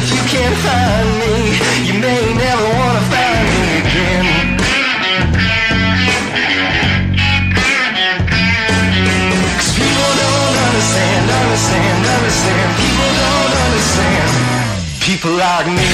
if you can't find me, you may never want to find me again. Cause people don't understand. People don't understand. People like me.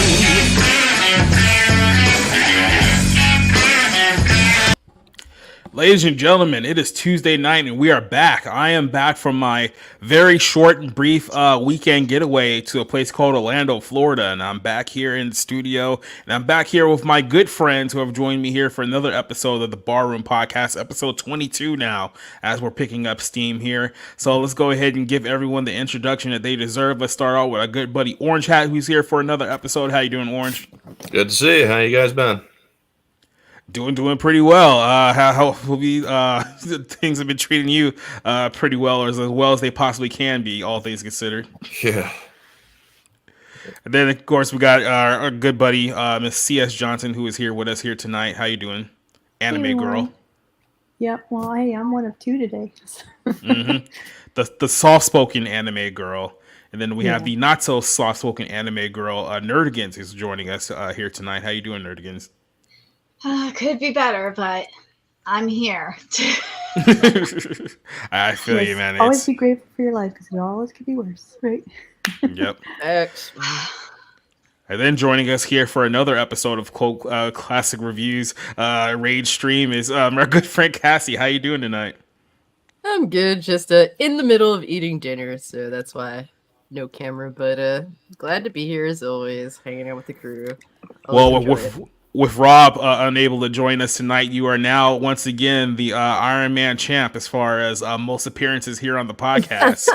Ladies and gentlemen, it is Tuesday night and we are back. I am back from my very short and brief weekend getaway to a place called Orlando, Florida. And I'm back here in the studio. And I'm back here with my good friends who have joined me here for another episode of the Barroom Podcast, episode 22 now, as we're picking up steam here. So let's go ahead and give everyone the introduction that they deserve. Let's start out with our good buddy Orange Hat, who's here for another episode. How you doing, Orange? Good to see you. How you guys been? Doing pretty well. How things have been treating you pretty well, or as well as they possibly can be, all things considered. Yeah. And then of course we got our good buddy Miss C.S. Johnson, who is here with us here tonight. How you doing, anime girl? Yep. Well, I'm one of two today. Mm-hmm. The soft-spoken anime girl, and then we have the not so soft-spoken anime girl, Nerdigans, who's joining us here tonight. How you doing, Nerdigans? Could be better, but I'm here. I feel you, man. Always be grateful for your life because it always could be worse, right? Yep. And then joining us here for another episode of Classic Reviews Rage Stream is our good friend Cassie. How you doing tonight? I'm good. Just in the middle of eating dinner, so that's why no camera. But glad to be here as always, hanging out with the crew. With Rob unable to join us tonight, you are now once again the Iron Man champ as far as most appearances here on the podcast.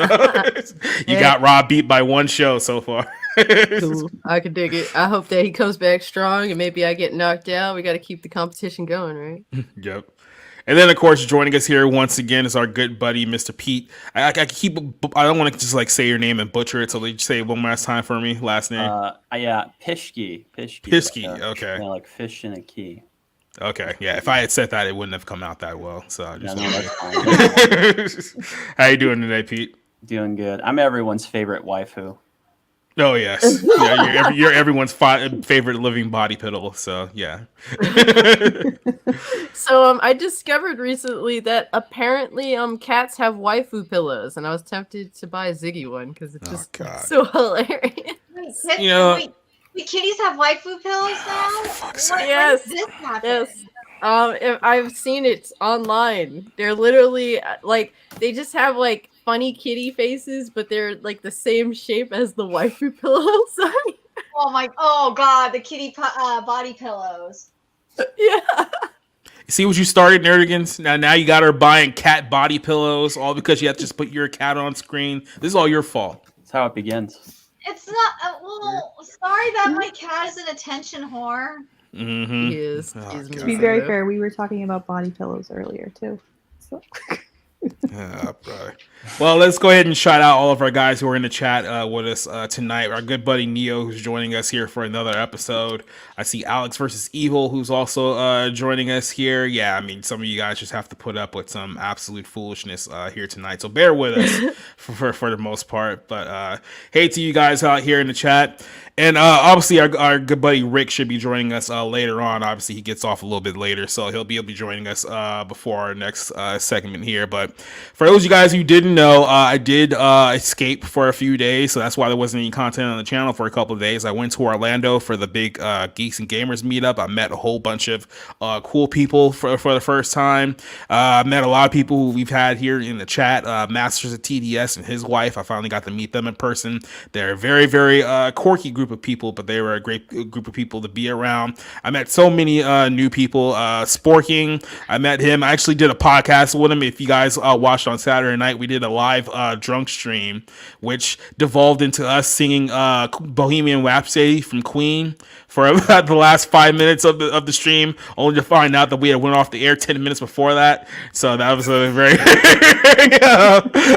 You got Rob beat by one show so far. Cool. I can dig it. I hope that he comes back strong and maybe I get knocked out. We got to keep the competition going, right? Yep. And then, of course, joining us here once again is our good buddy, Mr. Pete. I don't want to just like say your name and butcher it, so they say it one last time for me. Last name. Yeah, Pishki. Pishki. Okay. Yeah, like fish in a key. Okay. Yeah. If I had said that, it wouldn't have come out that well. So I just. No, that's fine. How you doing today, Pete? Doing good. I'm everyone's favorite waifu. Oh yes, yeah, you're everyone's favorite living body piddle. So yeah. So I discovered recently that apparently cats have waifu pillows, and I was tempted to buy a Ziggy one because it's just so hilarious. Wait, kitties have waifu pillows now? Yes. When did this happen? Yes. I've seen it online. They're literally like they just have like funny kitty faces, but they're like the same shape as the waifu pillows. Oh god, the kitty body pillows. Yeah. See what you started, Nerdigans? Now you got her buying cat body pillows, all because you have to just put your cat on screen. This is all your fault. That's how it begins. It's not. Sorry that my cat is an attention whore. Mm-hmm. He is. To be very fair, we were talking about body pillows earlier too. So. Well, let's go ahead and shout out all of our guys who are in the chat with us tonight. Our good buddy Neo, who's joining us here for another episode. I see Alex versus Evil, who's also joining us here. Yeah, I mean, some of you guys just have to put up with some absolute foolishness here tonight, so bear with us for the most part. But hey to you guys out here in the chat. And obviously our good buddy Rick should be joining us later on. Obviously he gets off a little bit later, so he'll be joining us before our next segment here. But for those of you guys who didn't know, I did escape for a few days, so that's why there wasn't any content on the channel for a couple of days. I went to Orlando for the big Geeks and Gamers meetup. I met a whole bunch of cool people for the first time. I met a lot of people who we've had here in the chat. Masters of TDS and his wife. I finally got to meet them in person. They're a very, very quirky group of people, but they were a great group of people to be around. I met so many new people. Sporking, I met him. I actually did a podcast with him. If you guys watched on Saturday night, we did a live drunk stream, which devolved into us singing Bohemian Rhapsody from Queen for about the last 5 minutes of the stream, only to find out that we had went off the air 10 minutes before that. So that was a very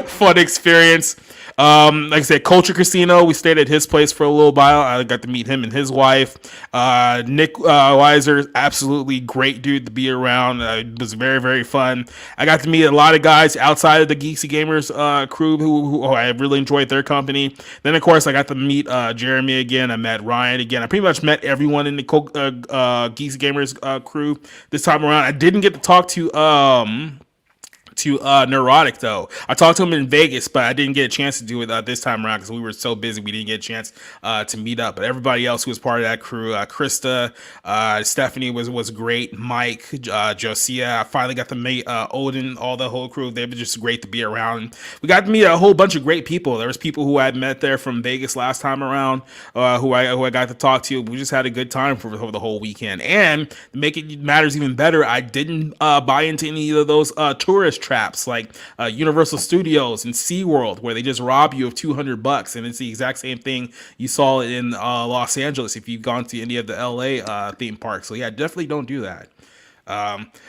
fun experience. Like I said, Culture Casino, we stayed at his place for a little while. I got to meet him and his wife. Nick Weiser, absolutely great dude to be around. It was very, very fun. I got to meet a lot of guys guys outside of the Geeksy Gamers crew who I really enjoyed their company. Then of course I got to meet Jeremy again. I met Ryan again. I pretty much met everyone in the Geeksy Gamers crew this time around. I didn't get to talk to Neurotic though. I talked to him in Vegas, but I didn't get a chance to do it this time around because we were so busy we didn't get a chance to meet up. But everybody else who was part of that crew, Krista, Stephanie was great, Mike, Josiah. I finally got to meet Odin, all the whole crew. They were just great to be around. We got to meet a whole bunch of great people. There was people who I had met there from Vegas last time around, who I got to talk to. We just had a good time for the whole weekend. And to make it matters even better, I didn't buy into any of those tourist traps like Universal Studios and SeaWorld, where they just rob you of $200, and it's the exact same thing you saw in Los Angeles if you've gone to any of the LA theme parks. So yeah, definitely don't do that.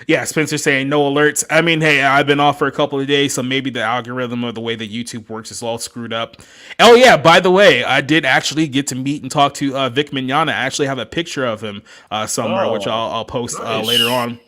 Yeah, Spencer saying no alerts. I mean, hey, I've been off for a couple of days, so maybe the algorithm or the way that YouTube works is all screwed up. Oh yeah, by the way, I did actually get to meet and talk to Vic Mignogna. I actually have a picture of him somewhere, which I'll post later on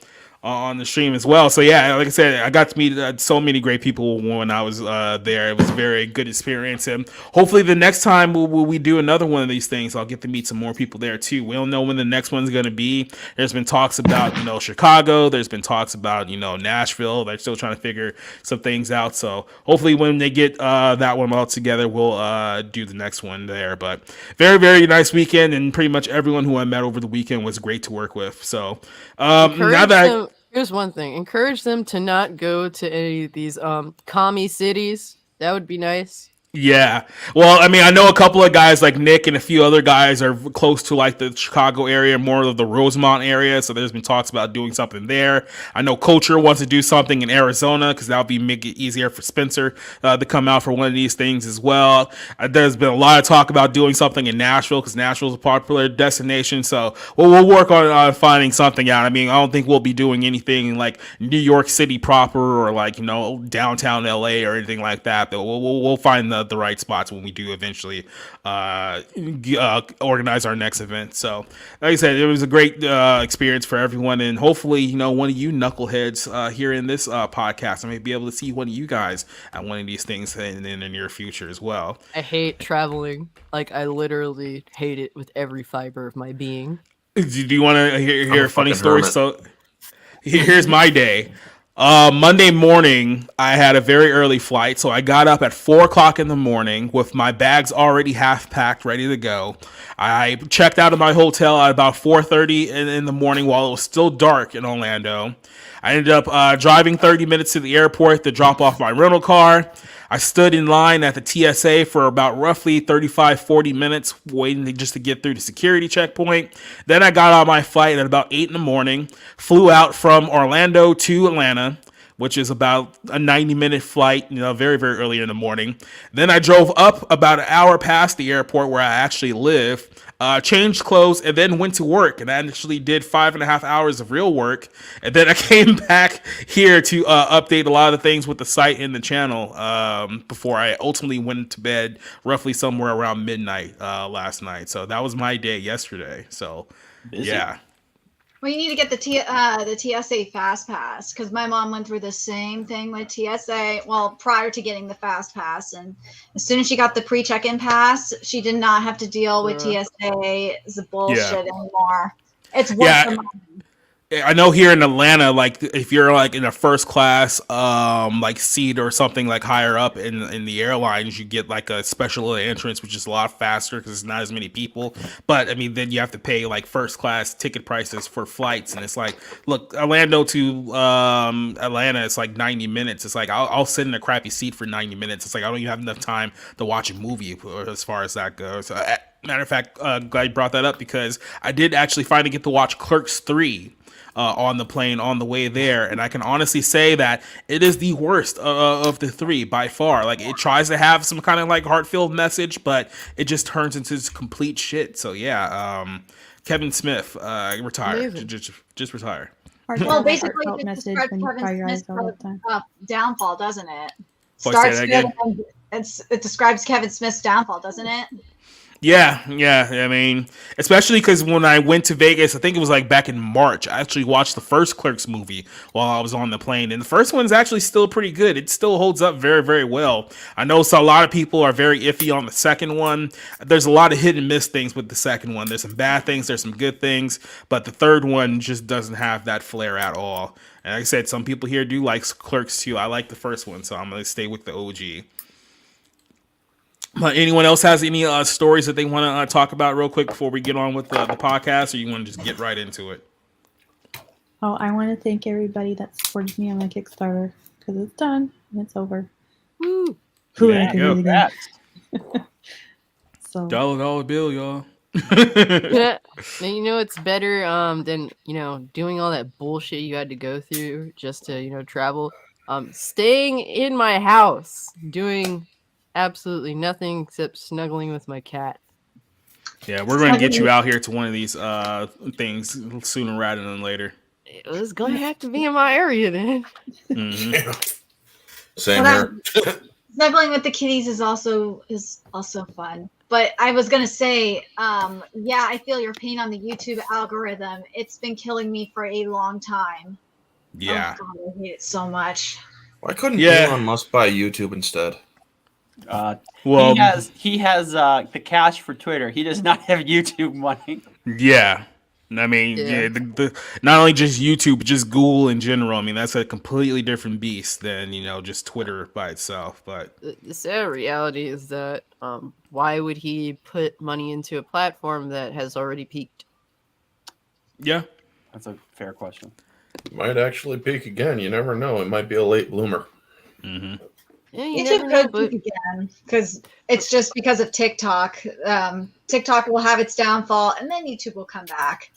the stream as well. So yeah, like I said, I got to meet so many great people when I was there. It was a very good experience, and hopefully the next time we do another one of these things, I'll get to meet some more people there too. We don't know when the next one's going to be. There's been talks about Chicago. There's been talks about Nashville. They're still trying to figure some things out. So hopefully when they get that one all together, we'll do the next one there. But very, very nice weekend, and pretty much everyone who I met over the weekend was great to work with. So now that here's one thing: encourage them to not go to any of these commie cities. That would be nice. Yeah. Well, I mean, I know a couple of guys like Nick and a few other guys are close to like the Chicago area, more of the Rosemont area. So there's been talks about doing something there. I know Culture wants to do something in Arizona because that'll make it easier for Spencer to come out for one of these things as well. There's been a lot of talk about doing something in Nashville because Nashville's a popular destination. So we'll work on finding something out. I mean, I don't think we'll be doing anything in like New York City proper or like, downtown LA or anything like that. But we'll find the right spots when we do eventually organize our next event. So like I said, it was a great experience for everyone, and hopefully one of you knuckleheads here in this podcast, I may be able to see one of you guys at one of these things in the near future as well. I hate traveling. Like, I literally hate it with every fiber of my being. Do you want to hear a funny story? So here's my day. Monday morning, I had a very early flight, so I got up at 4 o'clock in the morning with my bags already half packed, ready to go. I checked out of my hotel at about 4:30 in the morning while it was still dark in Orlando. I ended up driving 30 minutes to the airport to drop off my rental car. I stood in line at the TSA for about roughly 35-40 minutes waiting just to get through the security checkpoint. Then I got on my flight at about 8 in the morning, flew out from Orlando to Atlanta, which is about a 90-minute flight, very, very early in the morning. Then I drove up about an hour past the airport where I actually live, changed clothes, and then went to work. And I actually did 5.5 hours of real work. And then I came back here to update a lot of the things with the site and the channel before I ultimately went to bed roughly somewhere around midnight last night. So that was my day yesterday. So, Busy. Well, you need to get the TSA Fast Pass, because my mom went through the same thing with TSA. Well, prior to getting the Fast Pass, and as soon as she got the pre-check-in pass, she did not have to deal with TSA's bullshit anymore. It's once a month. I know here in Atlanta, like if you're like in a first class like seat or something like higher up in the airlines, you get like a special entrance, which is a lot faster because it's not as many people. But I mean, then you have to pay like first class ticket prices for flights, and it's like, look, Orlando to Atlanta, it's like 90 minutes. It's like I'll sit in a crappy seat for 90 minutes. It's like I don't even have enough time to watch a movie as far as that goes. Matter of fact, glad you brought that up because I did actually finally get to watch Clerks 3. On the plane on the way there, and I can honestly say that it is the worst of the three by far. Like, it tries to have some kind of like heart-filled message, but it just turns into complete shit. So yeah, Kevin Smith, retire. Just retire. Well, basically, it message describes when you cry your Kevin eyes all the Smith's time. downfall, doesn't it? Say that again? It describes Kevin Smith's downfall, doesn't it? Yeah, yeah. I mean, especially because when I went to Vegas, I think it was like back in March. I actually watched the first Clerks movie while I was on the plane, and the first one's actually still pretty good. It still holds up very, very well. I know so a lot of people are very iffy on the second one. There's a lot of hit and miss things with the second one. There's some bad things, there's some good things, but the third one just doesn't have that flair at all. And like I said, some people here do like Clerks too. I like the first one, so I'm gonna stay with the OG. Anyone else has any stories that they want to talk about real quick before we get on with the podcast, or you want to just get right into it? Oh, I want to thank everybody that supported me on my Kickstarter because it's done and it's over. Woo. Who Yeah, I can do it again. So $1 bill, y'all. Yeah. And you know it's better than doing all that bullshit you had to go through just to travel. Staying in my house doing absolutely nothing except snuggling with my cat. Yeah, we're going to get you out here to one of these things sooner rather than later. It was gonna have to be in my area then. Mm-hmm. Same Well, here. Snuggling with the kitties is also fun. But I was gonna say, yeah, I feel your pain on the YouTube algorithm. It's been killing me for a long time. Yeah. Oh, God, I hate it so much. Why couldn't Yeah. Elon Musk buy YouTube instead? Well, he has the cash for Twitter. He does not have YouTube money. yeah. I mean, Yeah. the not only just YouTube, but just Google in general. I mean, that's a completely different beast than just Twitter by itself. But The sad reality is that why would he put money into a platform that has already peaked? yeah, That's a fair question. Might actually peak again. You never know. It might be a late bloomer. mm-hmm. Yeah, you never know, YouTube but could peak again because it's just because of TikTok. TikTok will have its downfall, and then YouTube will come back.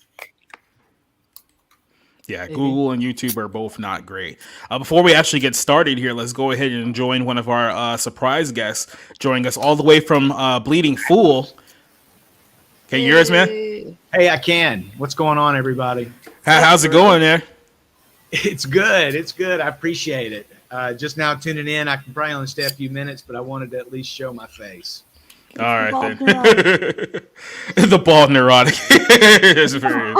Yeah, Maybe. Google and YouTube are both not great. Before we actually get started here, let's go ahead and join one of our surprise guests, joining us all the way from Bleeding Fool. Okay, yours, man. Yay. Hey, I can. What's going on, everybody? How's it going there? It's good. It's good. I appreciate it. Just now tuning in. I can probably only stay a few minutes, but I wanted to at least show my face. All right, bald then. The bald neurotic. That's very-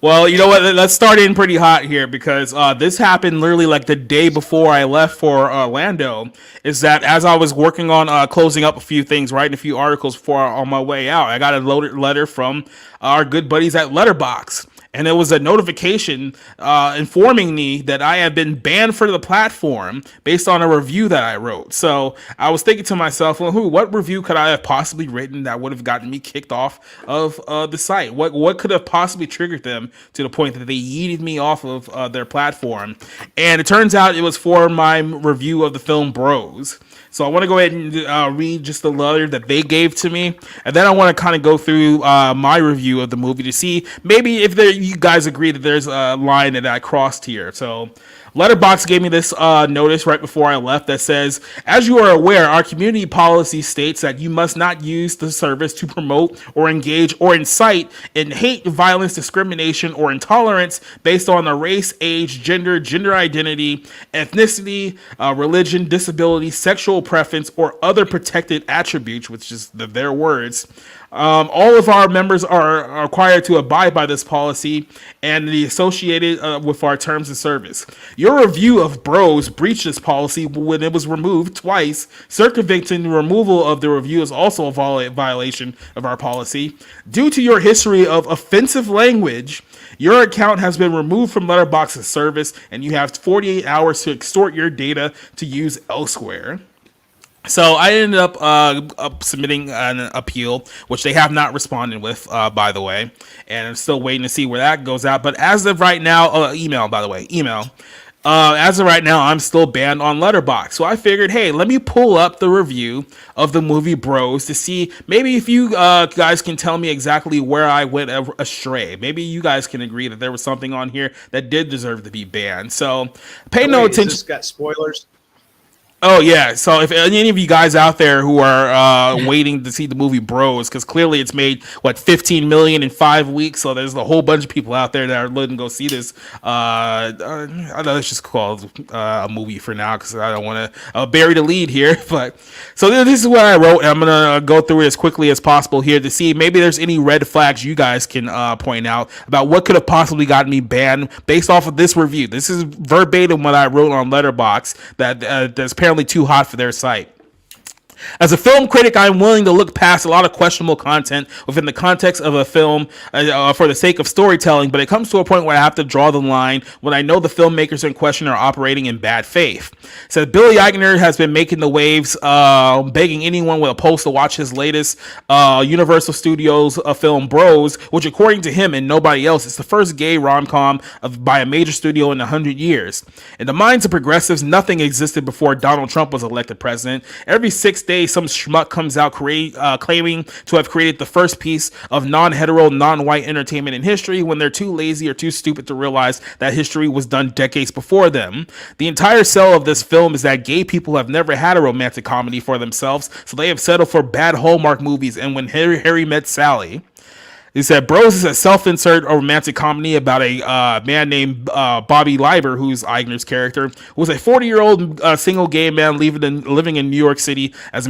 Well, you know what? Let's start in pretty hot here because this happened literally like the day before I left for Orlando. Is that as I was working on closing up a few things, writing a few articles on my way out, I got a loaded letter from our good buddies at Letterboxd. And it was a notification informing me that I have been banned for the platform based on a review that I wrote. So I was thinking to myself, well, what review could I have possibly written that would have gotten me kicked off of the site? What could have possibly triggered them to the point that they yeeted me off of their platform? And it turns out it was for my review of the film Bros. So I want to go ahead and read just the letter that they gave to me, and then I want to kind of go through my review of the movie to see maybe if you guys agree that there's a line that I crossed here. So Letterboxd gave me this notice right before I left that says, as you are aware, our community policy states that you must not use the service to promote or engage or incite in hate, violence, discrimination, or intolerance based on a race, age, gender identity, ethnicity, religion, disability, sexual preference, or other protected attributes, which is their words. All of our members are required to abide by this policy and the associated with our terms of service. Your review of Bros breached this policy when it was removed twice. Circumventing the removal of the review is also a violation of our policy. Due to your history of offensive language, your account has been removed from Letterboxd's service, and you have 48 hours to extort your data to use elsewhere. So I ended up submitting an appeal, which they have not responded with, by the way, and I'm still waiting to see where that goes out. But as of right now, email. As of right now, I'm still banned on Letterboxd. So I figured, hey, let me pull up the review of the movie Bros to see maybe if you guys can tell me exactly where I went astray. Maybe you guys can agree that there was something on here that did deserve to be banned. So pay no Wait, has attention. this got spoilers? Oh yeah, so if any of you guys out there who are waiting to see the movie Bros, because clearly it's made what 15 million in 5 weeks, so there's a whole bunch of people out there that are looking to go see this. I know it's just called a movie for now because I don't want to bury the lead here. But so this is what I wrote. I'm gonna go through it as quickly as possible here to see maybe there's any red flags you guys can point out about what could have possibly gotten me banned based off of this review. This is verbatim what I wrote on Letterboxd that's apparently too hot for their site. As a film critic, I'm willing to look past a lot of questionable content within the context of a film for the sake of storytelling, but it comes to a point where I have to draw the line when I know the filmmakers in question are operating in bad faith. So Billy Eichner has been making the waves, begging anyone with a pulse to watch his latest Universal Studios film Bros, which according to him and nobody else is the first gay rom-com by a major studio in 100 years. In the minds of progressives, nothing existed before Donald Trump was elected president. Every 6 days, some schmuck comes out claiming to have created the first piece of non-hetero, non-white entertainment in history when they're too lazy or too stupid to realize that history was done decades before them. The entire sell of this film is that gay people have never had a romantic comedy for themselves, so they have settled for bad Hallmark movies and When Harry Met Sally. He said, Bros is a self-insert romantic comedy about a man named Bobby Leiber, who's Eigner's character, who was a 40-year-old single gay man living in New York City as a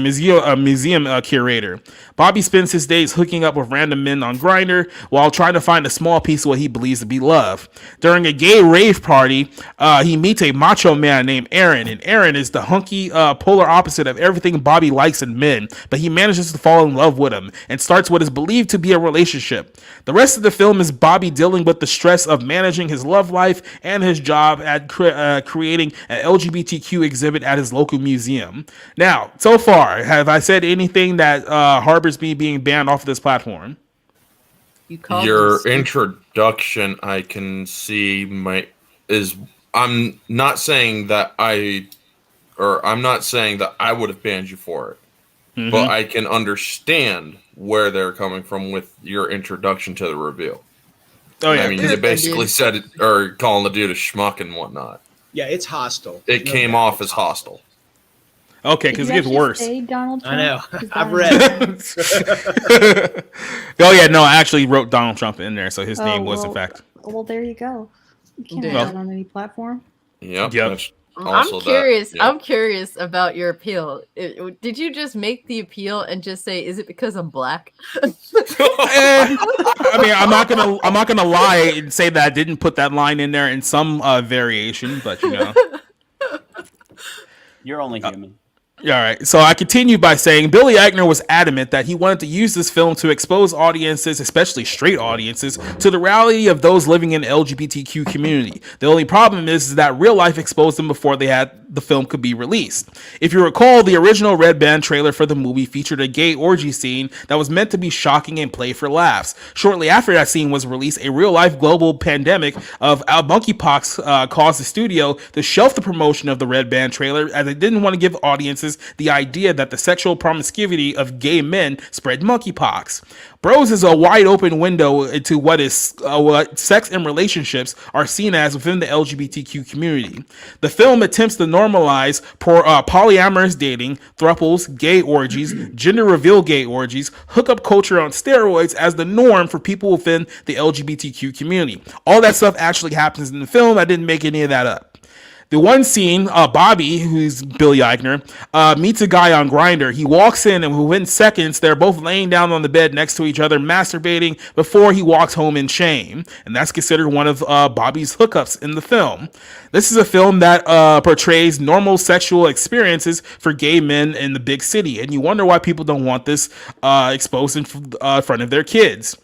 museum curator. Bobby spends his days hooking up with random men on Grindr while trying to find a small piece of what he believes to be love. During a gay rave party, he meets a macho man named Aaron, and Aaron is the hunky polar opposite of everything Bobby likes in men, but he manages to fall in love with him and starts what is believed to be a relationship. The rest of the film is Bobby dealing with the stress of managing his love life and his job at creating an LGBTQ exhibit at his local museum. Now, so far, have I said anything that harbors me being banned off of this platform? Your introduction, I can see I'm not saying that I would have banned you for it. Mm-hmm. But I can understand where they're coming from with your introduction to the review. Oh yeah, I mean, you basically said it, or calling the dude a schmuck and whatnot. Yeah, it's hostile. It came off as hostile. Okay, because it gets worse. Donald Trump? I know. I've read it. Oh yeah, no, I actually wrote Donald Trump in there, so his name was in fact. Well, there you go. You can't have that on any platform. Yep. I'm curious. Yeah. I'm curious about your appeal. Did you just make the appeal and just say, "Is it because I'm black?" I mean, I'm not gonna lie and say that I didn't put that line in there in some variation, but you know, you're only human. All right. So I continue by saying Billy Eichner was adamant that he wanted to use this film to expose audiences, especially straight audiences, to the reality of those living in the LGBTQ community. The only problem is that real life exposed them before the film could be released. If you recall, the original Red Band trailer for the movie featured a gay orgy scene that was meant to be shocking and play for laughs. Shortly after that scene was released, a real life global pandemic of monkeypox caused the studio to shelf the promotion of the Red Band trailer as they didn't want to give audiences the idea that the sexual promiscuity of gay men spread monkeypox. Bros is a wide open window into what sex and relationships are seen as within the LGBTQ community. The film attempts to normalize polyamorous dating, thruples, gay orgies, gender reveal gay orgies, hookup culture on steroids as the norm for people within the LGBTQ community. All that stuff actually happens in the film. I didn't make any of that up. The one scene, Bobby, who's Billy Eichner, meets a guy on Grindr. He walks in, and within seconds, they're both laying down on the bed next to each other, masturbating before he walks home in shame. And that's considered one of Bobby's hookups in the film. This is a film that portrays normal sexual experiences for gay men in the big city. And you wonder why people don't want this exposed in front of their kids.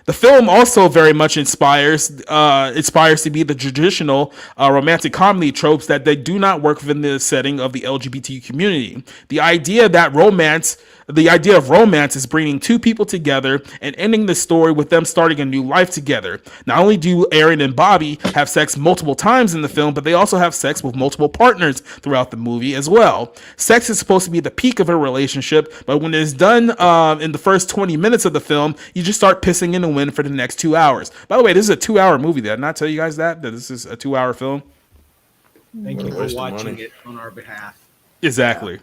The film also very much inspires to be the traditional romantic comedy tropes that they do not work within the setting of the LGBT community. The idea of romance is bringing two people together and ending the story with them starting a new life together. Not only do Aaron and Bobby have sex multiple times in the film, but they also have sex with multiple partners throughout the movie as well. Sex is supposed to be the peak of a relationship, but when it's done in the first 20 minutes of the film, you just start pissing in the wind for the next 2 hours. By the way, this is a 2-hour movie. Did I not tell you guys that this is a 2-hour film? Thank you for watching it on our behalf. Exactly.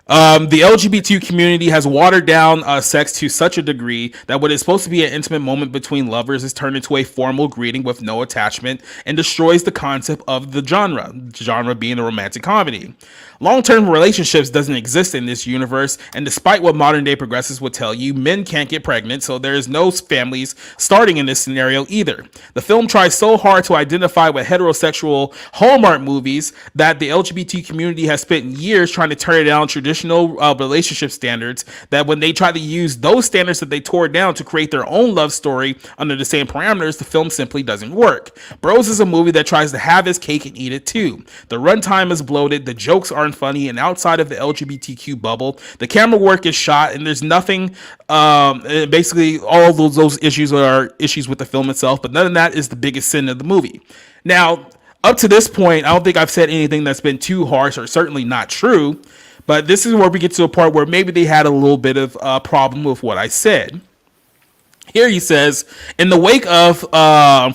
The LGBT community has watered down sex to such a degree that what is supposed to be an intimate moment between lovers is turned into a formal greeting with no attachment and destroys the concept of the genre being a romantic comedy. Long-term relationships doesn't exist in this universe, and despite what modern-day progressives would tell you, men can't get pregnant, so there is no families starting in this scenario either. The film tries so hard to identify with heterosexual Hallmark movies that the LGBT community has spent years trying to turn down traditional relationship standards, that when they try to use those standards that they tore down to create their own love story under the same parameters, the film simply doesn't work. Bros is a movie that tries to have its cake and eat it too. The runtime is bloated, the jokes aren't funny, and outside of the LGBTQ bubble, the camera work is shot, and there's nothing. Basically, all those issues are issues with the film itself, but none of that is the biggest sin of the movie. Now, up to this point, I don't think I've said anything that's been too harsh or certainly not true, but this is where we get to a part where maybe they had a little bit of a problem with what I said. Here he says, in the wake of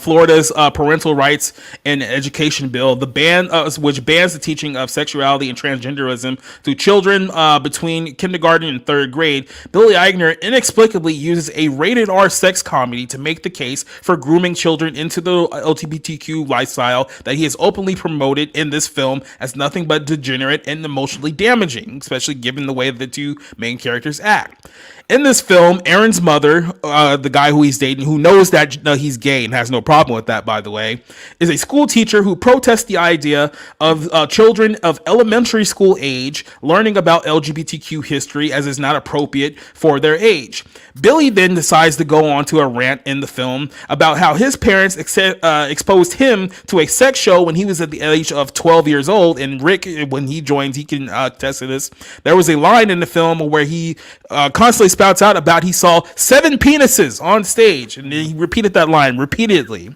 Florida's parental rights and education bill, the ban which bans the teaching of sexuality and transgenderism to children between kindergarten and third grade, Billy Eichner inexplicably uses a rated R sex comedy to make the case for grooming children into the LGBTQ lifestyle that he has openly promoted in this film as nothing but degenerate and emotionally damaging, especially given the way the two main characters act. In this film, Aaron's mother, the guy who he's dating, who knows that he's gay and has no problem with that, by the way, is a school teacher who protests the idea of children of elementary school age learning about LGBTQ history as is not appropriate for their age. Billy then decides to go on to a rant in the film about how his parents exposed him to a sex show when he was at the age of 12 years old. And Rick, when he joins, he can attest to this. There was a line in the film where he constantly spouts out about he saw 7 penises on stage, and he repeated that line repeatedly.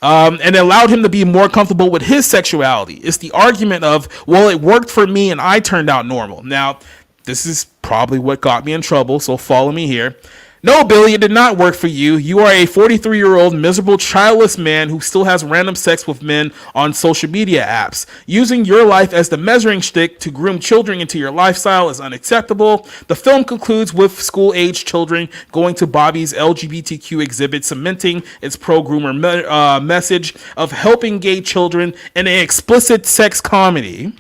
And it allowed him to be more comfortable with his sexuality. It's the argument of, well, it worked for me and I turned out normal. Now, this is probably what got me in trouble, so follow me here. No, Billy, it did not work for you. You are a 43-year-old miserable, childless man who still has random sex with men on social media apps. Using your life as the measuring stick to groom children into your lifestyle is unacceptable. The film concludes with school-age children going to Bobby's LGBTQ exhibit, cementing its pro-groomer message of helping gay children in an explicit sex comedy.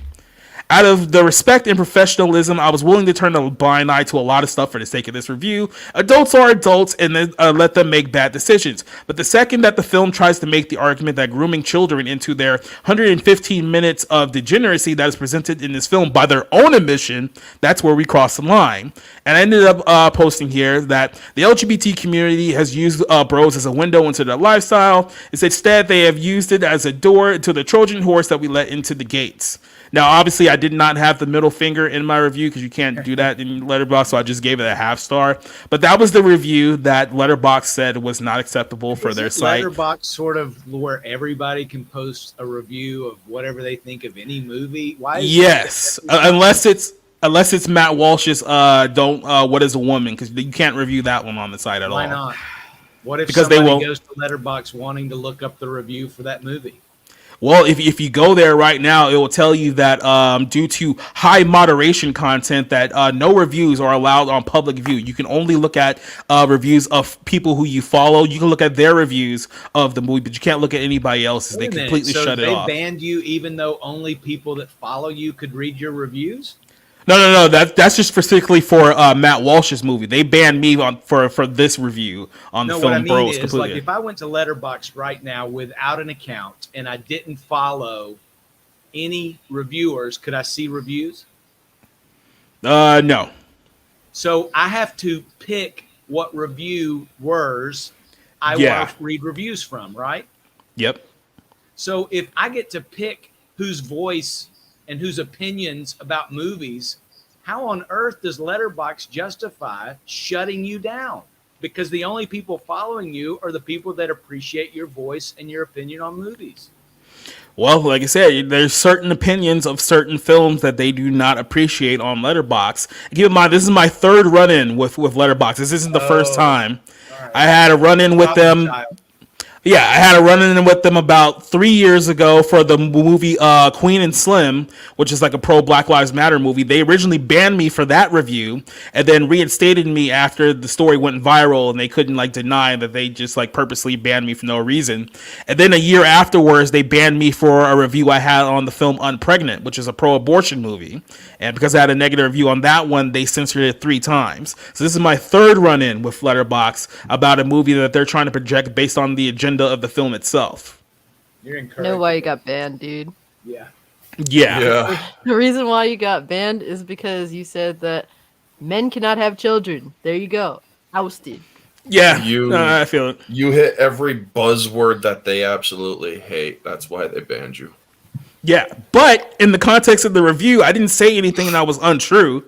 Out of the respect and professionalism, I was willing to turn a blind eye to a lot of stuff for the sake of this review. Adults are adults, and then let them make bad decisions. But the second that the film tries to make the argument that grooming children into their 115 minutes of degeneracy that is presented in this film by their own admission, that's where we cross the line. And I ended up posting here that the LGBT community has used bros as a window into their lifestyle. Instead, they have used it as a door to the Trojan horse that we let into the gates. Now, obviously, I did not have the middle finger in my review because you can't do that in Letterboxd, so I just gave it a half star. But that was the review that Letterboxd said was not acceptable for their site. Letterboxd sort of where everybody can post a review of whatever they think of any movie. Why? Yes, unless it's Matt Walsh's What Is a Woman, because you can't review that one on the site at all. Why not? What if somebody goes to Letterboxd wanting to look up the review for that movie? Well, if you go there right now, it will tell you that due to high moderation content, that no reviews are allowed on public view. You can only look at reviews of people who you follow. You can look at their reviews of the movie, but you can't look at anybody else's. They completely shut it off. So they banned you even though only people that follow you could read your reviews? No. That's just specifically for Matt Walsh's movie. They banned me for this review on the film. What I mean Bros is, completely. like, if I went to Letterboxd right now without an account and I didn't follow any reviewers, could I see reviews? No. So I have to pick what reviewers I want to read reviews from, right? Yep. So if I get to pick whose voice and whose opinions about movies, how on earth does Letterboxd justify shutting you down? Because the only people following you are the people that appreciate your voice and your opinion on movies. Well, like I said, there's certain opinions of certain films that they do not appreciate on Letterboxd. Keep in mind, this is my third run-in with Letterboxd. This isn't the first time. Right. I had a run-in with them. Yeah, I had a run-in with them about 3 years ago for the movie Queen and Slim, which is like a pro Black Lives Matter movie. They originally banned me for that review and then reinstated me after the story went viral, and they couldn't like deny that they just like purposely banned me for no reason. And then a year afterwards, they banned me for a review I had on the film Unpregnant, which is a pro-abortion movie. And because I had a negative review on that one, they censored it 3 times. So this is my third run-in with Letterboxd about a movie that they're trying to project based on the agenda of the film itself. You're I incorrect. know why you got banned, dude. Yeah. Yeah. The reason why you got banned is because you said that men cannot have children. There you go. Ousted. Yeah, You I feel it. you hit every buzzword that they absolutely hate. That's why they banned you. Yeah, but in the context of the review, I didn't say anything that was untrue.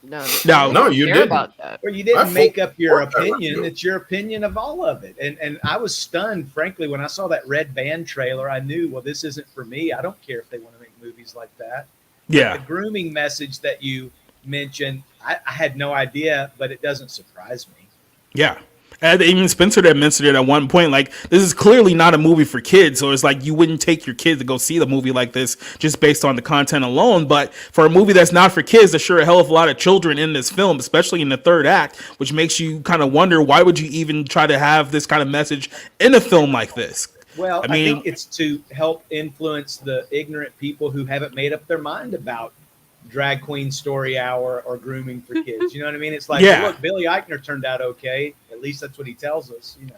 No, No, you care didn't. about that. Well, you didn't I make up your support that opinion. review. It's your opinion of all of it. And I was stunned, frankly, when I saw that Red Band trailer. I knew, well, this isn't for me. I don't care if they want to make movies like that. Yeah, The grooming message that you mentioned, I had no idea, but it doesn't surprise me. yeah. And even Spencer had mentioned it at one point. Like, this is clearly not a movie for kids. So it's like you wouldn't take your kids to go see the movie like this just based on the content alone. But for a movie that's not for kids, there's sure a hell of a lot of children in this film, especially in the third act, which makes you kind of wonder, why would you even try to have this kind of message in a film like this? Well, I I mean- think it's to help influence the ignorant people who haven't made up their mind about drag queen story hour or grooming for kids. You know what I mean? It's like, Yeah. look, Billy Eichner turned out okay. At least that's what he tells us, you know.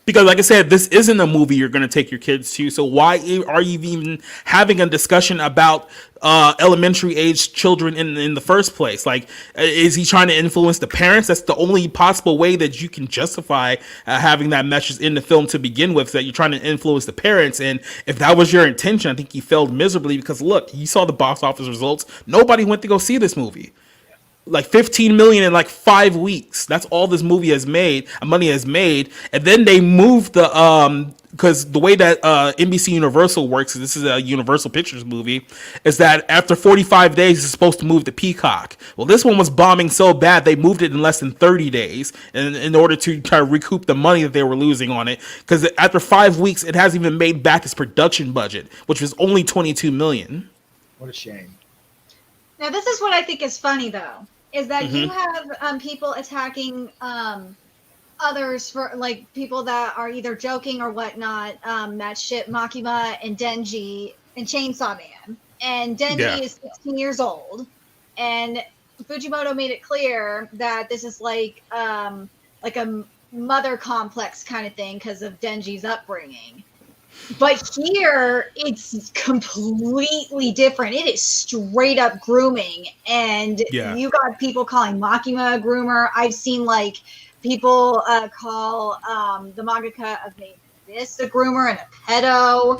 Because, like I said, this isn't a movie you're going to take your kids to. So why are you even having a discussion about elementary age children in the first place? Like, is he trying to influence the parents? That's the only possible way that you can justify having that message in the film to begin with, that you're trying to influence the parents. And if that was your intention, I think he failed miserably, because look, you saw the box office results. Nobody went to go see this movie. Like 15 million in like 5 weeks. That's all this movie has made, money has made. And then they moved the because the way that NBC Universal works, this is a Universal Pictures movie, is that after 45 days it's supposed to move to Peacock. Well, this one was bombing so bad they moved it in less than 30 days in order to try to recoup the money that they were losing on it, because after 5 weeks it hasn't even made back its production budget, which was only 22 million. What a shame. Now, this is what I think is funny, though, is that you have people attacking others for, like, people that are either joking or whatnot, that shit Makima and Denji and Chainsaw Man. And Denji is 16 years old, and Fujimoto made it clear that this is like a mother complex kind of thing because of Denji's upbringing. But here, it's completely different. It is straight up grooming. And you got people calling Makima a groomer. I've seen, like, people call the mangaka of Made This a groomer and a pedo.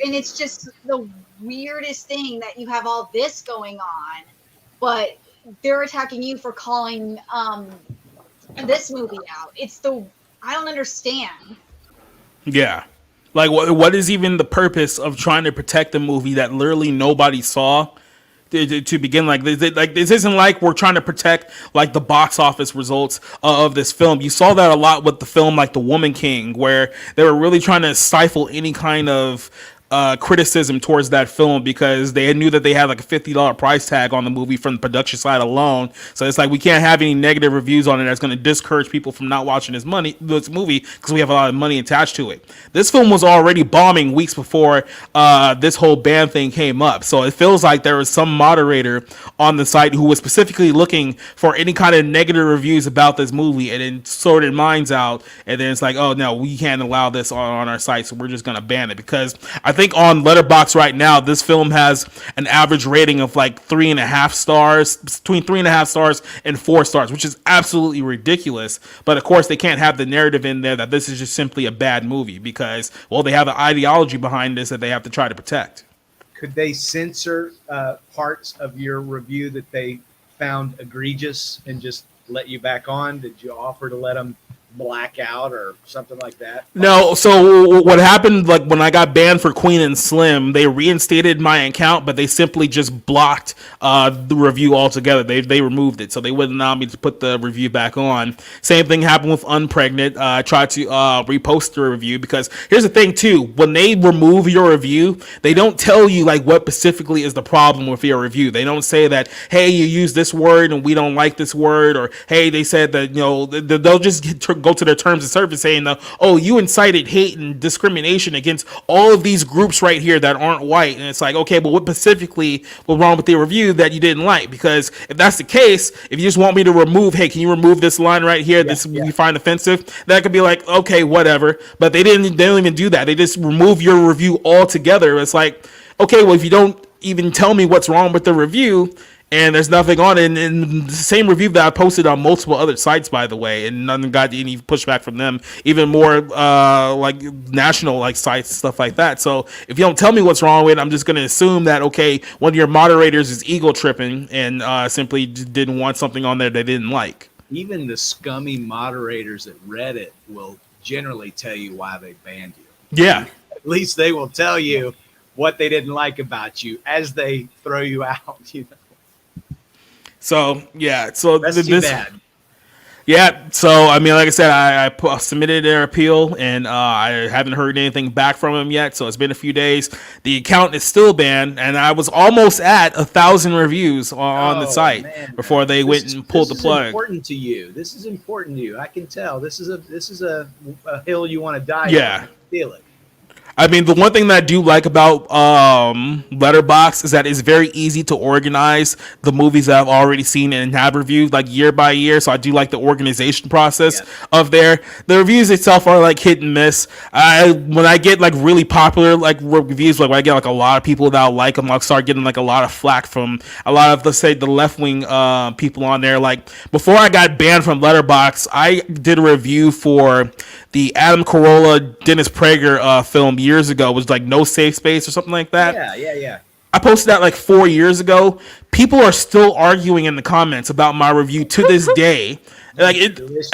And it's just the weirdest thing that you have all this going on, but they're attacking you for calling this movie out. I don't understand. Yeah. Like, what is even the purpose of trying to protect a movie that literally nobody saw to begin? Like this isn't like we're trying to protect like the box office results of this film. You saw that a lot with the film like The Woman King, where they were really trying to stifle any kind of criticism towards that film, because they knew that they had like a $50 price tag on the movie from the production side alone. So it's like, we can't have any negative reviews on it that's going to discourage people from not watching this movie, because we have a lot of money attached to it. This film was already bombing weeks before this whole ban thing came up. So it feels like there was some moderator on the site who was specifically looking for any kind of negative reviews about this movie, and then sorted minds out, and then it's like, oh no, we can't allow this on our site, so we're just going to ban it. Because I think on Letterboxd right now, this film has an average rating of like 3.5 stars, between 3.5 stars and 4 stars, which is absolutely ridiculous. But of course, they can't have the narrative in there that this is just simply a bad movie, because, well, they have an ideology behind this that they have to try to protect. Could they censor parts of your review that they found egregious and just let you back on? Did you offer to let them blackout or something like that? No, so what happened, like when I got banned for Queen and Slim, they reinstated my account, but they simply just blocked the review altogether. They removed it, so they wouldn't allow me to put the review back on. Same thing happened with Unpregnant. I tried to repost the review, because here's the thing too, when they remove your review, they don't tell you like what specifically is the problem with your review. They don't say that, hey, you use this word and we don't like this word, or hey, they said that, you know, they'll just go to their terms of service saying, oh, you incited hate and discrimination against all of these groups right here that aren't white. And it's like, okay, but what specifically was wrong with the review that you didn't like? Because if that's the case, if you just want me to remove, hey, can you remove this line right here, we find offensive, that could be like, okay, whatever. But they don't even do that. They just remove your review altogether. It's like, okay, well, if you don't even tell me what's wrong with the review, and there's nothing on it, and the same review that I posted on multiple other sites, by the way, and none got any pushback from them, even more like national like sites, stuff like that. So if you don't tell me what's wrong with it, I'm just going to assume that, okay, one of your moderators is ego tripping and simply didn't want something on there they didn't like. Even the scummy moderators at Reddit will generally tell you why they banned you. Yeah. At least they will tell you what they didn't like about you as they throw you out, you know. So yeah, so That's too bad. Yeah, so I mean, like I said, I submitted their appeal, and I haven't heard anything back from them yet. So it's been a few days. The account is still banned, and I was almost at 1,000 reviews on the site before they went and pulled the plug. This is important to you. This is important to you. I can tell. This is a hill you want to die on. Yeah. I feel it. I mean, the one thing that I do like about Letterboxd is that it's very easy to organize the movies that I've already seen and have reviewed like year by year. So I do like the organization process of there. The reviews itself are like hit and miss. When I get like really popular like reviews, like when I get like a lot of people that like them, I'll start getting like a lot of flack from a lot of, let's say, the left wing people on there. Like before I got banned from Letterboxd, I did a review for the Adam Carolla, Dennis Prager film years ago. It was like No Safe Space or something like that. Yeah. I posted that like 4 years ago. People are still arguing in the comments about my review to this day. Like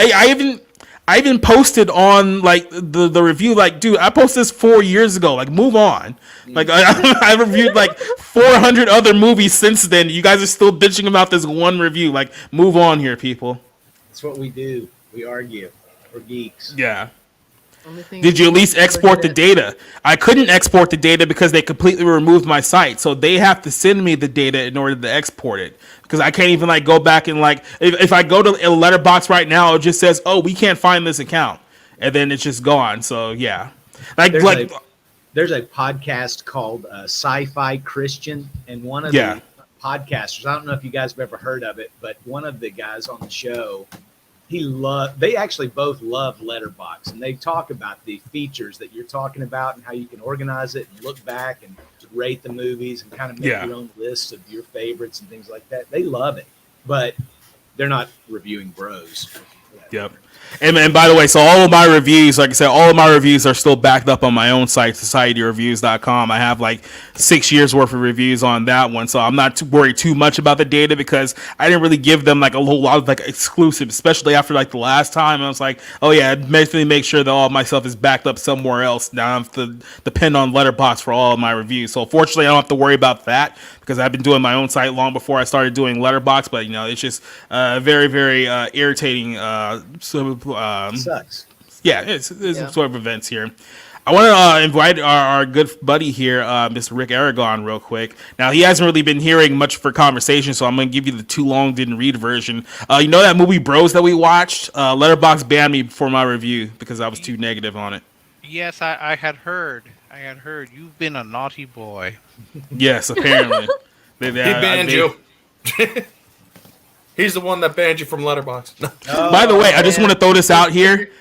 I even posted on like the review, like, dude, I posted this 4 years ago. Like, move on. Like I reviewed like 400 other movies since then. You guys are still bitching about this one review. Like, move on here, people. That's what we do. We argue. We're geeks. Yeah. Did you at least export the data? I couldn't export the data because they completely removed my site. So they have to send me the data in order to export it. Because I can't even like go back and like, if I go to a Letterboxd right now, it just says, oh, we can't find this account. And then it's just gone. So yeah. There's a podcast called Sci-Fi Christian. And one of the podcasters, I don't know if you guys have ever heard of it, but one of the guys on the show, they actually both love Letterboxd, and they talk about the features that you're talking about and how you can organize it and look back and rate the movies and kind of make your own lists of your favorites and things like that. They love it, but they're not reviewing bros. Yep. And by the way, so all of my reviews, like I said, all of my reviews are still backed up on my own site, societyreviews.com. I have like 6 years worth of reviews on that one, so I'm not worried too much about the data because I didn't really give them like a whole lot of like exclusive, especially after like the last time. I was like, oh yeah, definitely make sure that all of my stuff is backed up somewhere else. Now I have to depend on Letterboxd for all of my reviews. So fortunately, I don't have to worry about that because I've been doing my own site long before I started doing Letterboxd. But you know, it's just very, very irritating. Sucks. Yeah, it's sort of events here. I want to invite our good buddy here, Mr. Rick Aragon, real quick. Now, he hasn't really been hearing much for conversation, so I'm going to give you the too long didn't read version. You know that movie Bros that we watched? Letterboxd banned me for my review because I was too negative on it. Yes, I had heard. You've been a naughty boy. Yes, apparently. He banned you. He's the one that banned you from Letterboxd. By the way, I just want to throw this out here.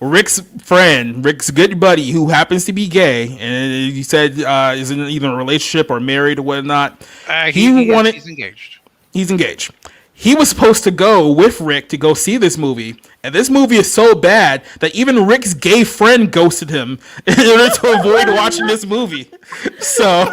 Rick's friend, Rick's good buddy, who happens to be gay, and he said is in either a relationship or married or whatnot. He's engaged. He's engaged. He was supposed to go with Rick to go see this movie, and this movie is so bad that even Rick's gay friend ghosted him in order to avoid watching this movie. So.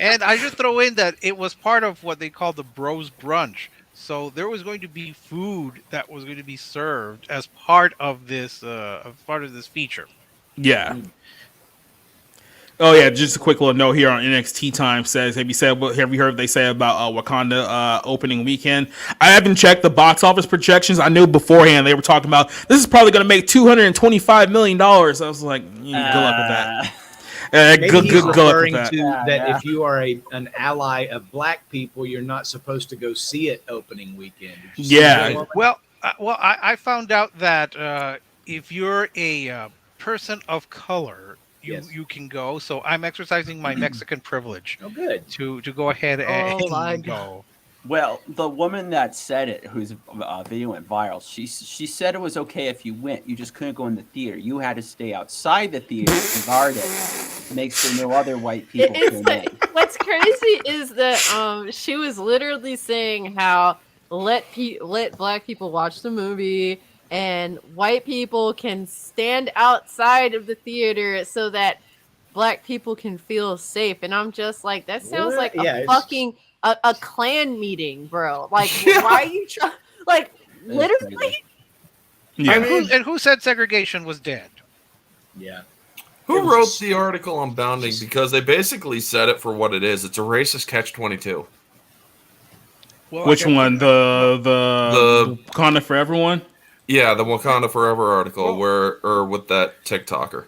And I should throw in that it was part of what they call the Bros Brunch. So there was going to be food that was going to be served as part of this feature. Yeah. Oh yeah, just a quick little note here on NXT Time says, have you heard what they say about Wakanda opening weekend? I haven't checked the box office projections. I knew beforehand they were talking about this is probably going to make $225 million. I was like, good luck with that. Maybe he's referring that. to if you are an ally of black people, you're not supposed to go see it opening weekend. Yeah. Well, I found out that if you're a person of color, you can go. So I'm exercising my Mexican privilege. Oh, good. To go ahead and go. Well, the woman that said it, whose video went viral, she said it was okay if you went. You just couldn't go in the theater. You had to stay outside the theater and guard it. Make sure no other white people came in. What's crazy is that she was literally saying how let black people watch the movie and white people can stand outside of the theater so that black people can feel safe. And I'm just like, that sounds like a fucking a Klan meeting, bro. Like, why are you trying? Like, literally. Yeah. And who said segregation was dead? Yeah. Who wrote the article on bounding? Because they basically said it for what it is. It's a racist catch-22. Well, which one? The Wakanda for Everyone? Yeah, the Wakanda Forever article, with that TikToker.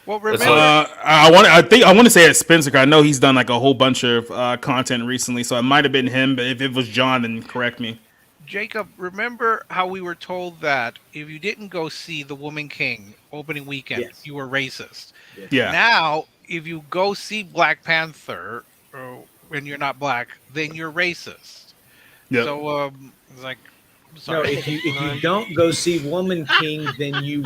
Well, remember, I want to say it's Spencer. I know he's done like a whole bunch of content recently, so it might have been him. But if it was John, then correct me. Jacob, remember how we were told that if you didn't go see The Woman King opening weekend, you were racist. Yeah. Now, if you go see Black Panther when you're not black, then you're racist. Yep. So, it's like, sorry. No, if you don't go see Woman King, then you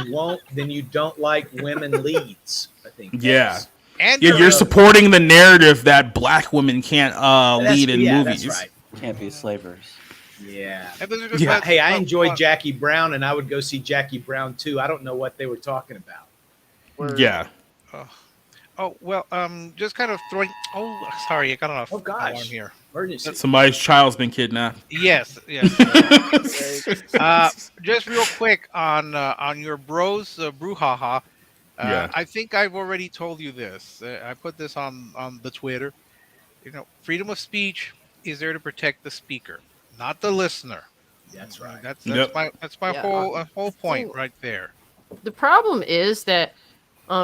don't like women leads. I think. Yeah. And you're supporting the narrative that black women can't lead in movies. That's right. Can't be slavers. Yeah. Hey, I enjoyed Jackie Brown, and I would go see Jackie Brown too. I don't know what they were talking about. Yeah. Oh well, just kind of throwing. Oh, sorry, I got off. Oh gosh, alarm here. Emergency. Somebody's child's been kidnapped. Yes. Just real quick on your bros brouhaha. I think I've already told you this. I put this on the Twitter. You know, freedom of speech is there to protect the speaker, not the listener. That's right. That's my whole point right there. The problem is that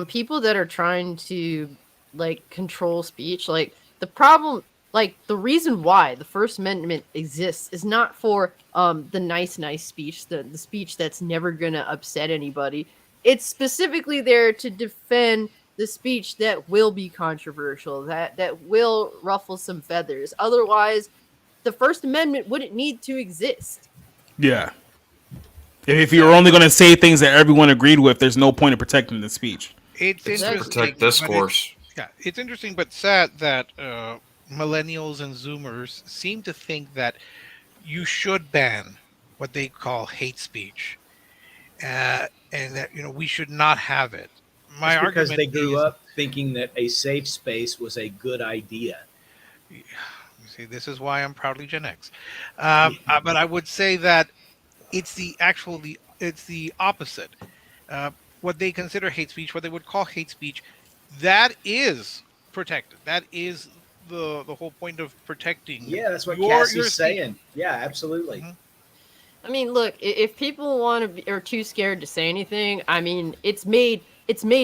people that are trying to like control speech, like the reason why the First Amendment exists is not for the nice speech, the speech that's never gonna upset anybody. It's specifically there to defend the speech that will be controversial, that will ruffle some feathers. Otherwise, the First Amendment wouldn't need to exist. Yeah. If you're only going to say things that everyone agreed with, there's no point in protecting the speech. It's interesting. Protect discourse. It's interesting, but sad that millennials and Zoomers seem to think that you should ban what they call hate speech, and that we should not have it. My argument because they grew up thinking that a safe space was a good idea. See, this is why I'm proudly Gen X. But I would say that it's the opposite. What they consider hate speech, what they would call hate speech, that is protected. That is the whole point of protecting. Yeah, that's what Cassie's saying. Yeah, absolutely. Mm-hmm. I mean, look, if people are too scared to say anything, I mean, it's made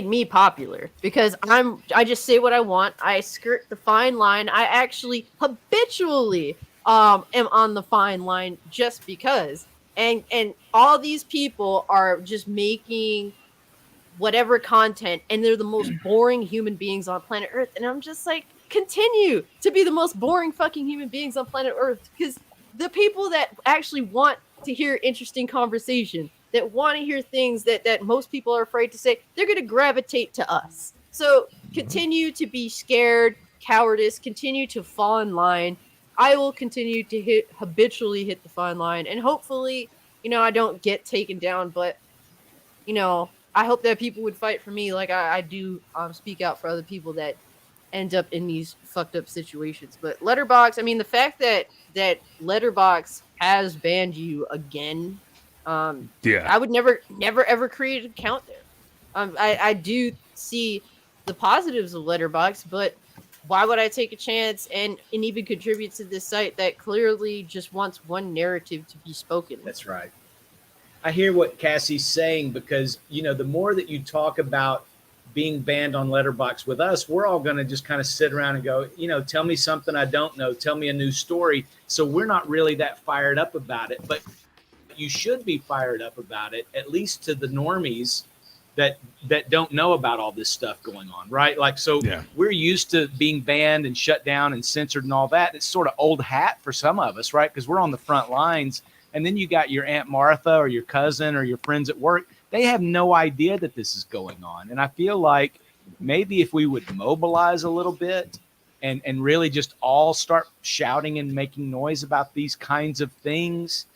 me popular because I just say what I want. I skirt the fine line. I actually habitually am on the fine line just because. And all these people are just making whatever content, and they're the most boring human beings on planet Earth. And I'm just like, continue to be the most boring fucking human beings on planet Earth, because the people that actually want to hear interesting conversation, that want to hear things that most people are afraid to say, they're going to gravitate to us. So continue to be scared, cowardice, continue to fall in line. I will continue to habitually hit the fine line, and hopefully, I don't get taken down, but, I hope that people would fight for me like I do speak out for other people that end up in these fucked up situations. But Letterboxd, I mean, the fact that Letterboxd has banned you again, I would never ever create an account there. I do see the positives of Letterboxd, but why would I take a chance and even contribute to this site that clearly just wants one narrative to be spoken? That's right. I hear what Cassie's saying, because, you know, the more that you talk about being banned on Letterboxd with us, we're all going to just kind of sit around and go, you know, tell me something I don't know. Tell me a new story. So we're not really that fired up about it, but you should be fired up about it, at least to the normies that don't know about all this stuff going on, right? Like, so we're used to being banned and shut down and censored and all that. It's sort of old hat for some of us, right? Because we're on the front lines. And then you got your Aunt Martha or your cousin or your friends at work. They have no idea that this is going on. And I feel like maybe if we would mobilize a little bit and really just all start shouting and making noise about these kinds of things,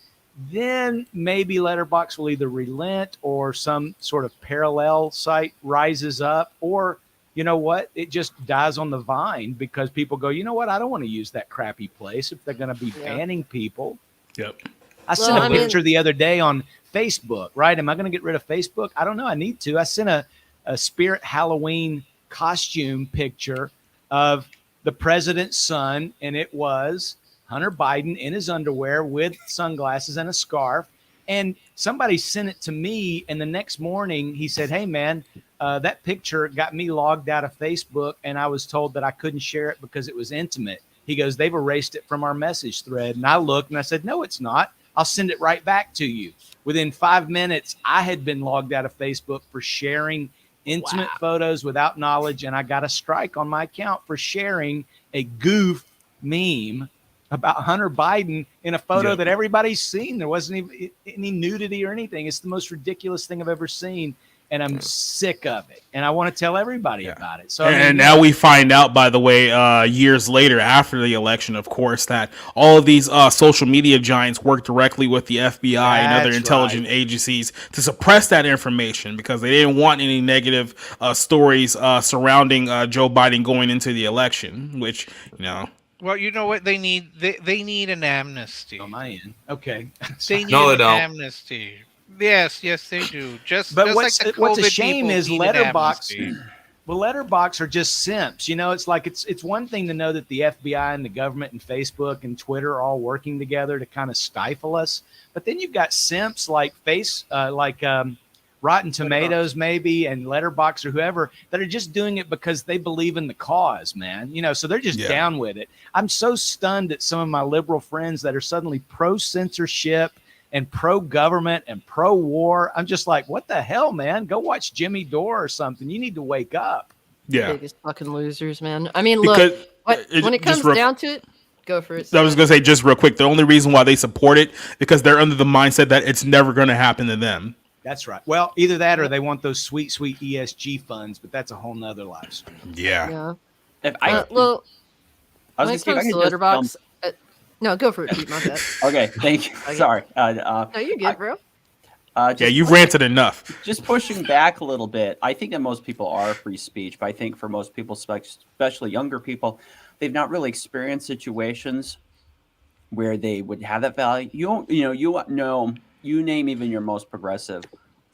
then maybe Letterboxd will either relent, or some sort of parallel site rises up, or, you know what, it just dies on the vine because people go, you know what, I don't want to use that crappy place if they're going to be banning people. Yep. I sent a picture the other day on Facebook, right? Am I going to get rid of Facebook? I don't know. I need to. I sent a Spirit Halloween costume picture of the president's son, and it was Hunter Biden in his underwear with sunglasses and a scarf. And somebody sent it to me, and the next morning he said, hey, man, that picture got me logged out of Facebook, and I was told that I couldn't share it because it was intimate. He goes, they've erased it from our message thread. And I looked and I said, no, it's not. I'll send it right back to you. Within 5 minutes, I had been logged out of Facebook for sharing intimate photos without knowledge, and I got a strike on my account for sharing a goof meme about Hunter Biden in a photo that everybody's seen. There wasn't even any nudity or anything. It's the most ridiculous thing I've ever seen, and I'm sick of it. And I want to tell everybody about it. So, and now we find out, by the way, years later after the election, of course, that all of these social media giants work directly with the FBI and other intelligence agencies to suppress that information because they didn't want any negative stories surrounding Joe Biden going into the election, which, you know. Well, you know what they need? They need an amnesty. On my end. Okay. They need an amnesty. Yes, they do. Just what's like a shame is Letterboxd. Well, Letterboxd are just simps. You know, it's like it's one thing to know that the FBI and the government and Facebook and Twitter are all working together to kind of stifle us, but then you've got simps like Rotten Tomatoes maybe, and Letterboxd or whoever, that are just doing it because they believe in the cause, man. You know, so they're just down with it. I'm so stunned at some of my liberal friends that are suddenly pro-censorship and pro-government and pro-war. I'm just like, what the hell, man? Go watch Jimmy Dore or something. You need to wake up. Yeah. Biggest fucking losers, man. I mean, look, when it comes down to it, go for it. I was going to say, just real quick, the only reason why they support it, because they're under the mindset that it's never going to happen to them. That's right. Well, either that or they want those sweet, sweet ESG funds, but that's a whole nother live story. Yeah. When it comes to Letterboxd, no, go for it, Pete. My bad. Okay, thank you. Okay. Sorry. No, you're good, bro. You've ranted enough. Just pushing back a little bit. I think that most people are free speech, but I think for most people, especially younger people, they've not really experienced situations where they would have that value. You name even your most progressive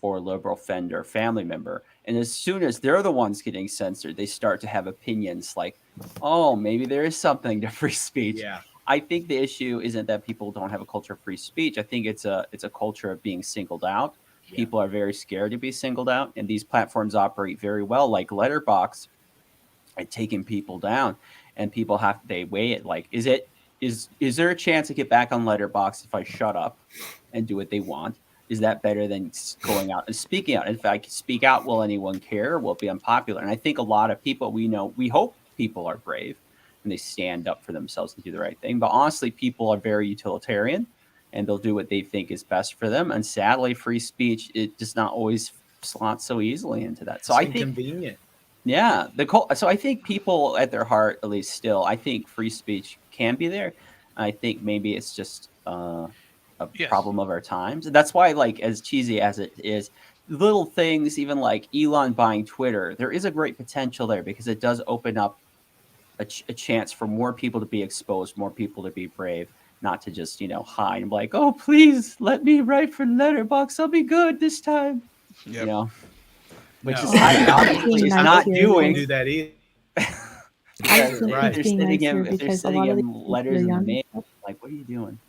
or liberal friend or family member, and as soon as they're the ones getting censored, they start to have opinions like, oh, maybe there is something to free speech. Yeah. I think the issue isn't that people don't have a culture of free speech. I think it's a culture of being singled out. Yeah. People are very scared to be singled out, and these platforms operate very well, like Letterboxd, at taking people down. And people they weigh it like, is there a chance to get back on Letterboxd if I shut up and do what they want? Is that better than going out and speaking out? If I speak out, will anyone care? Will it be unpopular? And I think a lot of people we hope people are brave and they stand up for themselves and do the right thing. But honestly, people are very utilitarian and they'll do what they think is best for them. And sadly, free speech, it does not always slot so easily into that. So it's inconvenient. Yeah. So I think people at their heart, at least still, I think free speech can be there. I think maybe it's just a problem of our times. And that's why, like, as cheesy as it is, little things, even like Elon buying Twitter, there is a great potential there because it does open up a chance for more people to be exposed, more people to be brave, not to just hide and be like, oh, please let me write for Letterboxd, I'll be good this time. Yep. Which No. is obviously Being he's nice not here. doing. do that either. I just think Right. They're being sending nice here him if they're because a sending lot of him these letters in the young mail. people- Like, what are you doing?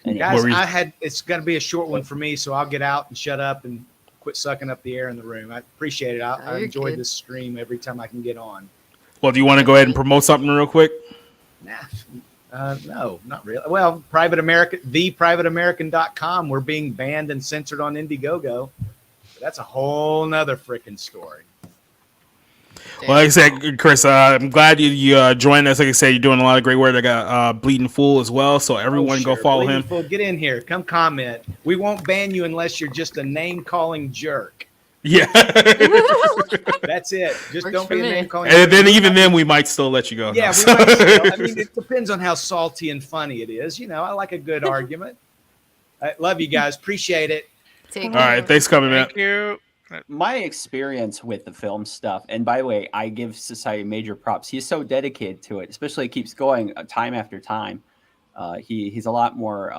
Guys, Anyway. it's going to be a short one for me, so I'll get out and shut up and quit sucking up the air in the room. I appreciate it. I you're enjoy good. this stream every time I can get on. Well, do you want to go ahead and promote something real quick? Nah, no, not really. Well, Private American, theprivateamerican.com. We're being banned and censored on Indiegogo. But that's a whole nother freaking story. Well, like I said, Chris, I'm glad you joined us. Like I said, you're doing a lot of great work. I got Bleeding Fool as well, so everyone go follow Bleeding him. Fool, get in here. Come comment. We won't ban you unless you're just a name-calling jerk. Yeah. That's it. Just Works don't for be a me. name-calling And jerk. then even then, we might still let you go. Yeah, we might still. I mean, it depends on how salty and funny it is. I like a good argument. I love you guys. Appreciate it. Take All right, thanks for coming, man. Thank you. My experience with the film stuff, and by the way, I give Society major props. He's so dedicated to it, especially keeps going time after time. He's a lot more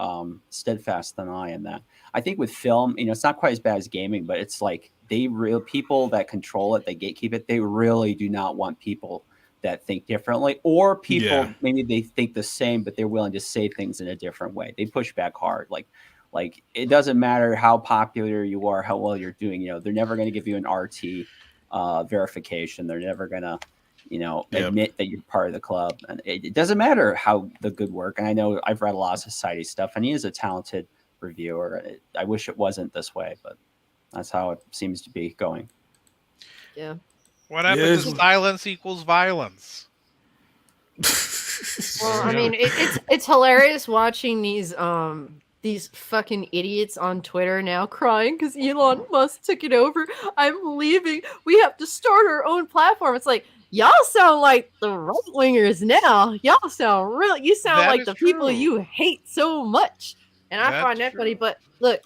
steadfast than I am. That I think with film, it's not quite as bad as gaming, but it's like people that control it, they gatekeep it. They really do not want people that think differently, or people maybe they think the same, but they're willing to say things in a different way. They push back hard, like it doesn't matter how popular you are, how well you're doing. They're never going to give you an RT verification. They're never going to, admit that you're part of the club. And it doesn't matter how the good work. And I know I've read a lot of Society stuff, and he is a talented reviewer. I wish it wasn't this way, but that's how it seems to be going. Yeah. What happens is silence equals violence. Well, I mean, it's hilarious watching these fucking idiots on Twitter now crying because Elon Musk took it over. I'm leaving. We have to start our own platform. It's like, y'all sound like the right wingers now. Y'all sound you sound like the people you hate so much. And I find that funny. But look,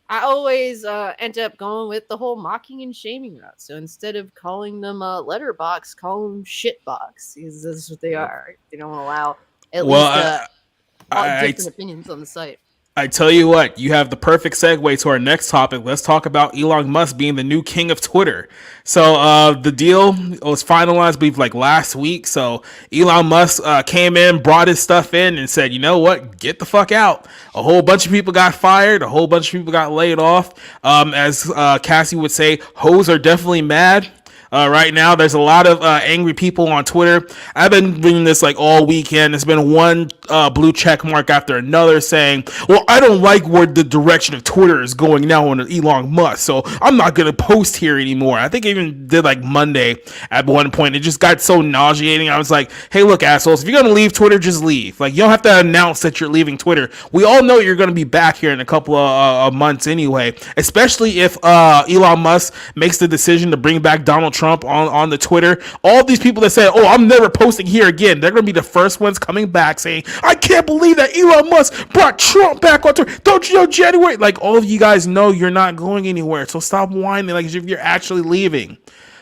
I always end up going with the whole mocking and shaming route. So instead of calling them letterbox, call them shitbox, because that's what they are. They don't allow at least different opinions on the site. I tell you what, you have the perfect segue to our next topic. Let's talk about Elon Musk being the new king of Twitter. So the deal was finalized, I believe, like last week. So Elon Musk came in, brought his stuff in, and said, you know what, get the fuck out. A whole bunch of people got fired. A whole bunch of people got laid off. As Cassie would say, hoes are definitely mad. Right now, there's a lot of angry people on Twitter. I've been reading this like all weekend. There's been one blue check mark after another saying, well, I don't like where the direction of Twitter is going now on Elon Musk, so I'm not going to post here anymore. I think I even did like Monday at one point. It just got so nauseating. I was like, hey, look, assholes, if you're going to leave Twitter, just leave. Like, you don't have to announce that you're leaving Twitter. We all know you're going to be back here in a couple of months anyway, especially if Elon Musk makes the decision to bring back Donald Trump on the Twitter. All these people that said, oh, I'm never posting here again, they're going to be the first ones coming back saying, I can't believe that Elon Musk brought Trump back on Twitter. Don't you know January? Like, all of you guys know you're not going anywhere, so stop whining like as if you're actually leaving.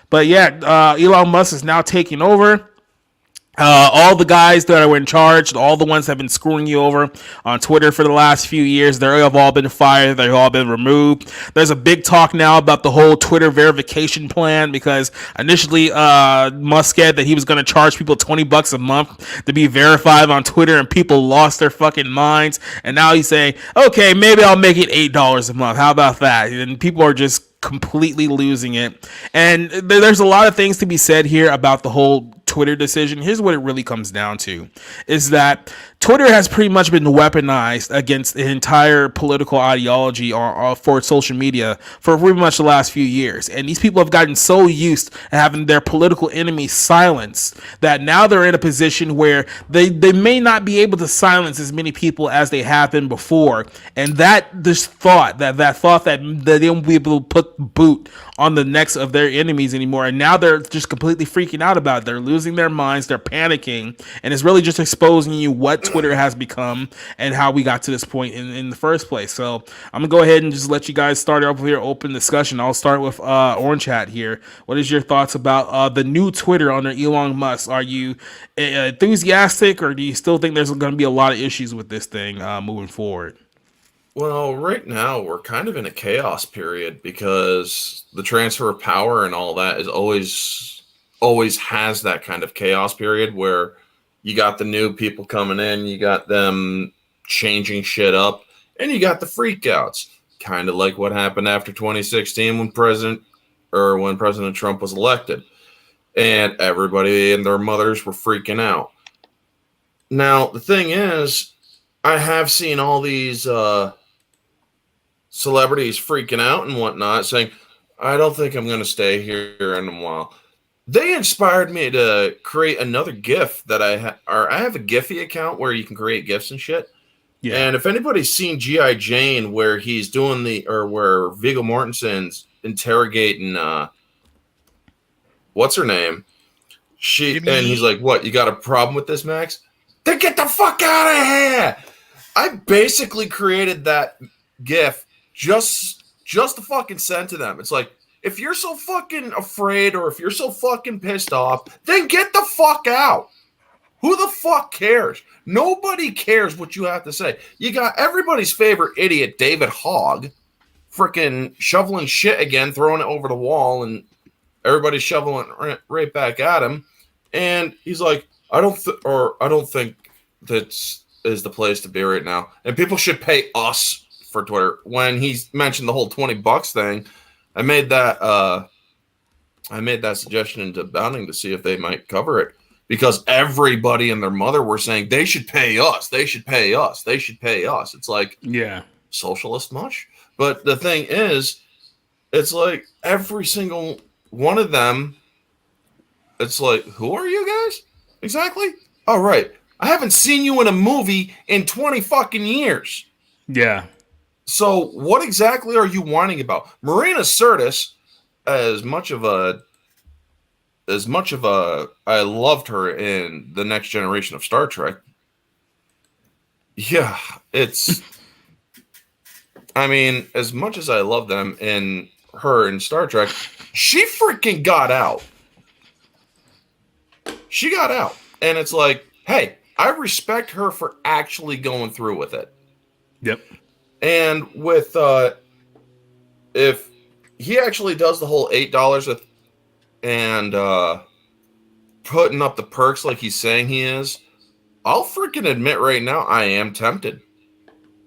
But yeah, Elon Musk is now taking over. All the guys that were in charge, all the ones that have been screwing you over on Twitter for the last few years, they have all been fired. They've all been removed. There's a big talk now about the whole Twitter verification plan because initially Musk said that he was going to charge people $20 a month to be verified on Twitter, and people lost their fucking minds. And now he's saying, okay, maybe I'll make it $8 a month. How about that? And people are just completely losing it. And there's a lot of things to be said here about the whole Twitter decision. Here's what it really comes down to, is that Twitter has pretty much been weaponized against the entire political ideology for social media for pretty much the last few years. And these people have gotten so used to having their political enemies silenced that now they're in a position where they may not be able to silence as many people as they have been before. And that thought that they won't be able to put boot on the necks of their enemies anymore. And now they're just completely freaking out about it. They're losing their minds. They're panicking. And it's really just exposing you what Twitter has become and how we got to this point in the first place. So I'm gonna go ahead and just let you guys start off with your open discussion. I'll start with Orange Hat here. What is your thoughts about the new Twitter under Elon Musk? Are you enthusiastic, or do you still think there's going to be a lot of issues with this thing moving forward? Well, right now we're kind of in a chaos period because the transfer of power and all that is always has that kind of chaos period where you got the new people coming in, you got them changing shit up, and you got the freakouts. Kind of like what happened after 2016 when President Trump was elected. And everybody and their mothers were freaking out. Now, the thing is, I have seen all these celebrities freaking out and whatnot, saying, I don't think I'm going to stay here in a while. They inspired me to create another GIF that I have a Giphy account where you can create GIFs and shit. Yeah. And if anybody's seen G.I. Jane where he's doing where Viggo Mortensen's interrogating what's her name? And he's like, what, you got a problem with this, Max? Then get the fuck out of here! I basically created that GIF just to fucking send to them. It's like, if you're so fucking afraid or if you're so fucking pissed off, then get the fuck out. Who the fuck cares? Nobody cares what you have to say. You got everybody's favorite idiot, David Hogg, freaking shoveling shit again, throwing it over the wall, and everybody's shoveling it right back at him. And he's like, I don't think that is the place to be right now. And people should pay us for Twitter. When he mentioned the whole $20 thing, I made that suggestion into Bounding to see if they might cover it, because everybody and their mother were saying they should pay us. They should pay us. They should pay us. It's like, yeah, socialist much? But the thing is, it's like every single one of them, it's like, who are you guys? Exactly? All right. I haven't seen you in a movie in 20 fucking years. Yeah. So what exactly are you whining about? Marina Sirtis, as much of a I loved her in the next generation of Star Trek. Yeah, it's I mean, as much as I love them in her in Star Trek, she freaking got out. She got out. And it's like, hey, I respect her for actually going through with it. Yep. And with if he actually does the whole $8 and putting up the perks like he's saying he is, I'll freaking admit right now I am tempted.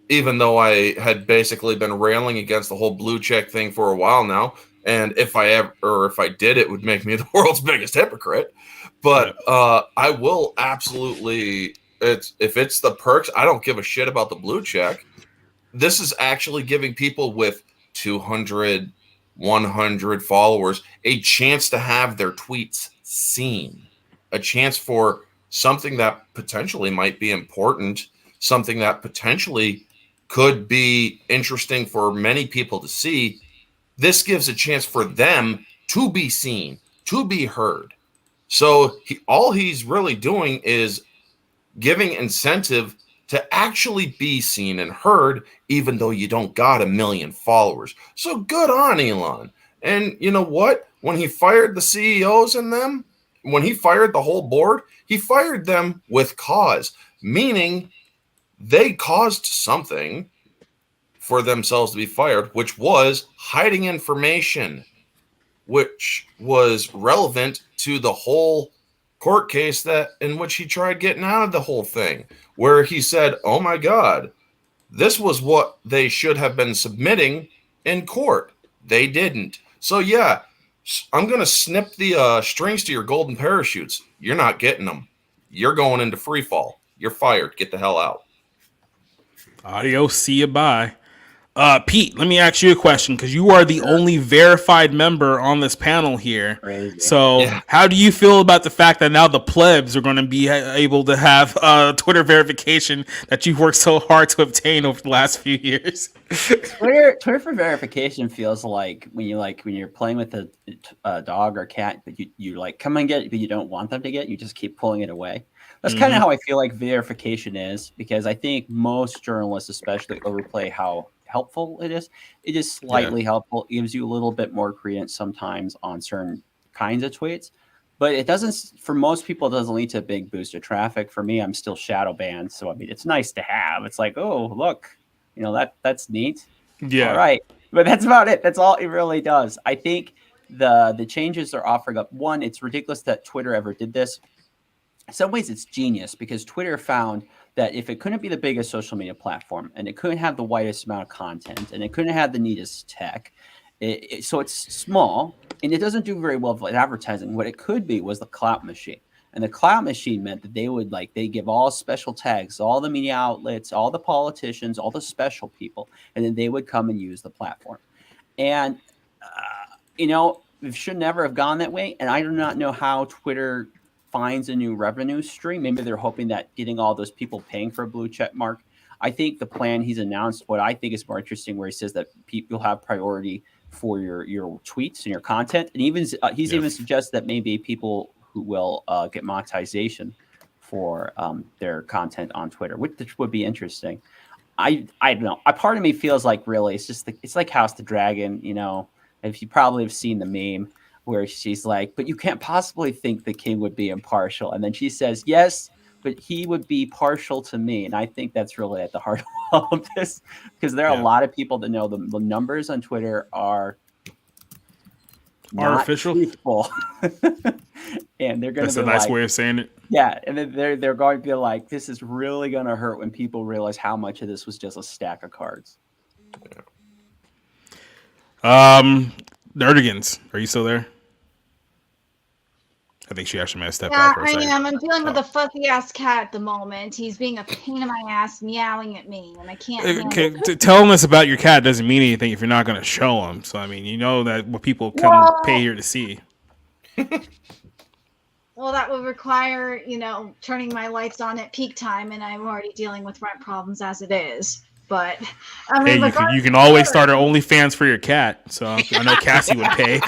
Even though I had basically been railing against the whole blue check thing for a while now, and if I did, it would make me the world's biggest hypocrite. But I will absolutely. If it's the perks, I don't give a shit about the blue check. This is actually giving people with 200, 100 followers a chance to have their tweets seen, a chance for something that potentially might be important, something that potentially could be interesting for many people to see. This gives a chance for them to be seen, to be heard. So all he's really doing is giving incentive to actually be seen and heard, even though you don't got 1 million followers. So good on Elon. And you know what? When he fired the CEOs and them, when he fired the whole board, he fired them with cause, meaning they caused something for themselves to be fired, which was hiding information, which was relevant to the whole court case that in which he tried getting out of the whole thing, where he said, oh my God, this was what they should have been submitting in court. They didn't. So yeah, I'm going to snip the strings to your golden parachutes. You're not getting them. You're going into free fall. You're fired. Get the hell out. Adios. See you. Bye. Pete, let me ask you a question because you are the only verified member on this panel here. Crazy. So, how do you feel about the fact that now the plebs are going to be able to have Twitter verification that you've worked so hard to obtain over the last few years? Twitter for verification feels like when you're playing with a dog or cat, but you like come and get it, but you don't want them to get it, you just keep pulling it away. That's kind of how I feel like verification is, because I think most journalists especially overplay how helpful it is. It is slightly helpful. It gives you a little bit more credence sometimes on certain kinds of tweets, but it doesn't, for most people, it doesn't lead to a big boost of traffic. For me, I'm still shadow banned. So, I mean, it's nice to have. It's like, oh, look, that's neat. Yeah. All right. But that's about it. That's all it really does. I think the changes they're offering up, one, it's ridiculous that Twitter ever did this. In some ways, it's genius because Twitter found that if it couldn't be the biggest social media platform and it couldn't have the widest amount of content and it couldn't have the neatest tech, so it's small and it doesn't do very well with advertising. What it could be was the clout machine. And the clout machine meant that they give all special tags, all the media outlets, all the politicians, all the special people, and then they would come and use the platform. And, it should never have gone that way. And I do not know how Twitter finds a new revenue stream. Maybe they're hoping that getting all those people paying for a blue check mark. I think the plan he's announced, what I think is more interesting, where he says that people have priority for your tweets and your content. And even he's even suggested that maybe people who will get monetization for their content on Twitter, which would be interesting. I don't know. A part of me feels like really it's like House the Dragon. If you probably have seen the meme where she's like, but you can't possibly think the king would be impartial. And then she says, yes, but he would be partial to me. And I think that's really at the heart of all of this, because there are a lot of people that know the numbers on Twitter are artificial. And they're going to be That's a nice way of saying it. Yeah. And then they're going to be like, this is really going to hurt when people realize how much of this was just a stack of cards. Nerdigans, are you still there? I think she actually might have stepped Yeah, out for a second. I am. I'm dealing with a fuzzy ass cat at the moment. He's being a pain in my ass, meowing at me, and I can't. Telling us about your cat doesn't mean anything if you're not going to show him. So I mean, that what people come pay here to see. Well, that would require, turning my lights on at peak time, and I'm already dealing with rent problems as it is. But I mean, you can always start an OnlyFans for your cat. So I know Cassie would pay. In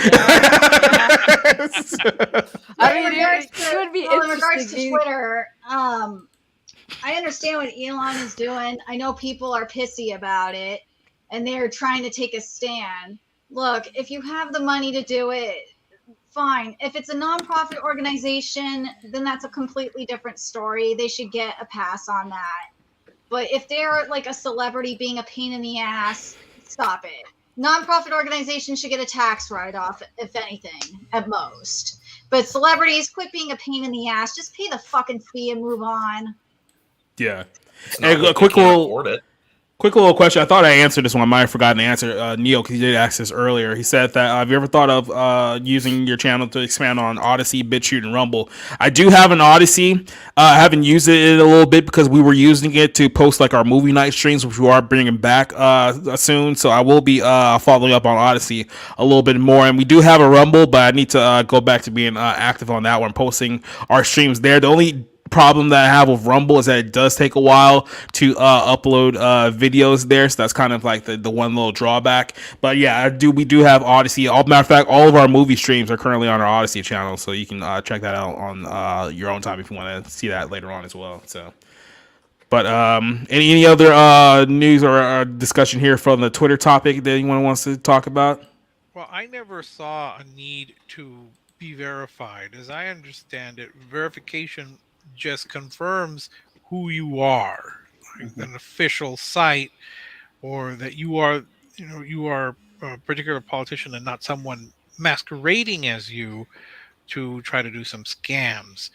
regards to Twitter, I understand what Elon is doing. I know people are pissy about it, and they're trying to take a stand. Look, if you have the money to do it, fine. If it's a nonprofit organization, then that's a completely different story. They should get a pass on that. But if they're like a celebrity being a pain in the ass, stop it. Nonprofit organizations should get a tax write-off, if anything, at most. But celebrities, quit being a pain in the ass. Just pay the fucking fee and move on. Yeah. And a quick little question. I thought I answered this one. I might have forgotten to answer Neil, because he did ask this earlier. He said that have you ever thought of using your channel to expand on Odyssey, BitChute, and Rumble? I do have an Odyssey. I haven't used it a little bit because we were using it to post like our movie night streams, which we are bringing back soon. So I will be following up on Odyssey a little bit more. And we do have a Rumble, but I need to go back to being active on that one, posting our streams there. The only problem that I have with Rumble is that it does take a while to upload videos there, so that's kind of like the one little drawback. But yeah, we do have Odyssey. Matter of fact, all of our movie streams are currently on our Odyssey channel, so you can check that out on your own time if you want to see that later on as well. So, but any other news or discussion here from the Twitter topic that anyone wants to talk about? Well, I never saw a need to be verified. As I understand it, verification just confirms who you are, like an official site, or that you are a particular politician and not someone masquerading as you to try to do some scams.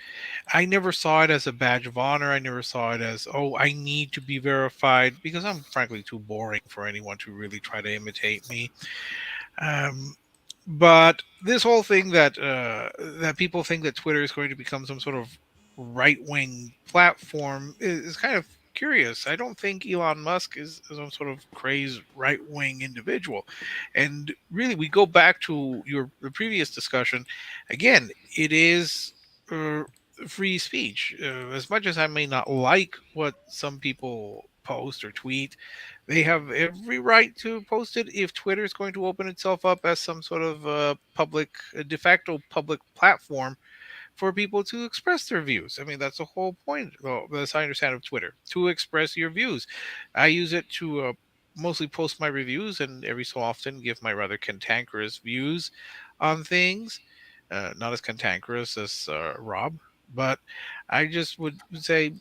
I never saw it as a badge of honor. I never saw it as, I need to be verified, because I'm frankly too boring for anyone to really try to imitate me. But this whole thing that people think that Twitter is going to become some sort of right-wing platform is kind of curious. I don't think Elon Musk is some sort of crazed right-wing individual. And really, we go back to the previous discussion. Again, it is uh, free speech. As much as I may not like what some people post or tweet, they have every right to post it. If Twitter is going to open itself up as some sort of de facto public platform for people to express their views. I mean, that's the whole point, well, as I understand, of Twitter, to express your views. I use it to mostly post my reviews and every so often give my rather cantankerous views on things. Not as cantankerous as Rob, but I just would say,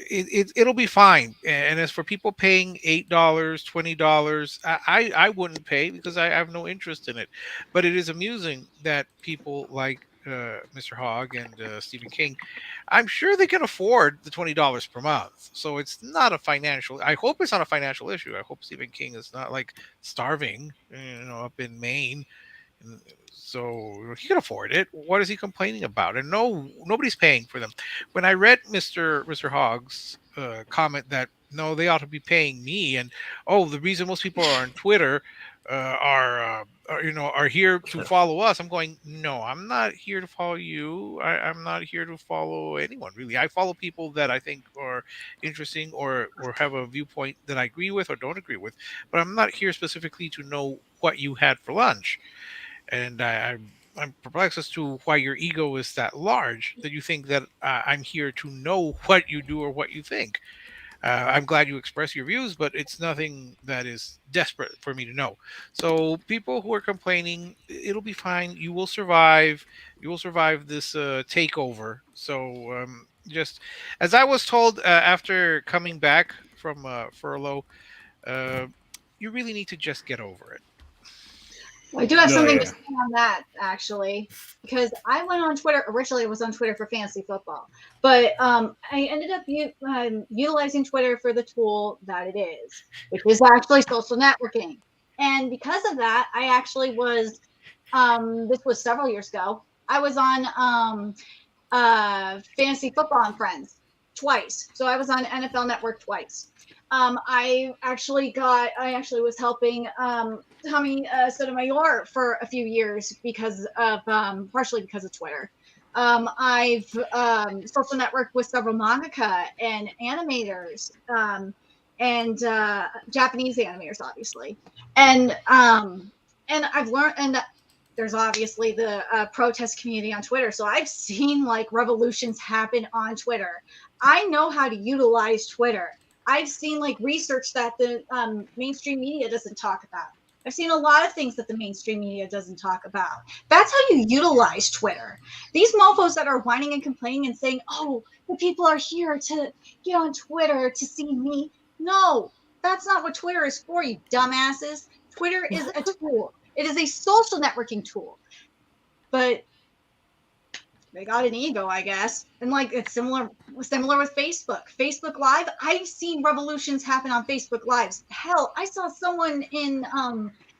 it'll be fine. And as for people paying $8, $20, I wouldn't pay because I have no interest in it. But it is amusing that people like Mr. Hogg and Stephen King, I'm sure they can afford the $20 per month. So it's not a financial. I hope it's not a financial issue. I hope Stephen King is not like starving, up in Maine. So he can afford it. What is he complaining about? And no, nobody's paying for them. When I read Mr. Hogg's comment that no, they ought to be paying me, and the reason most people are on Twitter are here to follow us. I'm going, no, I'm not here to follow you. I'm not here to follow anyone really. I follow people that I think are interesting or have a viewpoint that I agree with or don't agree with. But I'm not here specifically to know what you had for lunch. And I'm perplexed as to why your ego is that large that you think that I'm here to know what you do or what you think. I'm glad you express your views, but it's nothing that is desperate for me to know. So people who are complaining, it'll be fine. You will survive. You will survive this takeover. So just as I was told after coming back from furlough, you really need to just get over it. I do have something to say on that, actually, because I went on Twitter. Originally, I was on Twitter for fantasy football, but I ended up utilizing Twitter for the tool that it is, which is actually social networking. And because of that, I actually was, this was several years ago, I was on Fantasy Football and Friends twice. So I was on NFL Network twice. I actually was helping Tommy Sotomayor for a few years because of partially because of Twitter. I've social networked with several mangaka and animators and Japanese animators, obviously, and I've learned and. There's obviously the protest community on Twitter. So I've seen like revolutions happen on Twitter. I know how to utilize Twitter. I've seen like research that the mainstream media doesn't talk about. I've seen a lot of things that the mainstream media doesn't talk about. That's how you utilize Twitter. These mofos that are whining and complaining and saying, oh, the people are here to get on Twitter to see me. No, that's not what Twitter is for, you dumbasses. Twitter is a tool. It is a social networking tool, but they got an ego, I guess. And like it's similar with Facebook. Facebook Live. I've seen revolutions happen on Facebook Lives. Hell, I saw someone in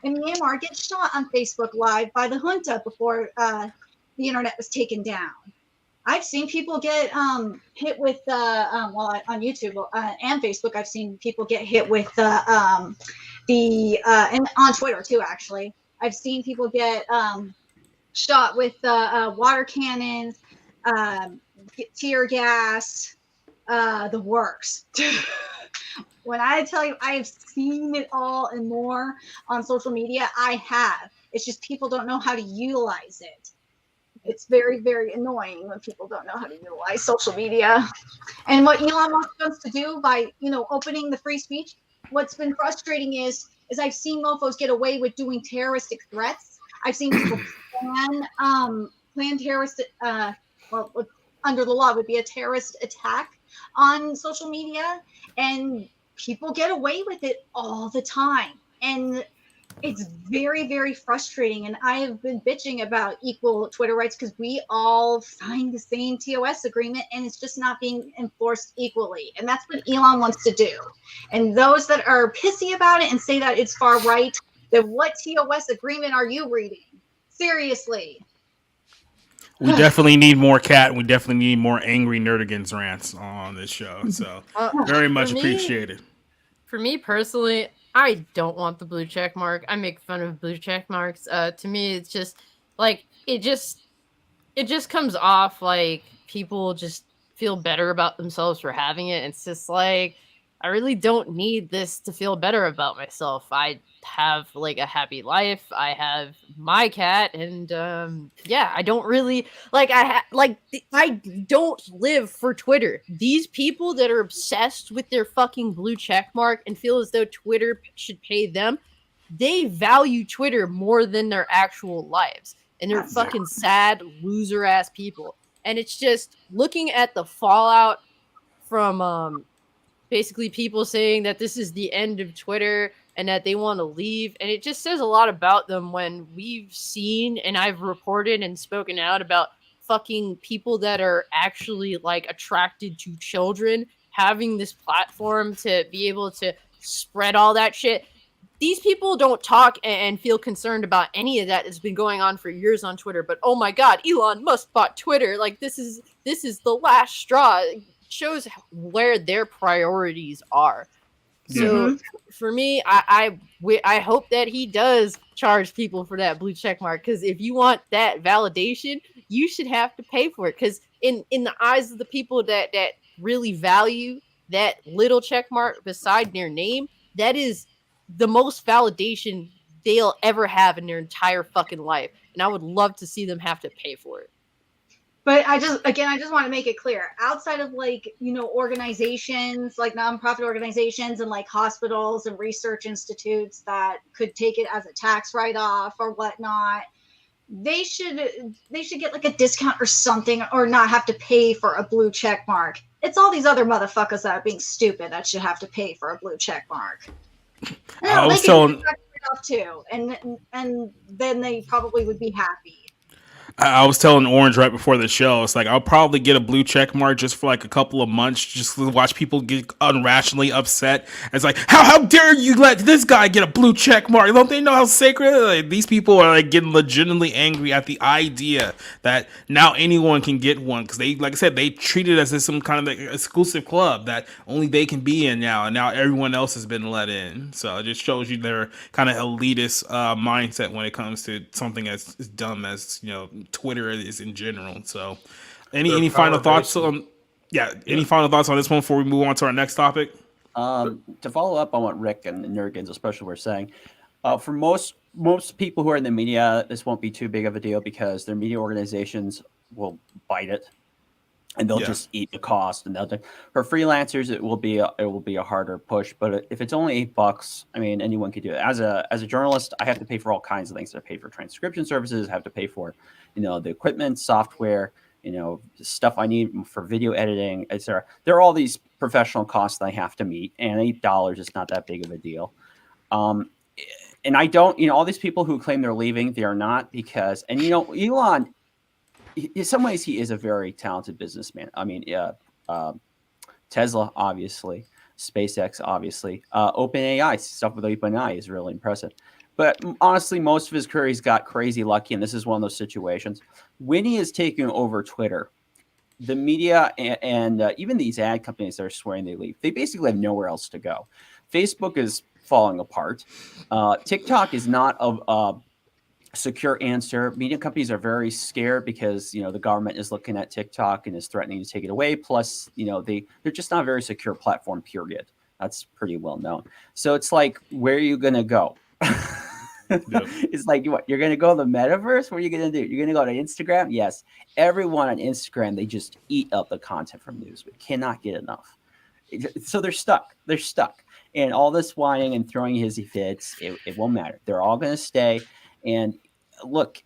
Myanmar get shot on Facebook Live by the junta before the internet was taken down. I've seen people get hit with on YouTube and Facebook. I've seen people get hit with and on Twitter too, actually. I've seen people get shot with water cannons, tear gas, the works. When I tell you I have seen it all and more on social media, I have. It's just people don't know how to utilize it. It's very, very annoying when people don't know how to utilize social media. And what Elon Musk wants to do by, opening the free speech, what's been frustrating is I've seen mofos get away with doing terroristic threats. I've seen people plan terrorist, under the law would be a terrorist attack on social media, and people get away with it all the time. And it's very, very frustrating. And I have been bitching about equal Twitter rights because we all signed the same TOS agreement and it's just not being enforced equally. And that's what Elon wants to do. And those that are pissy about it and say that it's far right, then what TOS agreement are you reading? Seriously. We definitely need more Cat, and we definitely need more angry Nerdigans rants on this show. So very much appreciated. For me personally, I don't want the blue check mark. I make fun of blue check marks. To me, it's just like it just comes off like people just feel better about themselves for having it. It's just like I really don't need this to feel better about myself. I have like a happy life. I have my cat, and yeah, I don't really like. I don't live for Twitter. These people that are obsessed with their fucking blue check mark and feel as though Twitter should pay them, they value Twitter more than their actual lives. And they're fucking sad, loser ass people. And it's just looking at the fallout from basically people saying that this is the end of Twitter and that they want to leave. And it just says a lot about them when we've seen and I've reported and spoken out about fucking people that are actually like attracted to children having this platform to be able to spread all that shit. These people don't talk and feel concerned about any of that that's been going on for years on Twitter. But oh my God, Elon Musk bought Twitter. Like this is the last straw. It shows where their priorities are. So for me, I hope that he does charge people for that blue check mark, because if you want that validation, you should have to pay for it. Because in the eyes of the people that really value that little check mark beside their name, that is the most validation they'll ever have in their entire fucking life. And I would love to see them have to pay for it. But I just want to make it clear, outside of like, organizations, like nonprofit organizations and like hospitals and research institutes that could take it as a tax write-off or whatnot, they should get like a discount or something, or not have to pay for a blue check mark. It's all these other motherfuckers that are being stupid that should have to pay for a blue check mark. I was telling too, and then they probably would be happy. I was telling Orange right before the show, it's like I'll probably get a blue check mark just for like a couple of months, just to watch people get unrationally upset. It's like, how dare you let this guy get a blue check mark? Don't they know how sacred? Like, these people are like getting legitimately angry at the idea that now anyone can get one, because they, like I said, they treat it as some kind of exclusive club that only they can be in now, and now everyone else has been let in. So it just shows you their kind of elitist mindset when it comes to something as dumb as Twitter is in general. So any final thoughts on any final thoughts on this one before we move on to our next topic? To follow up on what Rick and the Nergans especially were saying, for most people who are in the media, this won't be too big of a deal because their media organizations will bite it and they'll just eat the cost. And for freelancers, it will be a harder push. But if it's only $8, I mean, anyone could do it. As a journalist, I have to pay for all kinds of things. I pay for transcription services. I have to pay for, the equipment, software, stuff I need for video editing, etc. There are all these professional costs that I have to meet, and $8 is not that big of a deal. And I don't, all these people who claim they're leaving, they are not, because, and Elon, in some ways, he is a very talented businessman. I mean, Tesla, obviously, SpaceX, obviously, OpenAI, stuff with OpenAI is really impressive. But honestly, most of his career, he's got crazy lucky, and this is one of those situations. When he is taking over Twitter, the media and even these ad companies that are swearing they leave, they basically have nowhere else to go. Facebook is falling apart. TikTok is not a secure answer. Media companies are very scared because the government is looking at TikTok and is threatening to take it away. Plus, they're just not a very secure platform. Period. That's pretty well known. So it's like, where are you gonna go? Yep. It's like, what, you're gonna go to the metaverse? What are you gonna do? You're gonna go to Instagram? Yes. Everyone on Instagram, they just eat up the content from news. We cannot get enough. So they're stuck. And all this whining and throwing hissy fits, it won't matter. They're all gonna stay. And look,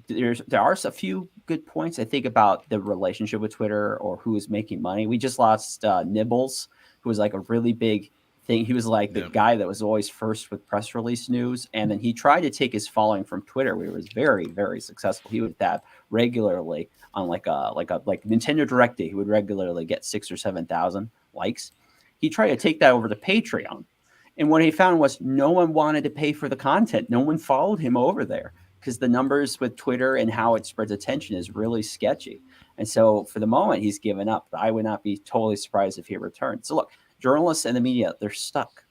there are a few good points, I think, about the relationship with Twitter or who is making money. We just lost Nibbles, who was like a really big thing. He was like the guy that was always first with press release news. And then he tried to take his following from Twitter, where he was very, very successful. He would have regularly on like Nintendo Direct Day, he would regularly get 6,000 or 7,000 likes. He tried to take that over to Patreon. And what he found was no one wanted to pay for the content. No one followed him over there because the numbers with Twitter and how it spreads attention is really sketchy. And so for the moment, he's given up. I would not be totally surprised if he returned. So look, journalists and the media, they're stuck.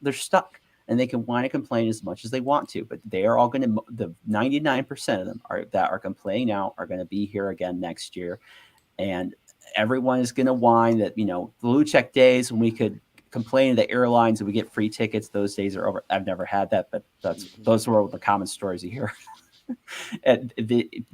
And they can whine and complain as much as they want to, but they are all going to, the 99% of them that are complaining now are going to be here again next year. And everyone is going to whine that, the blue check days when we could complain to the airlines and we get free tickets, those days are over. I've never had that, but those were the common stories you hear. And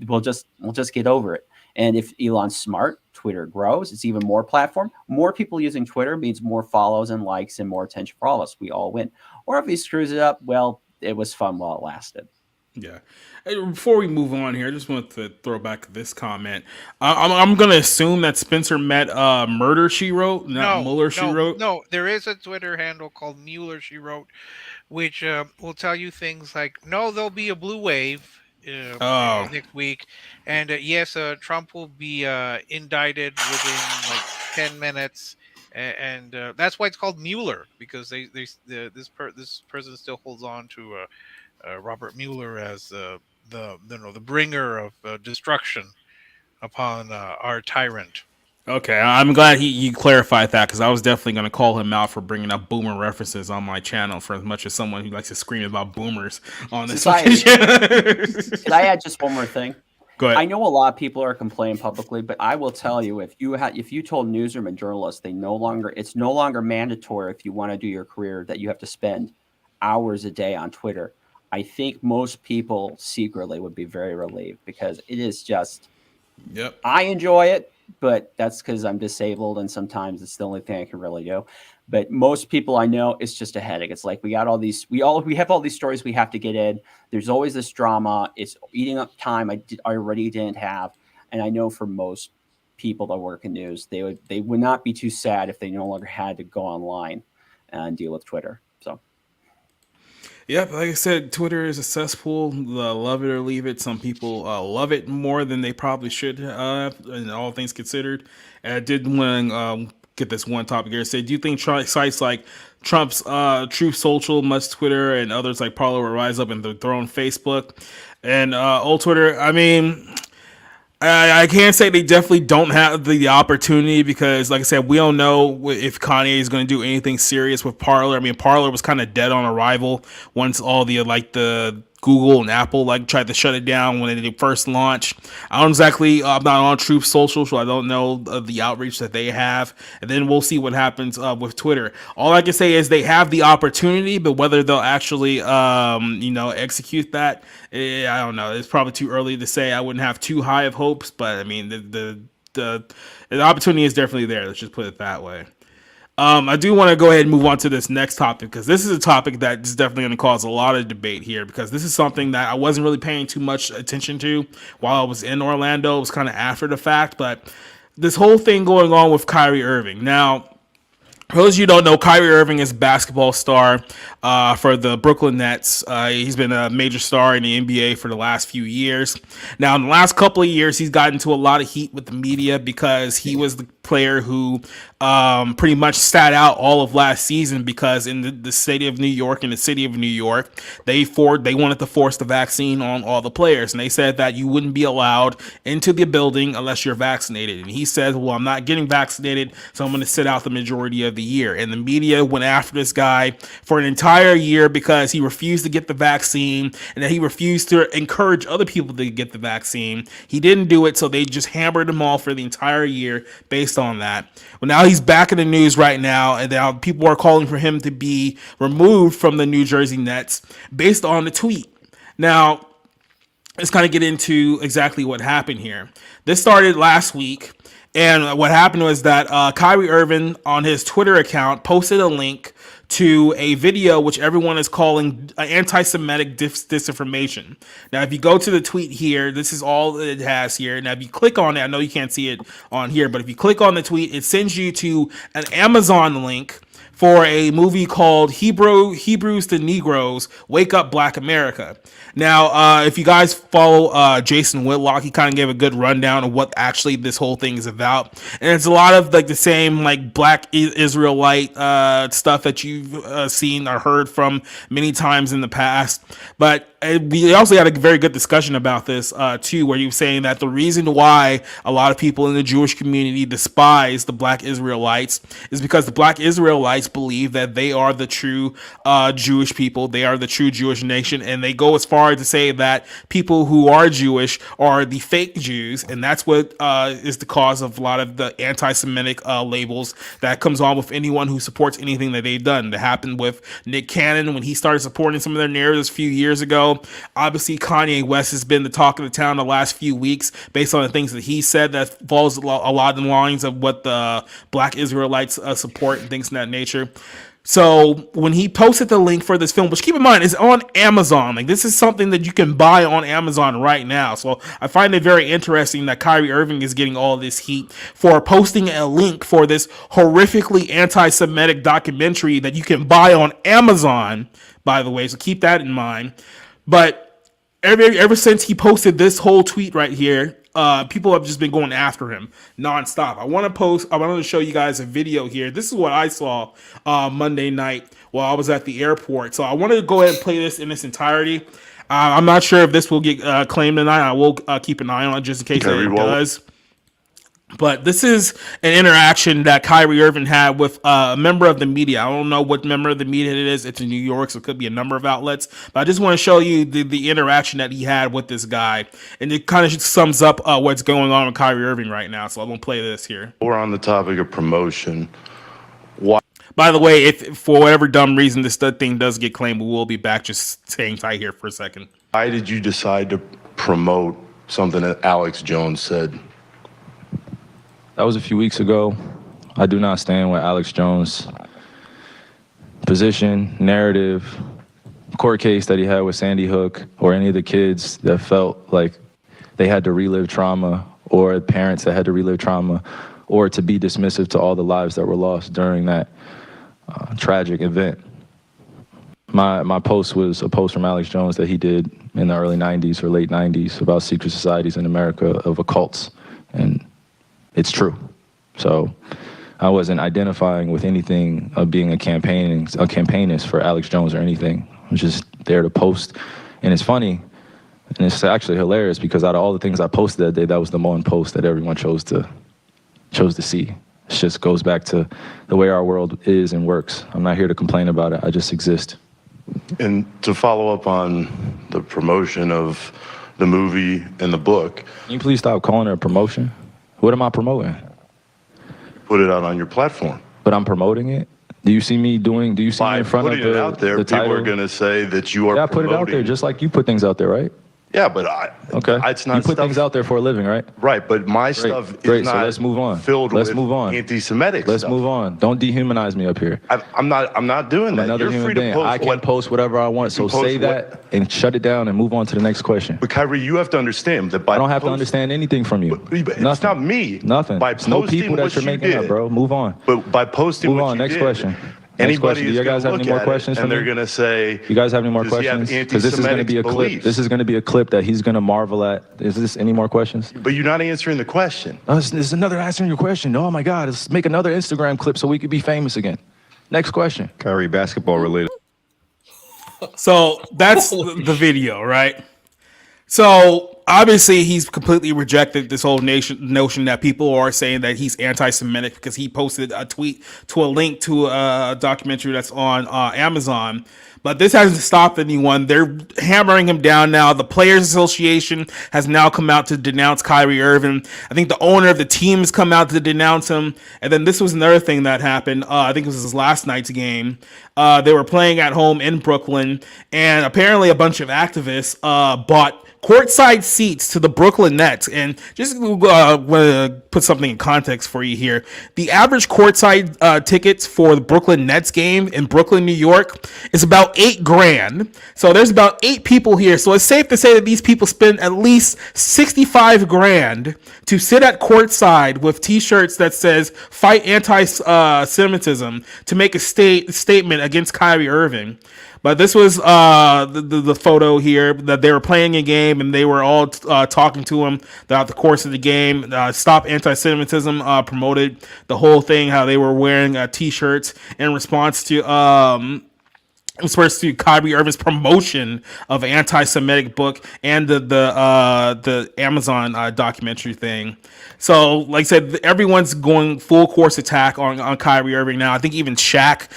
we'll just get over it. And if Elon's smart, Twitter grows. It's even more platform. More people using Twitter means more follows and likes and more attention for all of us. We all win. Or if he screws it up, well, it was fun while it lasted. Yeah. Before we move on here, I just want to throw back this comment. I'm going to assume that Spencer met Murder, She Wrote, not Mueller, She Wrote. No, there is a Twitter handle called Mueller, She Wrote, which will tell you things like, no, there'll be a blue wave next week. And yes, Trump will be indicted within like 10 minutes. And that's why it's called Mueller, because this person still holds on to Robert Mueller as the bringer of destruction upon our tyrant. Okay, I'm glad you clarified that, because I was definitely going to call him out for bringing up boomer references on my channel, for as much as someone who likes to scream about boomers on this channel. Can I add just one more thing? Go ahead. I know a lot of people are complaining publicly, but I will tell you, if you told newsroom and journalists it's no longer mandatory if you want to do your career that you have to spend hours a day on Twitter, I think most people secretly would be very relieved, because it is just. Yep. I enjoy it, but that's because I'm disabled, and sometimes it's the only thing I can really do. But most people I know, it's just a headache. It's like we have all these stories we have to get in. There's always this drama. It's eating up time I already didn't have. And I know for most people that work in news, they would not be too sad if they no longer had to go online and deal with Twitter. So. Yep, like I said, Twitter is a cesspool. Love it or leave it. Some people love it more than they probably should, and all things considered. And I did want to get this one topic here. Say, do you think sites like Trump's Truth Social, Musk Twitter, and others like Parler will rise up and throw on Facebook and old Twitter? I mean, I can't say they definitely don't have the opportunity, because, like I said, we don't know if Kanye is going to do anything serious with Parler. I mean, Parler was kind of dead on arrival once all the Google and Apple tried to shut it down when it first launched. I'm not on Truth Social, so I don't know the outreach that they have. And then we'll see what happens with Twitter. All I can say is they have the opportunity, but whether they'll actually, execute that, I don't know. It's probably too early to say. I wouldn't have too high of hopes, but I mean, the opportunity is definitely there. Let's just put it that way. I do want to go ahead and move on to this next topic, because this is a topic that is definitely going to cause a lot of debate here, because this is something that I wasn't really paying too much attention to while I was in Orlando. It was kind of after the fact, but this whole thing going on with Kyrie Irving. Now, for those of you who don't know, Kyrie Irving is a basketball star for the Brooklyn Nets. He's been a major star in the NBA for the last few years. Now, in the last couple of years, he's gotten into a lot of heat with the media, because he was the player who pretty much sat out all of last season, because in the state of New York and the city of New York, they wanted to force the vaccine on all the players. And they said that you wouldn't be allowed into the building unless you're vaccinated. And he said, well, I'm not getting vaccinated, so I'm going to sit out the majority of the year. And the media went after this guy for an entire year because he refused to get the vaccine, and that he refused to encourage other people to get the vaccine. He didn't do it, so they just hammered him all for the entire year based on that. Well, now he's back in the news right now, and now people are calling for him to be removed from the New Jersey Nets based on the tweet. Now, let's kind of get into exactly what happened here. This started last week, and what happened was that Kyrie Irving on his Twitter account posted a link to a video which everyone is calling anti-Semitic disinformation. Now, if you go to the tweet here, this is all it has here. Now, if you click on it, I know you can't see it on here, but if you click on the tweet, it sends you to an Amazon link for a movie called Hebrews to Negroes, Wake Up Black America. Now, if you guys follow Jason Whitlock, he kind of gave a good rundown of what actually this whole thing is about. And it's a lot of like the same like Black Israelite stuff that you've seen or heard from many times in the past. But we also had a very good discussion about this too, where you were saying that the reason why a lot of people in the Jewish community despise the Black Israelites is because the Black Israelites believe that they are the true Jewish people, they are the true Jewish nation, and they go as far to say that people who are Jewish are the fake Jews, and that's what is the cause of a lot of the anti-Semitic labels that comes on with anyone who supports anything that they've done. That happened with Nick Cannon when he started supporting some of their narratives a few years ago. Obviously, Kanye West has been the talk of the town the last few weeks based on the things that he said that falls a lot in the lines of what the Black Israelites support and things of that nature. So when he posted the link for this film, which keep in mind is on Amazon, like this is something that you can buy on Amazon right now. So I find it very interesting that Kyrie Irving is getting all this heat for posting a link for this horrifically anti-Semitic documentary that you can buy on Amazon, by the way. So keep that in mind. But ever since he posted this whole tweet right here, people have just been going after him nonstop. I wanted to show you guys a video here. This is what I saw Monday night while I was at the airport. So I wanted to go ahead and play this in its entirety. I'm not sure if this will get claimed tonight. I will keep an eye on it just in case it does. But this is an interaction that Kyrie Irving had with a member of the media. I don't know what member of the media it is. It's in New York, so it could be a number of outlets. But I just want to show you the interaction that he had with this guy. And it kind of sums up what's going on with Kyrie Irving right now. So I'm going to play this here. We're on the topic of promotion. Why? By the way, if for whatever dumb reason this thing does get claimed, we will be back. Just staying tight here for a second. Why did you decide to promote something that Alex Jones said? That was a few weeks ago. I do not stand with Alex Jones' position, narrative, court case that he had with Sandy Hook, or any of the kids that felt like they had to relive trauma, or parents that had to relive trauma, or to be dismissive to all the lives that were lost during that tragic event. My post was a post from Alex Jones that he did in the early 90s or late 90s about secret societies in America of occults, and it's true. So I wasn't identifying with anything of being a campaignist for Alex Jones or anything. I was just there to post. And it's funny, and it's actually hilarious, because out of all the things I posted that day, that was the one post that everyone chose to see. It just goes back to the way our world is and works. I'm not here to complain about it. I just exist. And to follow up on the promotion of the movie and the book. Can you please stop calling it a promotion? What am I promoting? Put it out on your platform. But I'm promoting it? Do you see me in front of the putting it out there, people are going to say that you are promoting. Yeah, put it out there, just like you put things out there, right? Yeah, but it's not. You put things out there for a living, right? Right, but my stuff is not. So let's move on. Filled with anti-Semitic Let's stuff. move on. Don't dehumanize me up here. I'm not doing that. Another human being. I can post whatever I want. So say that and shut it down and move on to the next question. But Kyrie, you have to understand that I don't have to understand anything from you. It's not me. Nothing. By It's no people that you're making up, bro. Move on. But by posting move what on. you Next did, question. Anybody Do you guys have any more questions for me? And they're going to say, you guys have any more questions? Because this is going to be a clip. This is going to be a clip that he's going to marvel at. Is this any more questions? But you're not answering the question. Oh, this is another answering your question. Oh my God, let's make another Instagram clip so we could be famous again. Next question. Kyrie, basketball related. So that's the video, right? So obviously he's completely rejected this whole notion that people are saying that he's anti-Semitic because he posted a tweet to a link to a documentary that's on Amazon. But this hasn't stopped anyone. They're hammering him down now. The Players Association has now come out to denounce Kyrie Irving. I think the owner of the team has come out to denounce him. And then this was another thing that happened. I think it was his last night's game. They were playing at home in Brooklyn. And apparently a bunch of activists bought courtside seats to the Brooklyn Nets. And just put something in context for you here. The average courtside tickets for the Brooklyn Nets game in Brooklyn, New York is about $8,000. So there's about 8 people here. So it's safe to say that these people spend at least $65,000 to sit at courtside with t-shirts that says fight anti-Semitism to make a statement against Kyrie Irving. But this was the photo here that they were playing a game and they were all talking to him throughout the course of the game. Stop Anti-Semitism promoted the whole thing, how they were wearing t-shirts in response to Kyrie Irving's promotion of an anti-Semitic book and the Amazon documentary thing. So, like I said, everyone's going full course attack on Kyrie Irving now. I think even Shaq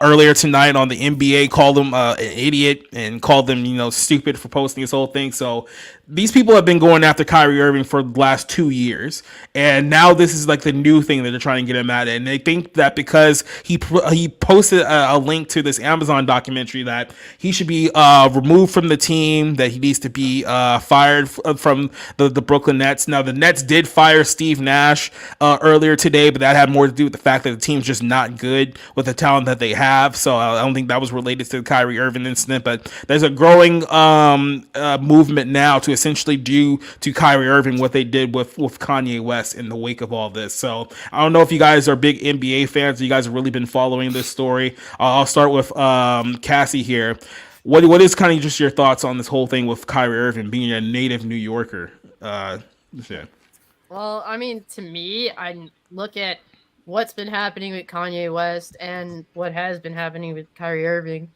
earlier tonight on the NBA called him an idiot and called them, stupid for posting this whole thing. So these people have been going after Kyrie Irving for the last 2 years, and now this is like the new thing that they're trying to get him at. And they think that because he posted a link to this Amazon documentary that he should be removed from the team, that he needs to be fired from the Brooklyn Nets. Now, the Nets did fire Steve Nash earlier today, but that had more to do with the fact that the team's just not good with the talent that they have. So I don't think that was related to the Kyrie Irving incident, but there's a growing movement now to essentially do to Kyrie Irving what they did with Kanye West in the wake of all this. So I don't know if you guys are big NBA fans. You guys have really been following this story. I'll start with Cassie here. What is kind of just your thoughts on this whole thing with Kyrie Irving being a native New Yorker? Yeah. Well, I mean, to me, I look at what's been happening with Kanye West and what has been happening with Kyrie Irving,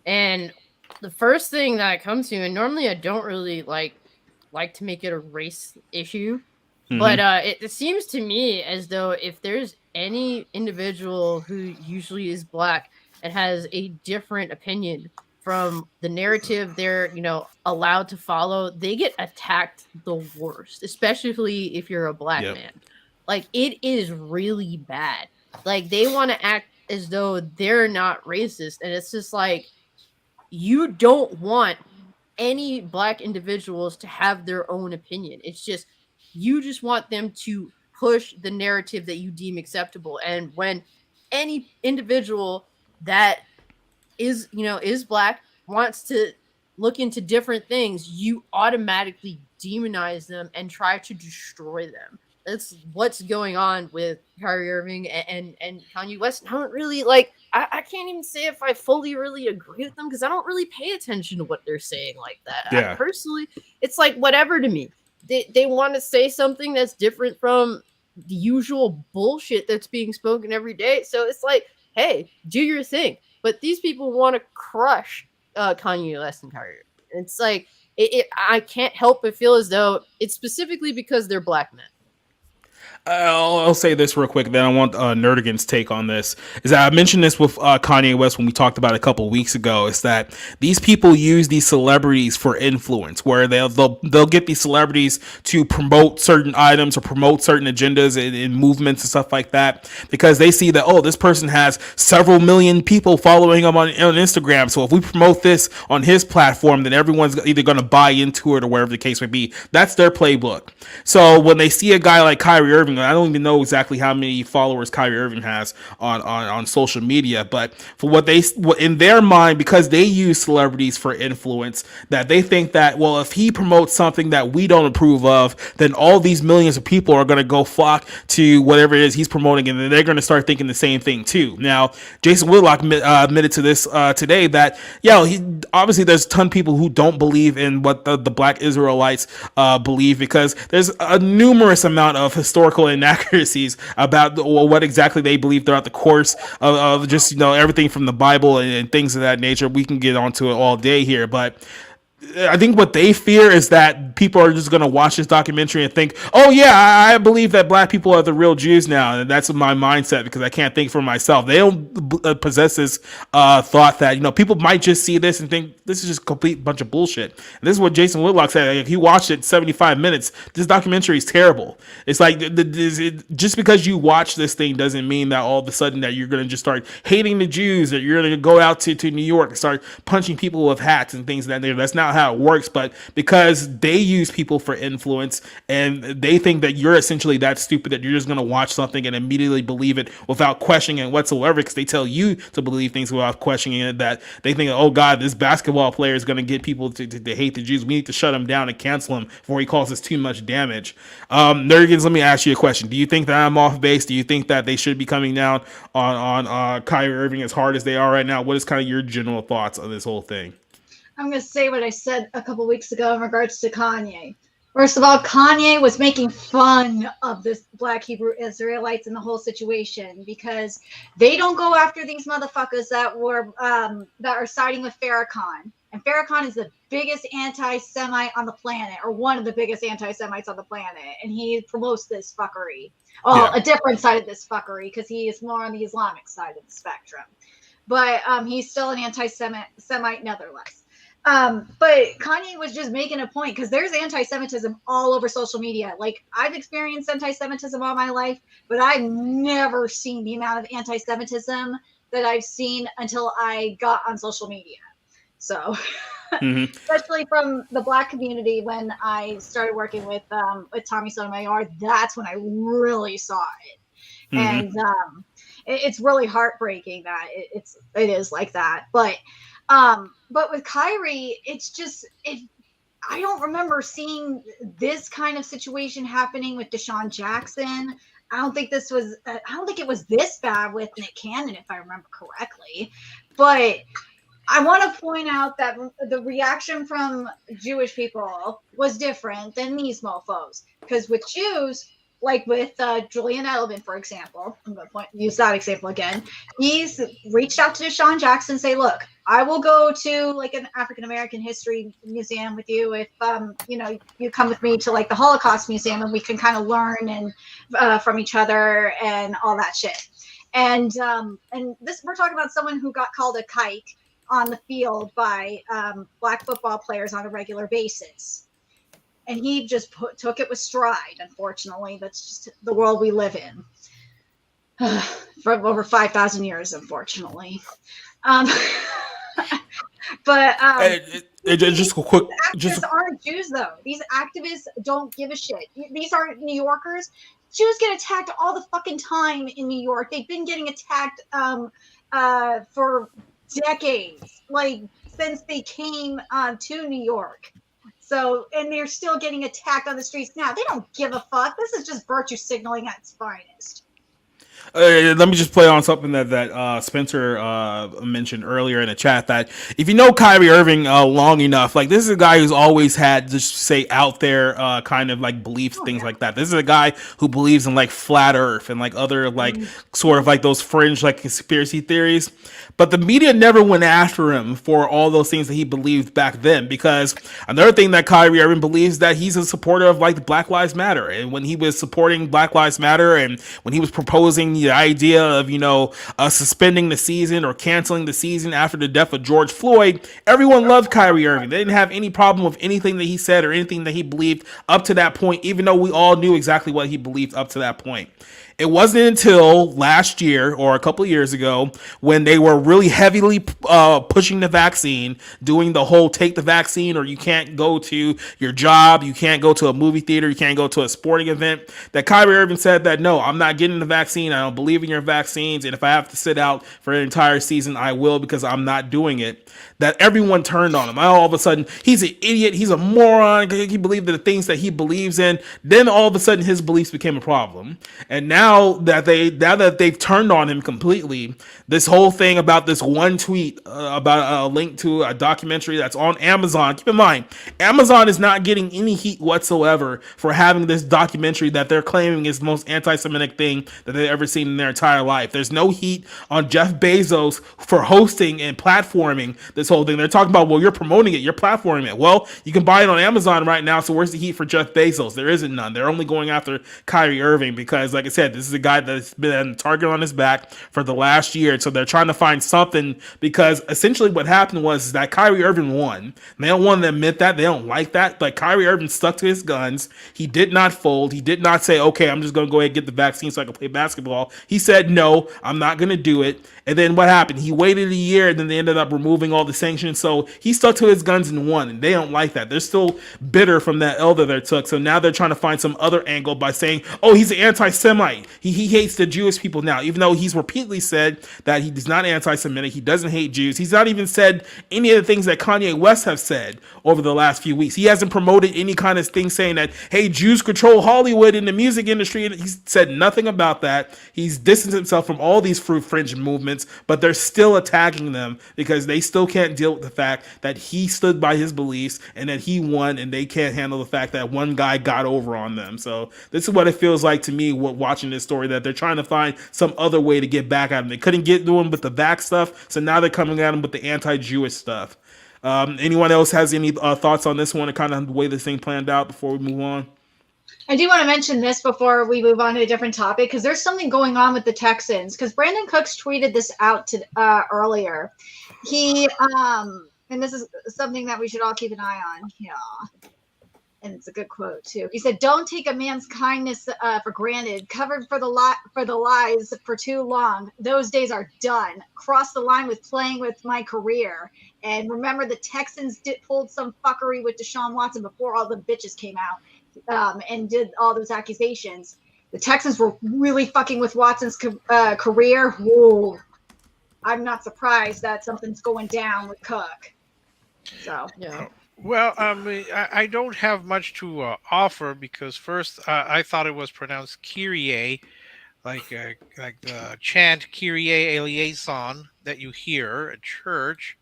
and the first thing that comes to, and normally I don't really like to make it a race issue, but it seems to me as though if there's any individual who usually is black and has a different opinion from the narrative they're allowed to follow, they get attacked the worst, especially if you're a black man. Like, it is really bad. Like, they want to act as though they're not racist, and it's just like, you don't want any black individuals to have their own opinion. It's just, you just want them to push the narrative that you deem acceptable. And when any individual that is black wants to look into different things, you automatically demonize them and try to destroy them. That's what's going on with Kyrie Irving and Kanye West. I don't really I can't even say if I fully really agree with them because I don't really pay attention to what they're saying like that. Yeah. I personally, it's like whatever to me. They want to say something that's different from the usual bullshit that's being spoken every day. So it's like, hey, do your thing. But these people want to crush Kanye West and Kyrie. It's like I can't help but feel as though it's specifically because they're black men. I'll say this real quick, then I want Nerdigan's take on this. Is that I mentioned this with Kanye West when we talked about it a couple weeks ago, is that these people use these celebrities for influence, where they'll get these celebrities to promote certain items or promote certain agendas in movements and stuff like that, because they see that, oh, this person has several million people following him on Instagram, so if we promote this on his platform, then everyone's either going to buy into it or whatever the case may be. That's their playbook. So when they see a guy like Kyrie Irving, I don't even know exactly how many followers Kyrie Irving has on social media, but for what in their mind, because they use celebrities for influence, that they think that, well, if he promotes something that we don't approve of, then all these millions of people are going to go flock to whatever it is he's promoting, and then they're going to start thinking the same thing too. Now, Jason Whitlock admitted to this today that, obviously there's a ton of people who don't believe in what the Black Israelites believe, because there's a numerous amount of historical inaccuracies about what exactly they believe throughout the course of just everything from the Bible and things of that nature. We can get onto it all day here, but I think what they fear is that people are just going to watch this documentary and think, oh yeah, I believe that black people are the real Jews now. And that's my mindset because I can't think for myself. They don't possess this thought that, people might just see this and think this is just a complete bunch of bullshit. And this is what Jason Whitlock said. If you watched it 75 minutes, this documentary is terrible. It's like, just because you watch this thing doesn't mean that all of a sudden that you're going to just start hating the Jews, that you're going to go out to New York and start punching people with hats and things of that nature. That's not how it works, but because they use people for influence and they think that you're essentially that stupid that you're just going to watch something and immediately believe it without questioning it whatsoever, because they tell you to believe things without questioning it, that they think, oh God, this basketball player is going to get people to hate the Jews. We need to shut him down and cancel him before he causes too much damage. Nergans, let me ask you a question. Do you think that I'm off base? Do you think that they should be coming down on Kyrie Irving as hard as they are right now? What is kind of your general thoughts on this whole thing? I'm going to say what I said a couple weeks ago in regards to Kanye. First of all, Kanye was making fun of this Black Hebrew Israelites and the whole situation because they don't go after these motherfuckers that are siding with Farrakhan. And Farrakhan is the biggest anti-Semite on the planet, or one of the biggest anti-Semites on the planet. And he promotes this fuckery. Well, a different side of this fuckery, because he is more on the Islamic side of the spectrum. But he's still an anti-Semite nevertheless. But Kanye was just making a point, because there's anti-Semitism all over social media. Like, I've experienced anti-Semitism all my life, but I've never seen the amount of anti-Semitism that I've seen until I got on social media. So, especially from the Black community, when I started working with Tommy Sotomayor, that's when I really saw it. And it's really heartbreaking that it is like that. But with Kyrie, it's just I don't remember seeing this kind of situation happening with Deshaun Jackson. I don't think it was this bad with Nick Cannon, if I remember correctly. But I want to point out that the reaction from Jewish people was different than these mofos. Because with Jews, like with Julian Edelman, for example, I'm going to use that example again. He's reached out to Deshaun Jackson and say, look, I will go to like an African-American history museum with you if, you come with me to like the Holocaust Museum and we can kind of learn and from each other and all that shit. And this, we're talking about someone who got called a kike on the field by Black football players on a regular basis. And he just took it with stride, unfortunately. That's just the world we live in. For over 5,000 years, unfortunately. Just quick. Activists aren't Jews, though. These activists don't give a shit. These aren't New Yorkers. Jews get attacked all the fucking time in New York. They've been getting attacked for decades, like since they came to New York. So, and they're still getting attacked on the streets now. They don't give a fuck. This is just virtue signaling at its finest. Let me just play on something that Spencer mentioned earlier in the chat, that if you know Kyrie Irving long enough, like, this is a guy who's always had, just say, out there kind of like beliefs, things like that. This is a guy who believes in like flat earth and like other like sort of like those fringe like conspiracy theories. But the media never went after him for all those things that he believed back then, because another thing that Kyrie Irving believes, that he's a supporter of like Black Lives Matter. And when he was supporting Black Lives Matter and when he was proposing the idea of, suspending the season or canceling the season after the death of George Floyd, everyone loved Kyrie Irving. They didn't have any problem with anything that he said or anything that he believed up to that point, even though we all knew exactly what he believed up to that point. It wasn't until last year or a couple of years ago when they were really heavily pushing the vaccine, doing the whole take the vaccine or you can't go to your job, you can't go to a movie theater, you can't go to a sporting event, that Kyrie Irving said that, no, I'm not getting the vaccine. I don't believe in your vaccines. And if I have to sit out for an entire season, I will, because I'm not doing it. That everyone turned on him. All of a sudden, he's an idiot. He's a moron. He believed in the things that he believes in. Then all of a sudden, his beliefs became a problem. And now that they've turned on him completely, this whole thing about this one tweet about a link to a documentary that's on Amazon. Keep in mind, Amazon is not getting any heat whatsoever for having this documentary that they're claiming is the most anti-Semitic thing that they've ever seen in their entire life. There's no heat on Jeff Bezos for hosting and platforming this whole thing. They're talking about, well, you're promoting it, you're platforming it. Well, you can buy it on Amazon right now, so where's the heat for Jeff Bezos? There isn't none. They're only going after Kyrie Irving because, like I said, This is a guy that's been a target on his back for the last year. So they're trying to find something, because essentially what happened was that Kyrie Irving won. They don't want to admit that. They don't like that. But Kyrie Irving stuck to his guns. He did not fold. He did not say, okay, I'm just going to go ahead and get the vaccine so I can play basketball. He said, no, I'm not going to do it. And then what happened? He waited a year, and then they ended up removing all the sanctions. So he stuck to his guns and won. And they don't like that. They're still bitter from that L that they took. So now they're trying to find some other angle by saying, oh, he's an anti-Semite. He hates the Jewish people now, even though he's repeatedly said that he is not anti-Semitic. He doesn't hate Jews. He's not even said any of the things that Kanye West have said over the last few weeks. He hasn't promoted any kind of thing saying that, hey, Jews control Hollywood in the music industry. And he's said nothing about that. He's distanced himself from all these fringe movements, but they're still attacking them because they still can't deal with the fact that he stood by his beliefs and that he won, and they can't handle the fact that one guy got over on them. So this is what it feels like to me watching this story, that they're trying to find some other way to get back at him. They couldn't get to him with the vax stuff, so now they're coming at him with the anti-Jewish stuff. Anyone else has any thoughts on this one and kind of the way this thing planned out before we move on? I do want to mention this before we move on to a different topic, because there's something going on with the Texans. Because Brandon Cooks tweeted this out earlier. He and this is something that we should all keep an eye on. Yeah, and it's a good quote too. He said, "Don't take a man's kindness for granted. Covered for the lies for too long. Those days are done. Crossed the line with playing with my career. And remember, the Texans pulled some fuckery with Deshaun Watson before all the bitches came out." And did all those accusations. The Texans were really fucking with Watson's career. Whoa. I'm not surprised that something's going down with Cook. So Yeah. Well, I don't have much to offer because first I thought it was pronounced Kyrie, like the chant Kyrie eleison that you hear at church.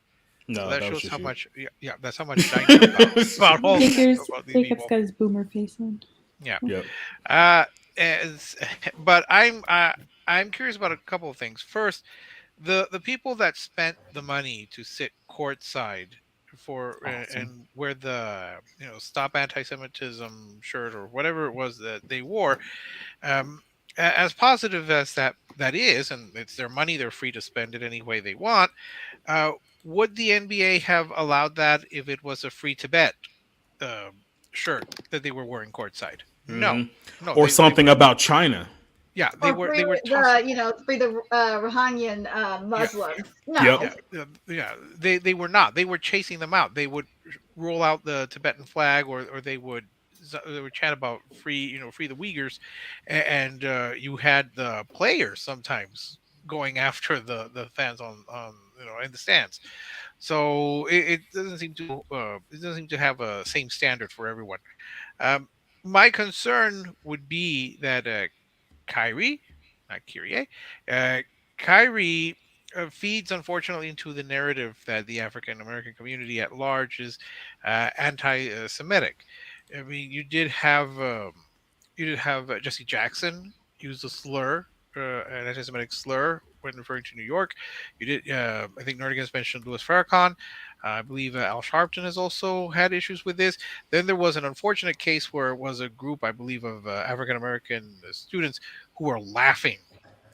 No, So that was shows just how you. much. Yeah, that's how much I know about all Jacob's about these people. got his boomer face on. Yeah. Yep. But I'm curious about a couple of things. First, the people that spent the money to sit courtside for and wear the Stop Anti-Semitism shirt or whatever it was that they wore, as positive as that is, and it's their money, they're free to spend it any way they want. Would the NBA have allowed that if it was a free to bet shirt that they were wearing courtside? No, Or something about China. Yeah, they were free the Rohingya Muslims. No. Yeah, they were not. They were chasing them out. They would roll out the Tibetan flag, or they would chat about free the Uyghurs, and you had the players sometimes going after the fans on in the stands. So it doesn't seem to have a same standard for everyone. My concern would be that Kyrie, not Kyrie, Kyrie feeds unfortunately into the narrative that the African American community at large is anti-Semitic. I mean, you did have Jesse Jackson use a slur, an anti-Semitic slur when referring to New York. You did, I think Nerdigan's mentioned Louis Farrakhan. I believe Al Sharpton has also had issues with this. Then there was an unfortunate case where it was a group, I believe, of African American students who were laughing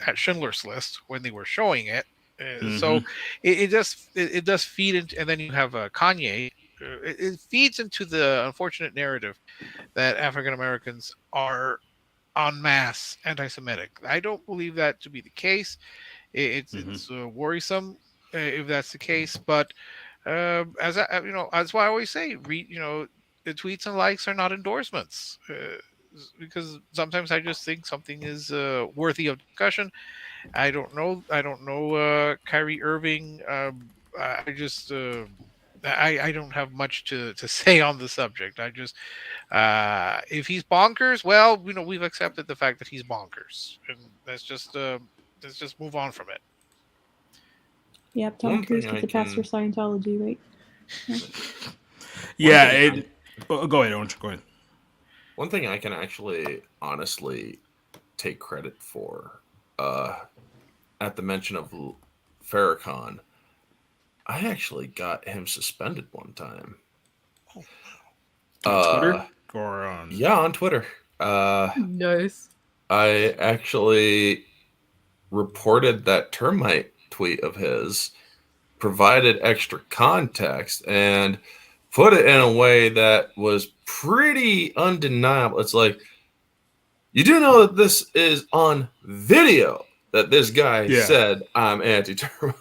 at Schindler's List when they were showing it. So it does feed into, and then you have Kanye. It feeds into the unfortunate narrative that African Americans are en masse anti-Semitic. I don't believe that to be the case. It's worrisome if that's the case. But as that's why I always say, the tweets and likes are not endorsements, because sometimes I just think something is worthy of discussion. I don't know Kyrie Irving. I just I don't have much to say on the subject. I just if he's bonkers, well, we've accepted the fact that he's bonkers, and let's just move on from it. Yep, Tom Cruise gets a pass for Scientology, right? Yeah. Go ahead, Orange. Go ahead. One thing I can actually honestly take credit for, at the mention of Farrakhan, I actually got him suspended one time. On Twitter? Or on... Yeah, on Twitter. Nice. I actually reported that termite tweet of his, provided extra context, and put it in a way that was pretty undeniable. It's like, you do know that this is on video that this guy said I'm anti-termite.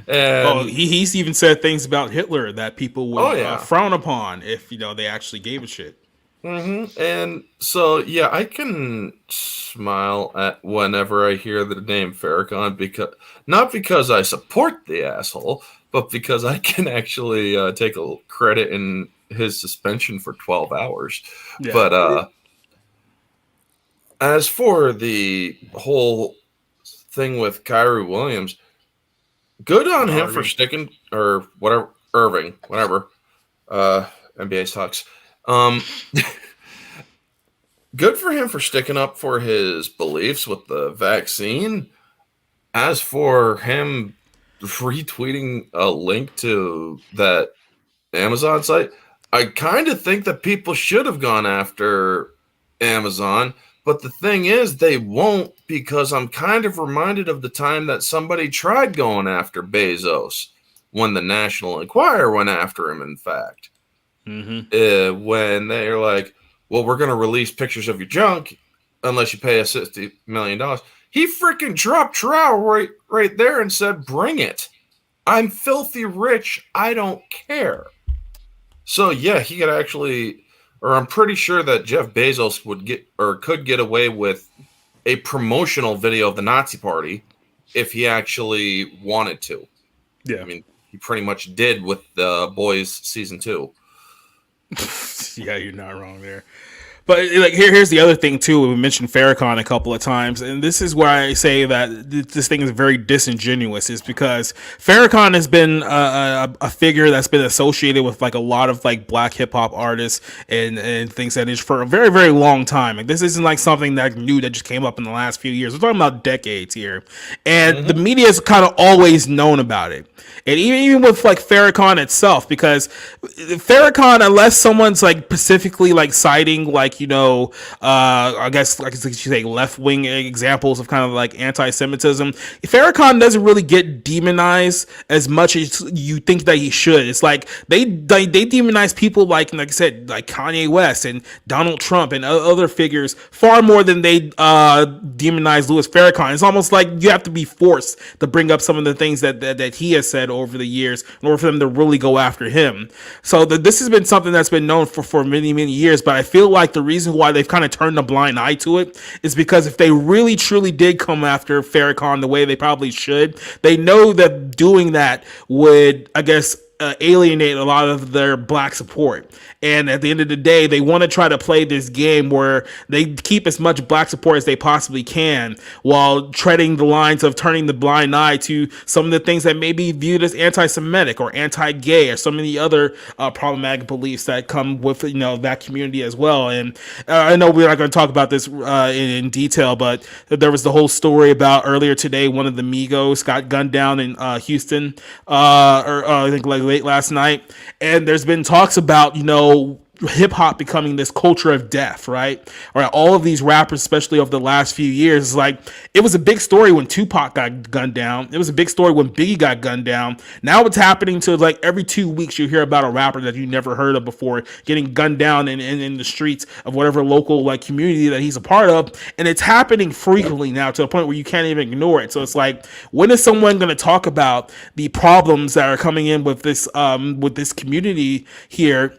And he's even said things about Hitler that people would frown upon if they actually gave a shit. And so, yeah, I can smile at whenever I hear the name Farrakhan, because not because I support the asshole, but because I can actually take a credit in his suspension for 12 hours. Yeah. But as for the whole thing with Kyrie Williams, good on him for sticking, or whatever, Irving, whatever. NBA sucks. Good for him for sticking up for his beliefs with the vaccine. As for him retweeting a link to that Amazon site, I kind of think that people should have gone after Amazon. But the thing is, they won't, because I'm kind of reminded of the time that somebody tried going after Bezos when the National Enquirer went after him, in fact. When they're like, well, we're going to release pictures of your junk unless you pay us $60 million. He freaking dropped trowel right there and said, bring it. I'm filthy rich. I don't care. So, yeah, he could actually, or I'm pretty sure that Jeff Bezos could get away with a promotional video of the Nazi Party if he actually wanted to. Yeah. I mean, he pretty much did with The Boys season 2. Yeah, you're not wrong there. But like here's the other thing too. We mentioned Farrakhan a couple of times, and this is where I say that this thing is very disingenuous. Is because Farrakhan has been a figure that's been associated with like a lot of like black hip hop artists and things that is for a very, very long time. Like this isn't like something that new that just came up in the last few years. We're talking about decades here, and the media has kind of always known about it. And even with like Farrakhan itself, because Farrakhan, unless someone's like specifically like citing like I guess like you say left wing examples of kind of like anti-Semitism, Farrakhan doesn't really get demonized as much as you think that he should. It's like they demonize people like I said, like Kanye West and Donald Trump and other figures far more than they demonize Louis Farrakhan. It's almost like you have to be forced to bring up some of the things that he has said over the years in order for them to really go after him. So this has been something that's been known for many, many years, but I feel like the reason why they've kind of turned a blind eye to it is because if they really truly did come after Farrakhan the way they probably should, they know that doing that would, I guess, alienate a lot of their black support. And at the end of the day, they want to try to play this game where they keep as much black support as they possibly can while treading the lines of turning the blind eye to some of the things that may be viewed as anti-Semitic or anti-gay or some of the other problematic beliefs that come with that community as well. And I know we're not going to talk about this in detail, but there was the whole story about earlier today, one of the Migos got gunned down in Houston, I think like late last night, and there's been talks about hip hop becoming this culture of death, right? All right, all of these rappers, especially over the last few years, like it was a big story when Tupac got gunned down. It was a big story when Biggie got gunned down. Now it's happening to like every 2 weeks you hear about a rapper that you never heard of before getting gunned down in the streets of whatever local like community that he's a part of, and it's happening frequently now to a point where you can't even ignore it. So it's like, when is someone going to talk about the problems that are coming in with this community here?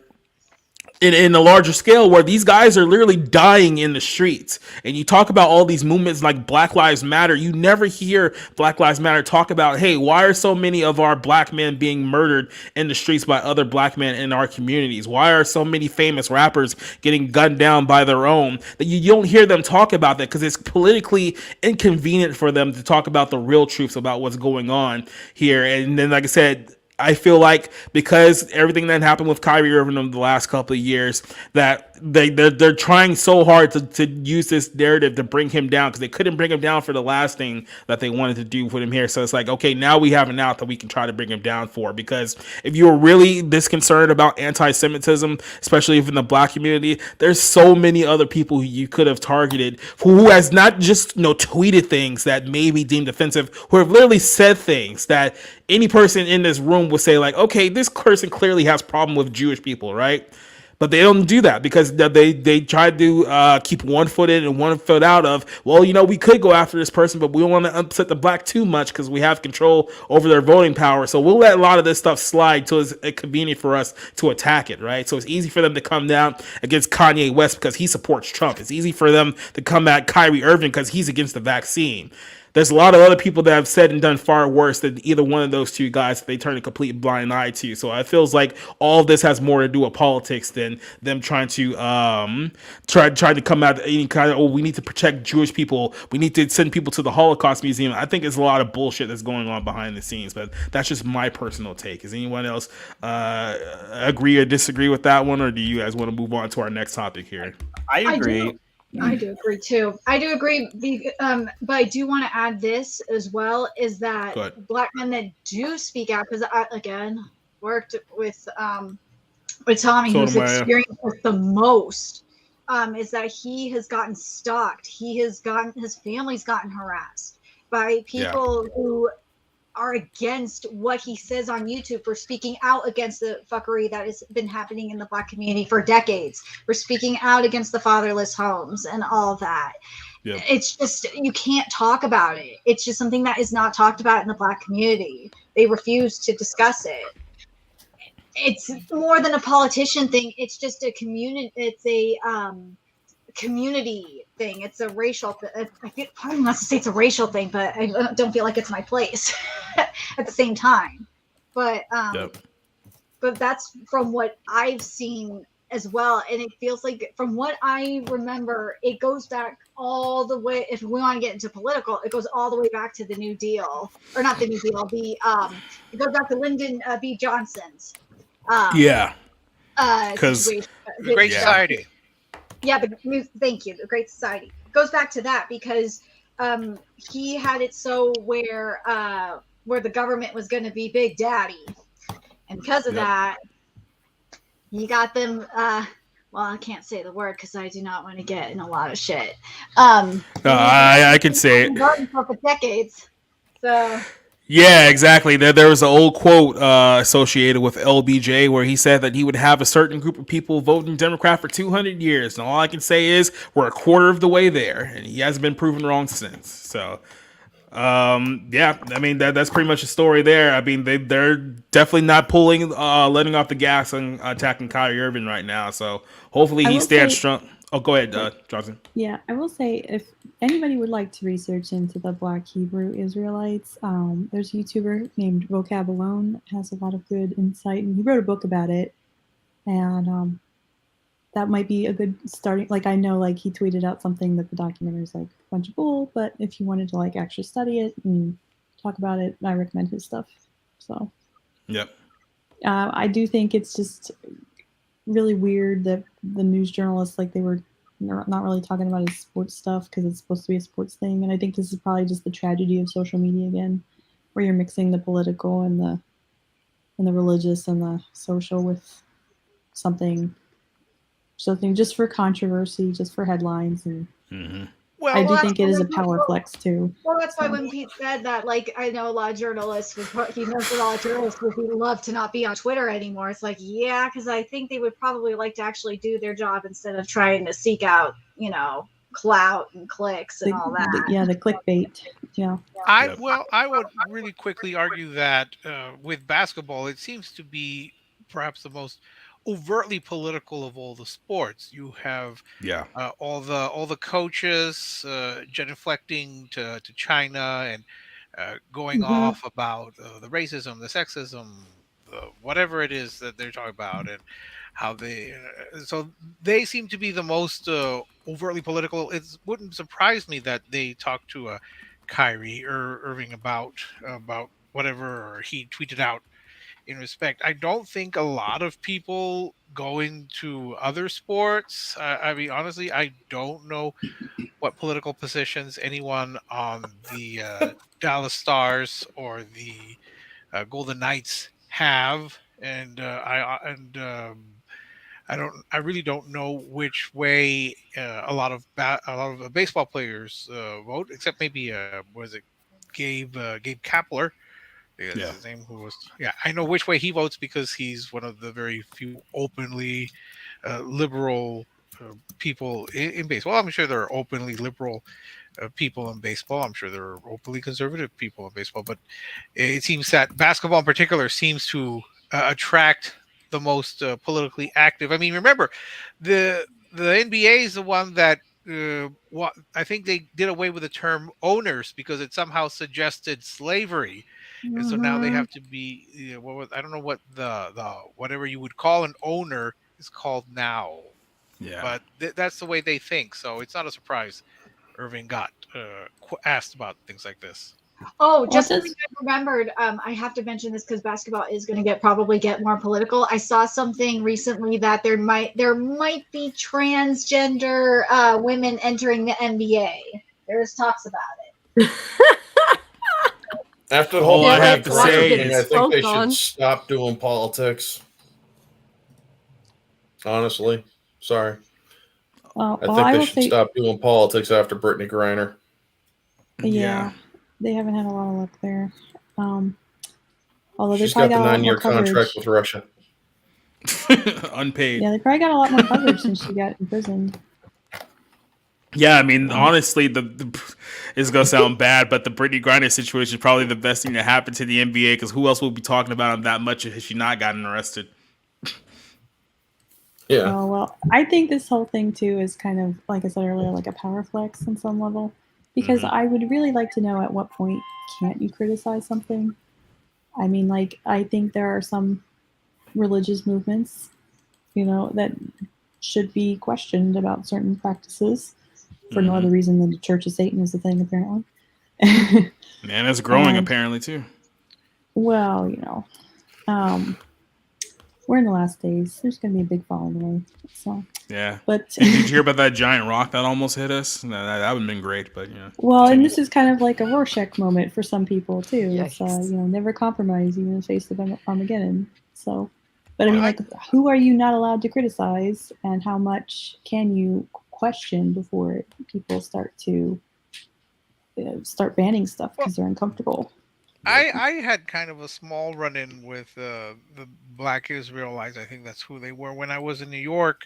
In a larger scale, where these guys are literally dying in the streets. And you talk about all these movements like Black Lives Matter. You never hear Black Lives Matter talk about, hey, why are so many of our black men being murdered in the streets by other black men in our communities? Why are so many famous rappers getting gunned down by their own? That you don't hear them talk about that because it's politically inconvenient for them to talk about the real truths about what's going on here. And then, like I said, I feel like because everything that happened with Kyrie Irving over the last couple of years, that they're trying so hard to use this narrative to bring him down, because they couldn't bring him down for the last thing that they wanted to do with him here. So it's like, okay, now we have an out that we can try to bring him down for. Because if you're really this concerned about anti-Semitism, especially within the black community, there's so many other people who you could have targeted who has not just tweeted things that may be deemed offensive, who have literally said things that any person in this room would say, like, okay, this person clearly has problem with Jewish people, right? But they don't do that, because they try to keep one foot in and one foot out of, well, we could go after this person, but we don't want to upset the black too much because we have control over their voting power. So we'll let a lot of this stuff slide till it's convenient for us to attack it, right? So it's easy for them to come down against Kanye West because he supports Trump. It's easy for them to come at Kyrie Irving because he's against the vaccine. There's a lot of other people that have said and done far worse than either one of those two guys that they turn a complete blind eye to. So it feels like all of this has more to do with politics than them trying to try to come out any kind of, oh, we need to protect Jewish people, we need to send people to the Holocaust Museum. I think it's a lot of bullshit that's going on behind the scenes, but that's just my personal take. Does anyone else agree or disagree with that one, or do you guys want to move on to our next topic here? I agree. I do agree too. I do agree, but I do want to add this as well: is that black men that do speak out, because I again worked with Tommy, who's experienced this the most, is that he has gotten stalked. His family's gotten harassed by people who are against what he says on YouTube, for speaking out against the fuckery that has been happening in the black community for decades, for speaking out against the fatherless homes and all that. Yep. It's just, you can't talk about it. It's just something that is not talked about in the black community. They refuse to discuss it. It's more than a politician thing. It's just a community. It's a community thing. It's a racial thing. I feel probably not to say it's a racial thing, but I don't feel like it's my place at the same time. But but that's from what I've seen as well, and it feels like, from what I remember, it goes back all the way. If we want to get into political, it goes all the way back to the New Deal, or not the New Deal. It goes back to Lyndon B. Johnson's. Because the Great Society. Yeah, thank you. The Great Society. It goes back to that because he had it so where the government was going to be Big Daddy, and because of that, he got them. Well, I can't say the word because I do not want to get in a lot of shit. I can say it. For decades, so. Yeah, exactly. There was an old quote associated with LBJ where he said that he would have a certain group of people voting Democrat for 200 years. And all I can say is we're a quarter of the way there, and he hasn't been proven wrong since. So, yeah, I mean, that's pretty much the story there. I mean, they're definitely not letting off the gas on attacking Kyrie Irving right now. So hopefully he stands strong. Oh, go ahead, Johnson. Yeah, I will say, if anybody would like to research into the Black Hebrew Israelites, there's a YouTuber named Vocab Alone, has a lot of good insight, and he wrote a book about it. And that might be a good starting. Like, I know, like, he tweeted out something that the documentary is like a bunch of bull, but if you wanted to like actually study it and talk about it, I recommend his stuff. So, yep. I do think it's just really weird that the news journalists, like, they were not really talking about his sports stuff because it's supposed to be a sports thing. And I think this is probably just the tragedy of social media again, where you're mixing the political and the religious and the social with something just for controversy, just for headlines. And well, I do think it is a power flex too. Well, that's why when Pete said that, like, I know a lot of journalists, he knows that a lot of journalists would love to not be on Twitter anymore. It's like, yeah, because I think they would probably like to actually do their job instead of trying to seek out, clout and clicks and all that. Yeah, the clickbait. Yeah. I would really quickly argue that with basketball, it seems to be perhaps the most overtly political of all the sports. You have all the coaches genuflecting to China and going off about the racism, the sexism, whatever it is that they're talking about, and how so they seem to be the most overtly political. It wouldn't surprise me that they talked to Kyrie Irving about whatever, or he tweeted out in respect. I don't think a lot of people go into other sports. I mean, honestly, I don't know what political positions anyone on the Dallas Stars or the Golden Knights have, and I really don't know which way a lot of baseball players vote, except maybe was it Gabe Kapler? That's Yeah. his name. Who was? Yeah, I know which way he votes because he's one of the very few openly liberal people in baseball. I'm sure there are openly liberal people in baseball. I'm sure there are openly conservative people in baseball, but it seems that basketball in particular seems to attract the most politically active. I mean, remember, the NBA is the one that I think they did away with the term owners because it somehow suggested slavery, and so now they Mhm. have to be. I don't know what the whatever you would call an owner is called now, Yeah. but that's the way they think. So it's not a surprise Irving got asked about things like this. Oh, Well, just just something I remembered. I have to mention this because basketball is going to probably get more political. I saw something recently that there might be transgender women entering the NBA. There's talks about it. After the All whole I Yeah, have Brittany to watch Griner them say get thing, I is think they smoked should on. stop doing politics. Honestly, sorry. I well, think I they will should say, stop doing politics after Brittany Griner. yeah. yeah, they haven't had a lot of luck there. Um, Although they She's probably got the got a lot more 9-year contract coverage. with Russia. Unpaid. Yeah, they probably got a lot more coverage since she got imprisoned. Yeah, I mean, honestly, it's gonna sound bad, but the Brittany Griner situation is probably the best thing that happened to the NBA because who else will be talking about him that much if she not gotten arrested? Yeah. Oh, well, I think this whole thing too is kind of, like I said earlier, like a power flex on some level. Because I would really like to know at what point can't you criticize something. I mean, like, I think there are some religious movements, that should be questioned about certain practices for no other reason than the Church of Satan is a thing, apparently. Man, it's growing And, apparently too. well, um, we're in the last days. There's going to be a big fall anyway. So, Yeah. but Did you hear about that giant rock that almost hit us? No, that would have been great, but well, and continue. this is kind of like a Rorschach moment for some people too. It's Yikes. never compromise even in the face of Armageddon. So, but I Well, mean, like, who are you not allowed to criticize, and how much can you question before people start to start banning stuff because they're uncomfortable? I had kind of a small run-in with the Black Israelites. I think that's who they were when I was in New York,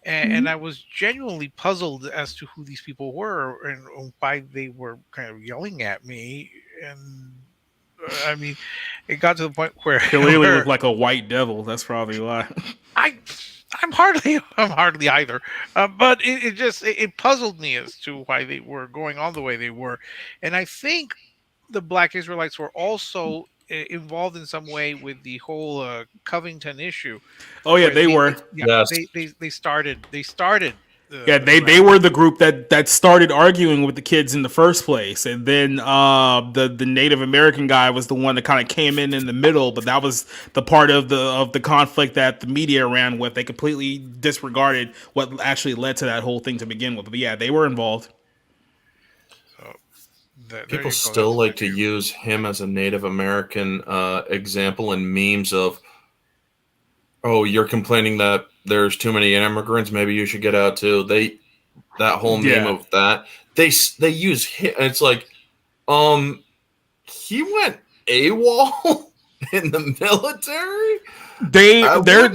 and I was genuinely puzzled as to who these people were and why they were kind of yelling at me. And I mean, it got to the point where, Clearly where looked like a white devil. That's probably why. I'm hardly either. But it puzzled me as to why they were going on the way they were, and I think the Black Israelites were also involved in some way with the whole Covington issue. Oh yeah, Where they were. Yes. they started Yeah, the they were the group that started arguing with the kids in the first place, and then the Native American guy was the one that kind of came in the middle, but that was the part of the conflict that the media ran with. They completely disregarded what actually led to that whole thing to begin with. But yeah, they were involved. So there People you go. still That's like to use him as a Native American example in memes of, oh, you're complaining that there's too many immigrants. Maybe you should get out too. That whole meme Yeah. of that. They use him. It's like, he went AWOL in the military.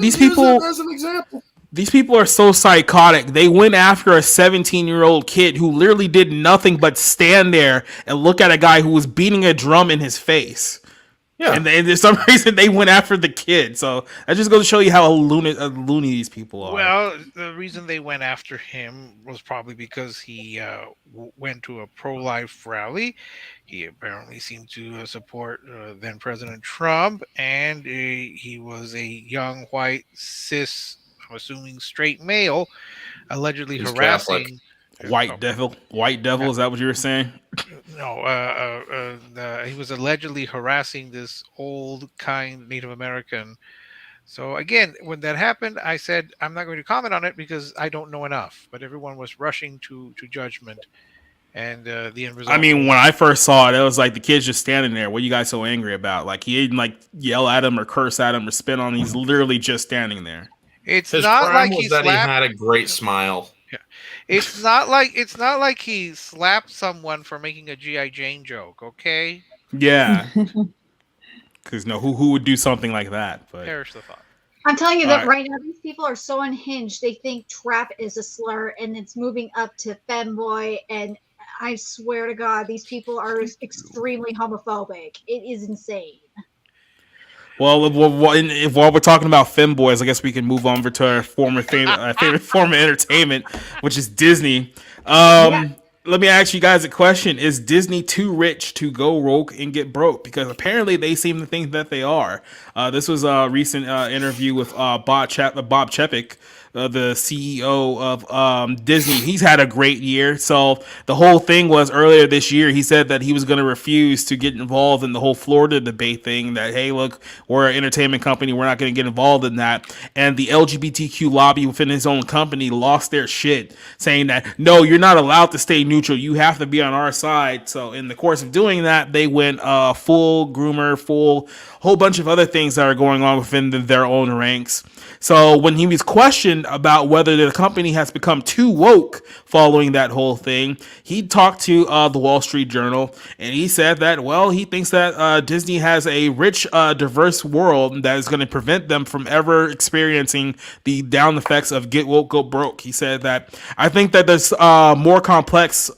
These people as an example. These people are so psychotic. They went after a 17-year-old kid who literally did nothing but stand there and look at a guy who was beating a drum in his face. Yeah. And for some reason, they went after the kid. So that just goes to show you how loony these people are. Well, the reason they went after him was probably because he went to a pro-life rally. He apparently seemed to support then President Trump, and he was a young white cis, I'm assuming straight male, allegedly He's harassing Catholic. White devil. Is that what you were saying? no, He was allegedly harassing this old, kind Native American. So again, when that happened, I said I'm not going to comment on it because I don't know enough. But everyone was rushing to judgment, and the end result. I mean, when I first saw it, it was like the kid's just standing there. What are you guys so angry about? Like he didn't like yell at him or curse at him or spit on him. He's literally just standing there. It's His not crime like was he that slapped. he had a great smile. Yeah. It's not like he slapped someone for making a GI Jane joke. Okay, Yeah, because no, who would do something like that? But perish the thought. I'm telling you All that right. right now, these people are so unhinged. They think trap is a slur, and it's moving up to femboy. And I swear to God, these people are extremely homophobic. It is insane. well, while we're talking about femboys, I guess we can move over to our favorite form of entertainment, which is Disney. Let me ask you guys a question: is Disney too rich to go rogue and get broke? Because apparently they seem to think that they are. This was a recent interview with Bob Chapek, the CEO of Disney. He's had a great year. So the whole thing was earlier this year, he said that he was going to refuse to get involved in the whole Florida debate thing. That, hey, look, we're an entertainment company. We're not going to get involved in that. And the LGBTQ lobby within his own company lost their shit, saying that, no, you're not allowed to stay neutral. You have to be on our side. So in the course of doing that, they went full groomer, full whole bunch of other things that are going on within their own ranks. So when he was questioned about whether the company has become too woke following that whole thing, he talked to the Wall Street Journal, and he said that, well, he thinks that Disney has a rich, diverse world that is going to prevent them from ever experiencing the down effects of get woke, go broke. He said that, I think that there's more complex...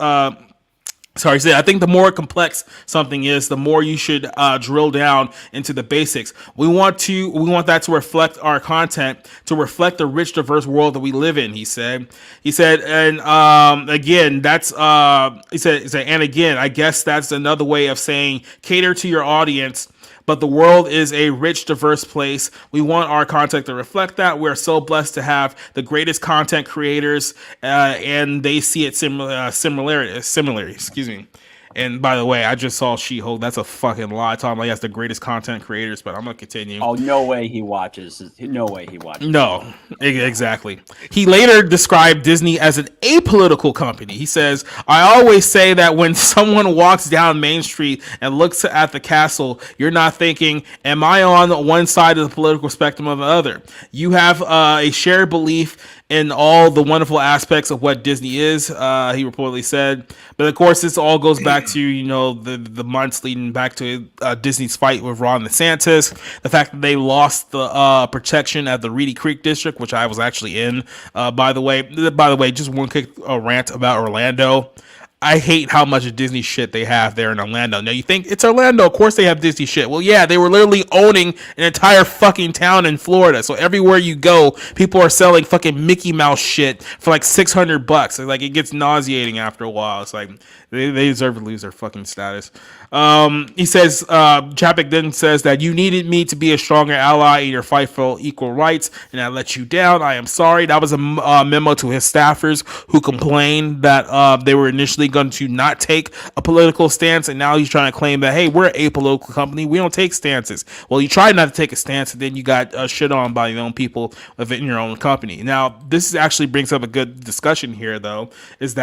I think the more complex something is, the more you should drill down into the basics. We want that to reflect our content, to reflect the rich, diverse world that we live in. He said, and again, that's he said, and again, I guess that's another way of saying cater to your audience. But the world is a rich, diverse place. We want our content to reflect that. We're so blessed to have the greatest content creators, and they see it similarly. Excuse me. And by the way, I just saw She-Hulk. That's a fucking lie. Talking like he has the greatest content creators, but I'm gonna continue. Oh, no way he watches. No way he watches. No, exactly. He later described Disney as an apolitical company. He says, I always say that when someone walks down Main Street and looks at the castle, you're not thinking, am I on one side of the political spectrum or the other? You have a shared belief in all the wonderful aspects of what Disney is, he reportedly said. But of course, this all goes back to, the months leading back to Disney's fight with Ron DeSantis, the fact that they lost the protection at the Reedy Creek district, which I was actually in, by the way, just one quick rant about Orlando. I hate how much of Disney shit they have there in Orlando. Now, you think it's Orlando, of course they have Disney shit. Well, yeah, they were literally owning an entire fucking town in Florida. So everywhere you go, people are selling fucking Mickey Mouse shit for like $600. Like, it gets nauseating after a while. It's like, they deserve to lose their fucking status. He says, Chapek then says that you needed me to be a stronger ally in your fight for equal rights, and I let you down. I am sorry. That was a memo to his staffers who complained that they were initially going to not take a political stance, and now he's trying to claim that, hey, we're an apolitical company. We don't take stances. Well, you tried not to take a stance, and then you got shit on by your own people within your own company. Now, this actually brings up a good discussion here, though, is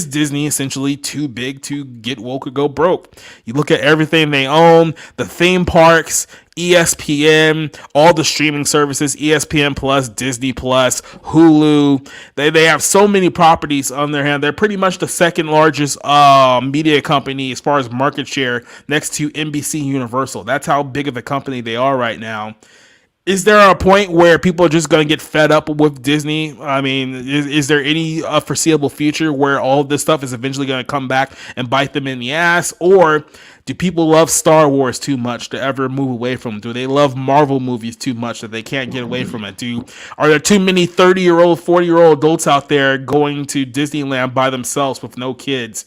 Disney essentially too big to get woke or go broke? You look at everything they own, the theme parks, ESPN, all the streaming services, ESPN Plus, Disney Plus, Hulu. They have so many properties on their hand. They're pretty much the second largest media company as far as market share, next to NBC Universal. That's how big of a company they are right now. Is there a point where people are just going to get fed up with Disney? I mean, is there any foreseeable future where all of this stuff is eventually going to come back and bite them in the ass? Or do people love Star Wars too much to ever move away from it? Do they love Marvel movies too much that they can't get away from it? Are there too many 30-year-old, 40-year-old adults out there going to Disneyland by themselves with no kids?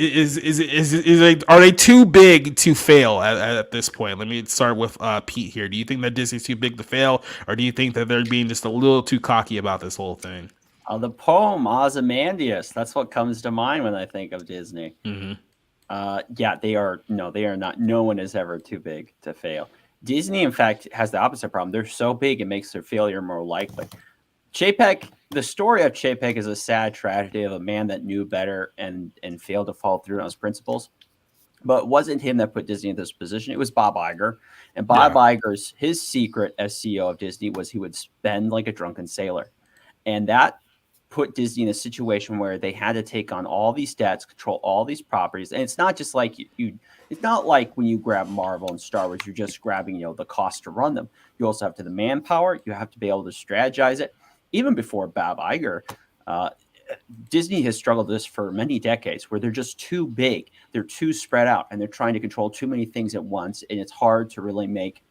Are they too big to fail at this point? Let me start with Pete here. Do you think that Disney's too big to fail, or do you think that they're being just a little too cocky about this whole thing? The poem Ozymandias. That's what comes to mind when I think of Disney. Mm-hmm. Yeah, they are. No, they are not. No one is ever too big to fail. Disney, in fact, has the opposite problem. They're so big, it makes their failure more likely. Chapek, the story of Chapek is a sad tragedy of a man that knew better and failed to follow through on his principles. But it wasn't him that put Disney in this position. It was Bob Iger. And Bob Iger's, his secret as CEO of Disney was he would spend like a drunken sailor. And that put Disney in a situation where they had to take on all these debts, control all these properties. And it's not just like it's not like when you grab Marvel and Star Wars, you're just grabbing, the cost to run them. You also have to the manpower. You have to be able to strategize it. Even before Bob Iger, Disney has struggled with this for many decades where they're just too big. They're too spread out and they're trying to control too many things at once. And it's hard to really make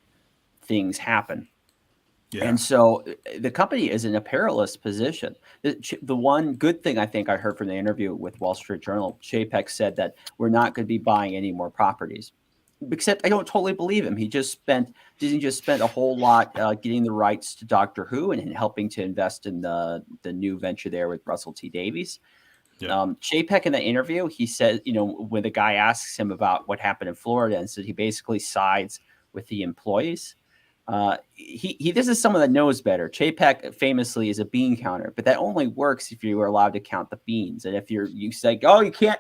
things happen. Yeah. And so the company is in a perilous position. The one good thing I think I heard from the interview with Wall Street Journal, Chapek said that we're not going to be buying any more properties. Except I don't totally believe him. Disney just spent a whole lot getting the rights to Doctor Who and helping to invest in the new venture there with Russell T Davies. Yeah. Chapek in the interview, he said, when the guy asks him about what happened in Florida, and so he basically sides with the employees. This is someone that knows better. Chapek famously is a bean counter, but that only works if you are allowed to count the beans. And if you say, oh, you can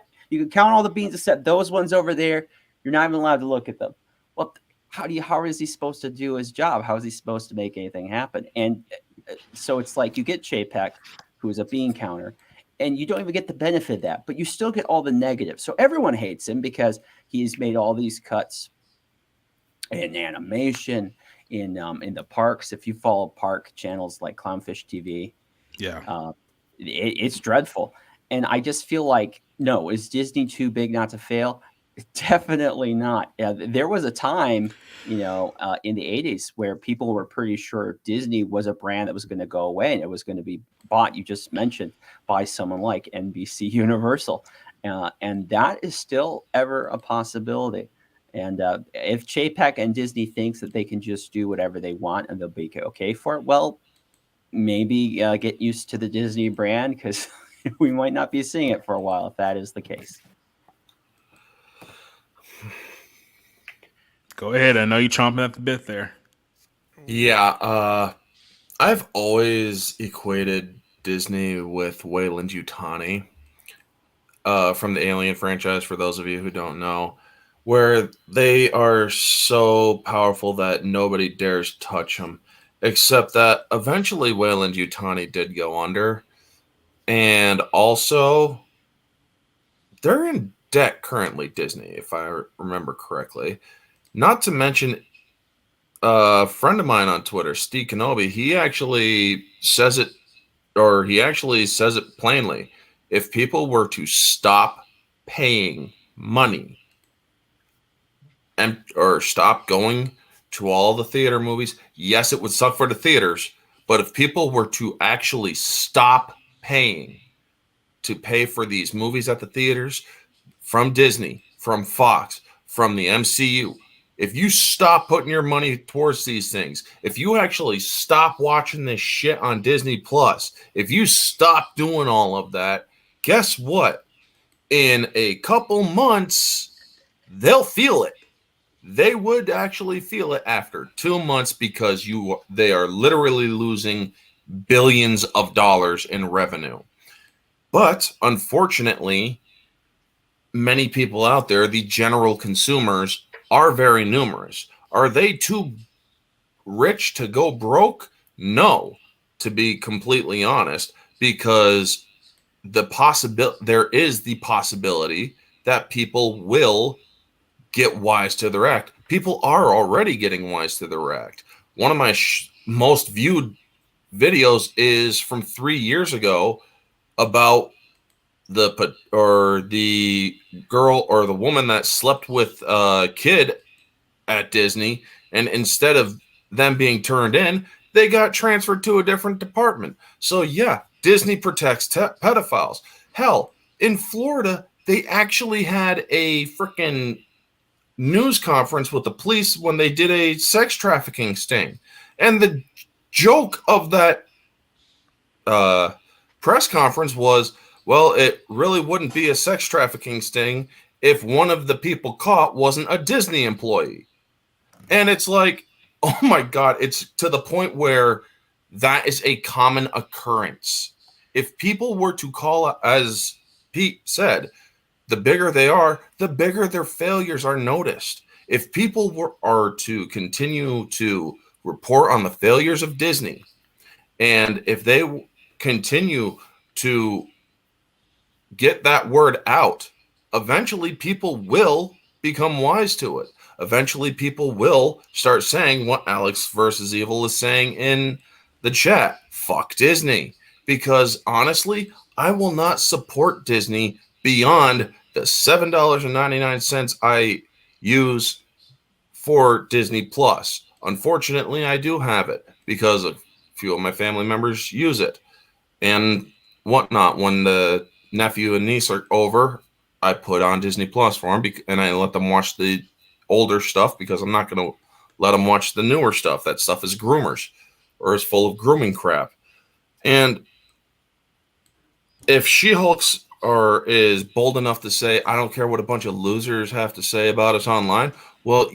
count all the beans except those ones over there. You're not even allowed to look at them. Well, how is he supposed to do his job? How is he supposed to make anything happen? And so it's like you get Chapek, who is a bean counter, and you don't even get the benefit of that, but you still get all the negatives. So everyone hates him because he's made all these cuts in animation, in the parks. If you follow park channels like Clownfish TV, it's dreadful. And I just feel like, no, is Disney too big not to fail? Definitely not. There was a time, in the 80s where people were pretty sure Disney was a brand that was going to go away and it was going to be bought, you just mentioned, by someone like NBC Universal. And that is still ever a possibility. And if Chapek and Disney thinks that they can just do whatever they want and they'll be okay for it, well, maybe get used to the Disney brand because we might not be seeing it for a while if that is the case. Go ahead. I know you're chomping at the bit there. Yeah. I've always equated Disney with Weyland-Yutani from the Alien franchise, for those of you who don't know, where they are so powerful that nobody dares touch them, except that eventually Weyland-Yutani did go under. And also, they're in debt currently, Disney, if I remember correctly. Not to mention, a friend of mine on Twitter, Steve Kenobi, he actually says it plainly. If people were to stop paying money or stop going to all the theater movies, yes, it would suck for the theaters, but if people were to actually stop paying to pay for these movies at the theaters from Disney, from Fox, from the MCU, if you stop putting your money towards these things, if you actually stop watching this shit on Disney Plus, if you stop doing all of that, guess what? In a couple months, they'll feel it. They would actually feel it after 2 months because they are literally losing billions of dollars in revenue. But unfortunately, many people out there, the general consumers, are very numerous. Are they too rich to go broke? No, to be completely honest, because there is the possibility that people will get wise to their act. People are already getting wise to their act. One of my most viewed videos is from 3 years ago about the girl or the woman that slept with a kid at Disney, and instead of them being turned in, they got transferred to a different department. So yeah, Disney protects pedophiles. Hell, in Florida, they actually had a freaking news conference with the police when they did a sex trafficking sting. And the joke of that press conference was, well, it really wouldn't be a sex trafficking sting if one of the people caught wasn't a Disney employee. And it's like, oh my God, it's to the point where that is a common occurrence. If people were to call, as Pete said, the bigger they are, the bigger their failures are noticed. If people are to continue to report on the failures of Disney, and if they continue to get that word out, eventually people will become wise to it. Eventually people will start saying what Alex versus Evil is saying in the chat. Fuck Disney. Because honestly, I will not support Disney beyond the $7.99 I use for Disney Plus. Unfortunately, I do have it because a few of my family members use it and whatnot. When the nephew and niece are over, I put on Disney Plus for them and I let them watch the older stuff because I'm not going to let them watch the newer stuff. That stuff is groomers or is full of grooming crap. And if She-Hulk's or is bold enough to say, I don't care what a bunch of losers have to say about us online, well,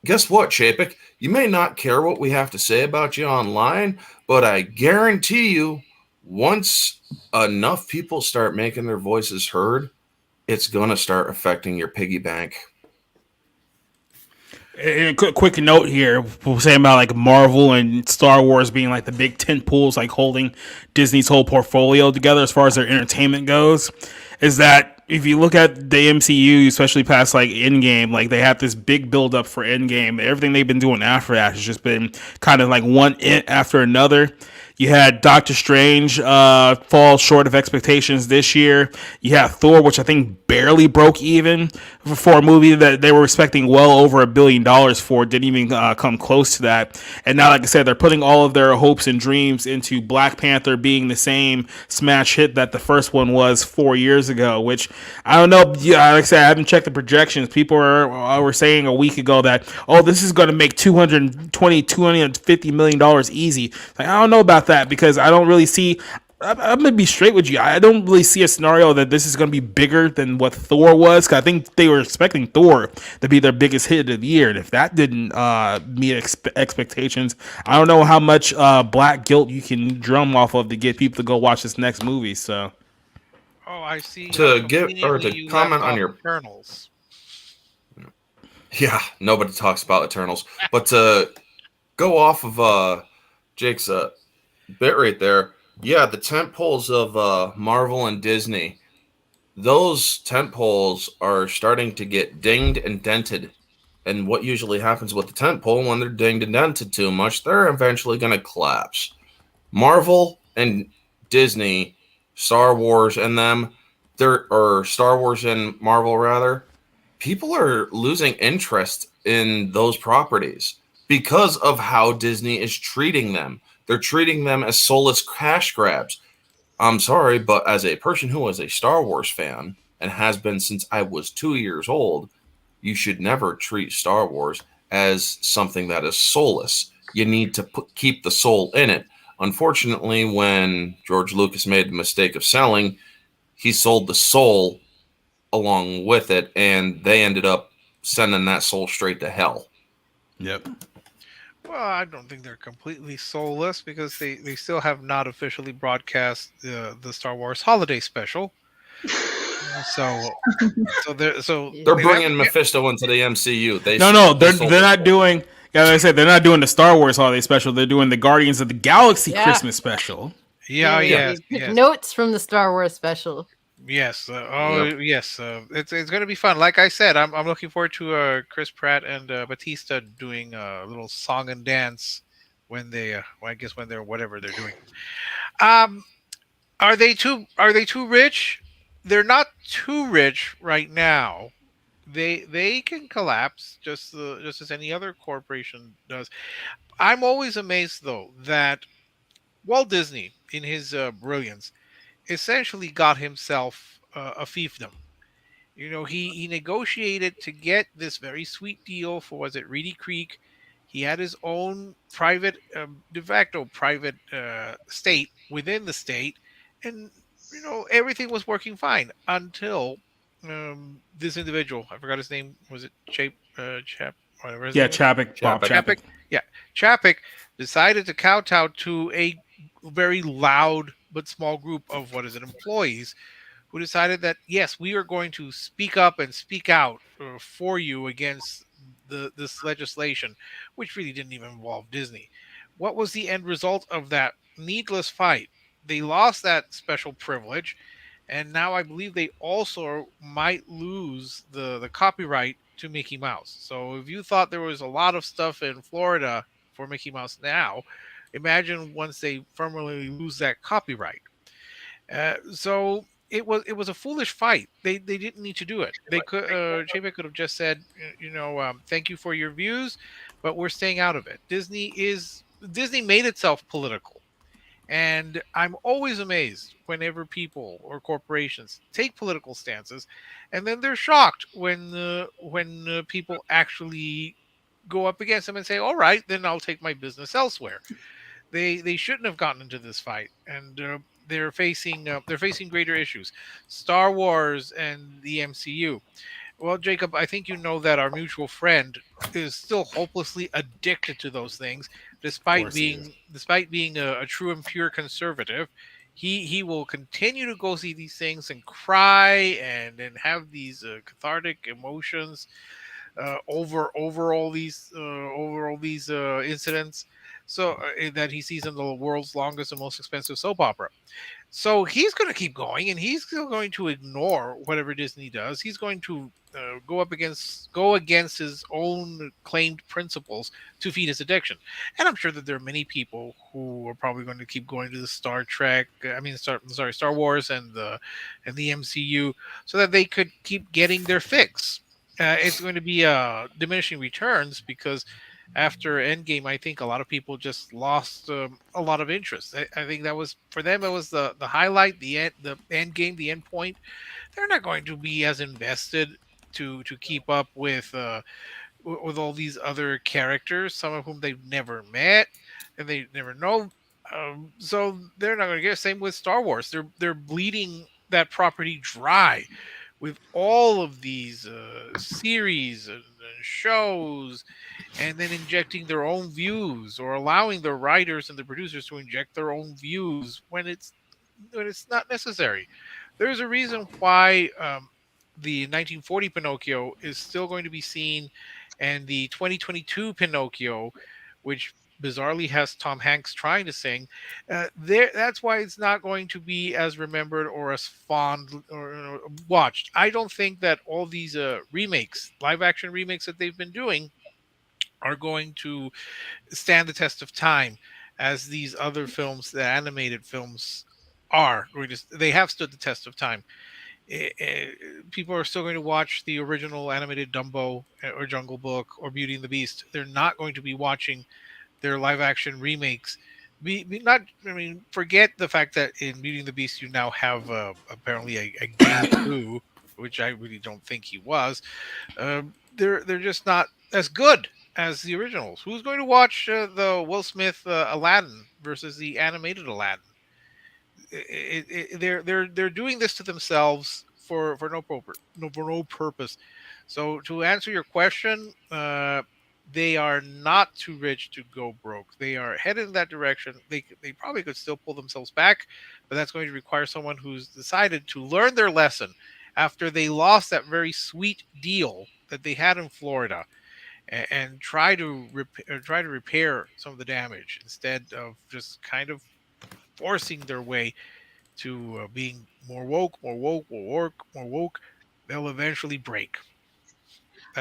guess what, Chapek? You may not care what we have to say about you online, but I guarantee you, once enough people start making their voices heard, it's going to start affecting your piggy bank. A quick note here, we're saying about like Marvel and Star Wars being like the big tent poles, like holding Disney's whole portfolio together as far as their entertainment goes, is that if you look at the MCU, especially past like Endgame, like they have this big build up for Endgame. Everything they've been doing after that has just been kind of like one it after another. You had Doctor Strange fall short of expectations this year. You have Thor, which I think barely broke even for a movie that they were expecting well over $1 billion for. Didn't even come close to that. And now, like I said, they're putting all of their hopes and dreams into Black Panther being the same smash hit that the first one was 4 years ago, which I don't know. Yeah, like I said, I haven't checked the projections. People were saying a week ago that, oh, this is going to make $250 million easy. Like, I don't know about that because I don't really see. I'm gonna be straight with you. I don't really see a scenario that this is gonna be bigger than what Thor was. Cause I think they were expecting Thor to be their biggest hit of the year, and if that didn't meet expectations, I don't know how much black guilt you can drum off of to get people to go watch this next movie. So, Oh, I see. To You comment left on off your Eternals. Yeah, nobody talks about Eternals, but to go off of Jake's bit right there. Yeah, the tent poles of Marvel and Disney, those tent poles are starting to get dinged and dented. And what usually happens with the tent pole when they're dinged and dented too much, they're eventually going to collapse. Marvel and Disney, Star Wars and them, or Star Wars and Marvel rather, people are losing interest in those properties because of how Disney is treating them. They're treating them as soulless cash grabs. I'm sorry, but as a person who is a Star Wars fan and has been since I was 2 years old, you should never treat Star Wars as something that is soulless. You need to keep the soul in it. Unfortunately, when George Lucas made the mistake of selling, he sold the soul along with it, and they ended up sending that soul straight to hell. yep. Well, I don't think they're completely soulless because they still have not officially broadcast the Star Wars Holiday Special. They're bringing Mephisto into the MCU. They're not doing. Yeah, like I said, they're not doing the Star Wars Holiday Special. They're doing the Guardians of the Galaxy Christmas Special. Yes. Notes from the Star Wars special. Yes. Yes. It's going to be fun. Like I said, I'm looking forward to Chris Pratt and Batista doing a little song and dance when they, I guess when they're whatever they're doing. Are they too rich? They're not too rich right now. They can collapse just as any other corporation does. I'm always amazed though that Walt Disney, in his brilliance, essentially got himself a fiefdom. You know, he negotiated to get this very sweet deal for, was it Reedy Creek? He had his own private, de facto private state within the state, and you know everything was working fine until this individual, I forgot his name. Was it Chap? Whatever his Yeah, name is? Chapek, Bob Chapek. Yeah, Chapek decided to kowtow to a very loud but small group of employees who decided that yes, we are going to speak up and speak out for you against this legislation, which really didn't even involve Disney. What was the end result of that needless fight? They lost that special privilege, and now I believe they also might lose the copyright to Mickey Mouse. So if you thought there was a lot of stuff in Florida for Mickey Mouse now, imagine once they permanently lose that copyright. So it was a foolish fight. They didn't need to do it. They could Chapek could have just said, thank you for your views, but we're staying out of it. Disney made itself political. And I'm always amazed whenever people or corporations take political stances, and then they're shocked when people actually go up against them and say, "All right, then I'll take my business elsewhere." They shouldn't have gotten into this fight, and they're facing greater issues. Star Wars and the MCU. Well, Jacob, I think you know that our mutual friend is still hopelessly addicted to those things, despite being a true and pure conservative. He will continue to go see these things and cry and have these cathartic emotions over all these incidents. So that he sees in the world's longest and most expensive soap opera. So he's going to keep going, and he's still going to ignore whatever Disney does. He's going to go against his own claimed principles to feed his addiction. And I'm sure that there are many people who are probably going to keep going to the Star Wars and the MCU, so that they could keep getting their fix. It's going to be diminishing returns because after Endgame, I think a lot of people just lost a lot of interest. I think that was for them. It was the highlight, the end game, the end point. They're not going to be as invested to keep up with all these other characters, some of whom they've never met and they never know. So they're not going to get. Same with Star Wars. They're bleeding that property dry with all of these series and shows, and then injecting their own views or allowing the writers and the producers to inject their own views when it's not necessary. There's a reason why the 1940 Pinocchio is still going to be seen, and the 2022 Pinocchio, which bizarrely has Tom Hanks trying to sing, that's why it's not going to be as remembered or as fond or watched. I don't think that all these live action remakes that they've been doing are going to stand the test of time as these other films, the animated films, are going to. They have stood the test of time. People are still going to watch the original animated Dumbo or Jungle Book or Beauty and the Beast. They're not going to be watching their live action remakes. Not, I mean, forget the fact that in Beauty and the Beast you now have apparently a gay Boo, which I really don't think he was. They're just not as good as the originals. Who's going to watch the Will Smith Aladdin versus the animated Aladdin? They're doing this to themselves for no purpose. So to answer your question, they are not too rich to go broke. They are headed in that direction. They probably could still pull themselves back, but that's going to require someone who's decided to learn their lesson after they lost that very sweet deal that they had in Florida, and try to repair some of the damage instead of just kind of forcing their way to being more woke. They'll eventually break.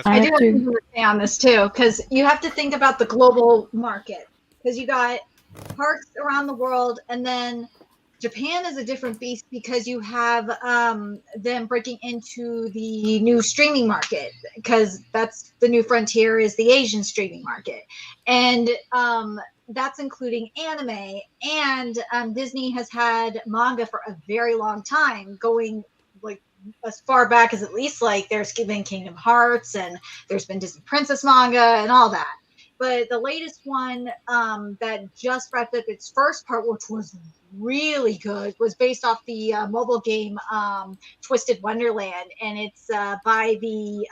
I do have to say on this too, because you have to think about the global market, because you got parks around the world, and then Japan is a different beast because you have them breaking into the new streaming market, because that's the new frontier is the Asian streaming market, and that's including anime, and Disney has had manga for a very long time, going like as far back as at least like there's been Kingdom Hearts, and there's been Disney Princess manga and all that. But the latest one that just wrapped up its first part, which was really good was based off the mobile game Twisted Wonderland, and it's by the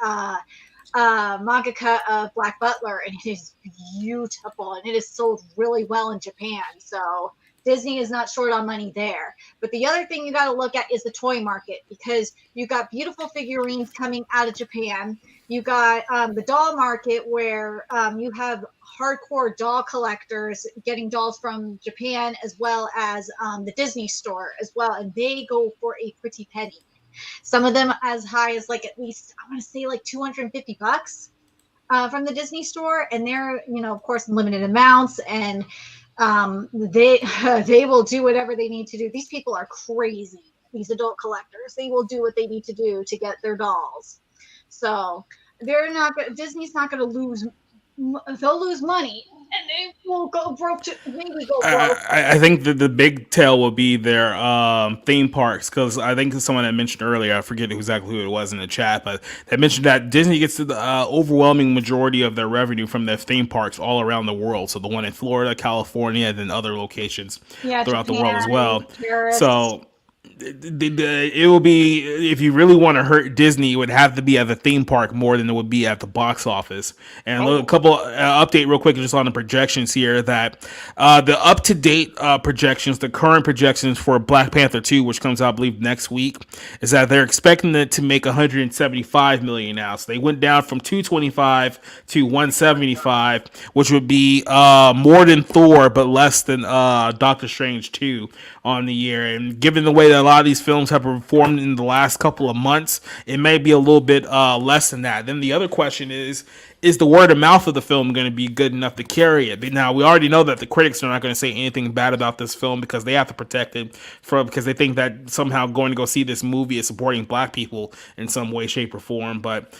mangaka of Black Butler, and it is beautiful, and it is sold really well in Japan. So Disney is not short on money there. But the other thing you got to look at is the toy market, because you got beautiful figurines coming out of Japan. You got the doll market, where you have hardcore doll collectors getting dolls from Japan, as well as the Disney store as well, and they go for a pretty penny. Some of them as high as like at least I want to say like $250 from the Disney store, and they're of course in limited amounts, and they they will do whatever they need to do. These people are crazy. These adult collectors, they will do what they need to do to get their dolls. So they're not. Disney's not going to lose. They'll lose money, and they will go broke. Maybe go broke. I think the big tail will be their theme parks, because I think someone had mentioned earlier, I forget exactly who it was in the chat, but they mentioned that Disney gets the overwhelming majority of their revenue from their theme parks all around the world. So the one in Florida, California, and then other locations throughout the world as well. Paris. So it will be, if you really want to hurt Disney, it would have to be at the theme park more than it would be at the box office. And a couple update real quick just on the projections here, that the up-to-date projections, the current projections for Black Panther 2, which comes out I believe next week, is that they're expecting it to make 175 million now. So they went down from 225 to 175, which would be more than Thor but less than Doctor Strange 2 on the year. And given the way that a lot of these films have performed in the last couple of months, it may be a little bit less than that. Then the other question is the word of mouth of the film going to be good enough to carry it? But now we already know that the critics are not going to say anything bad about this film, because they have to protect it because they think that somehow going to go see this movie is supporting black people in some way, shape, or form. But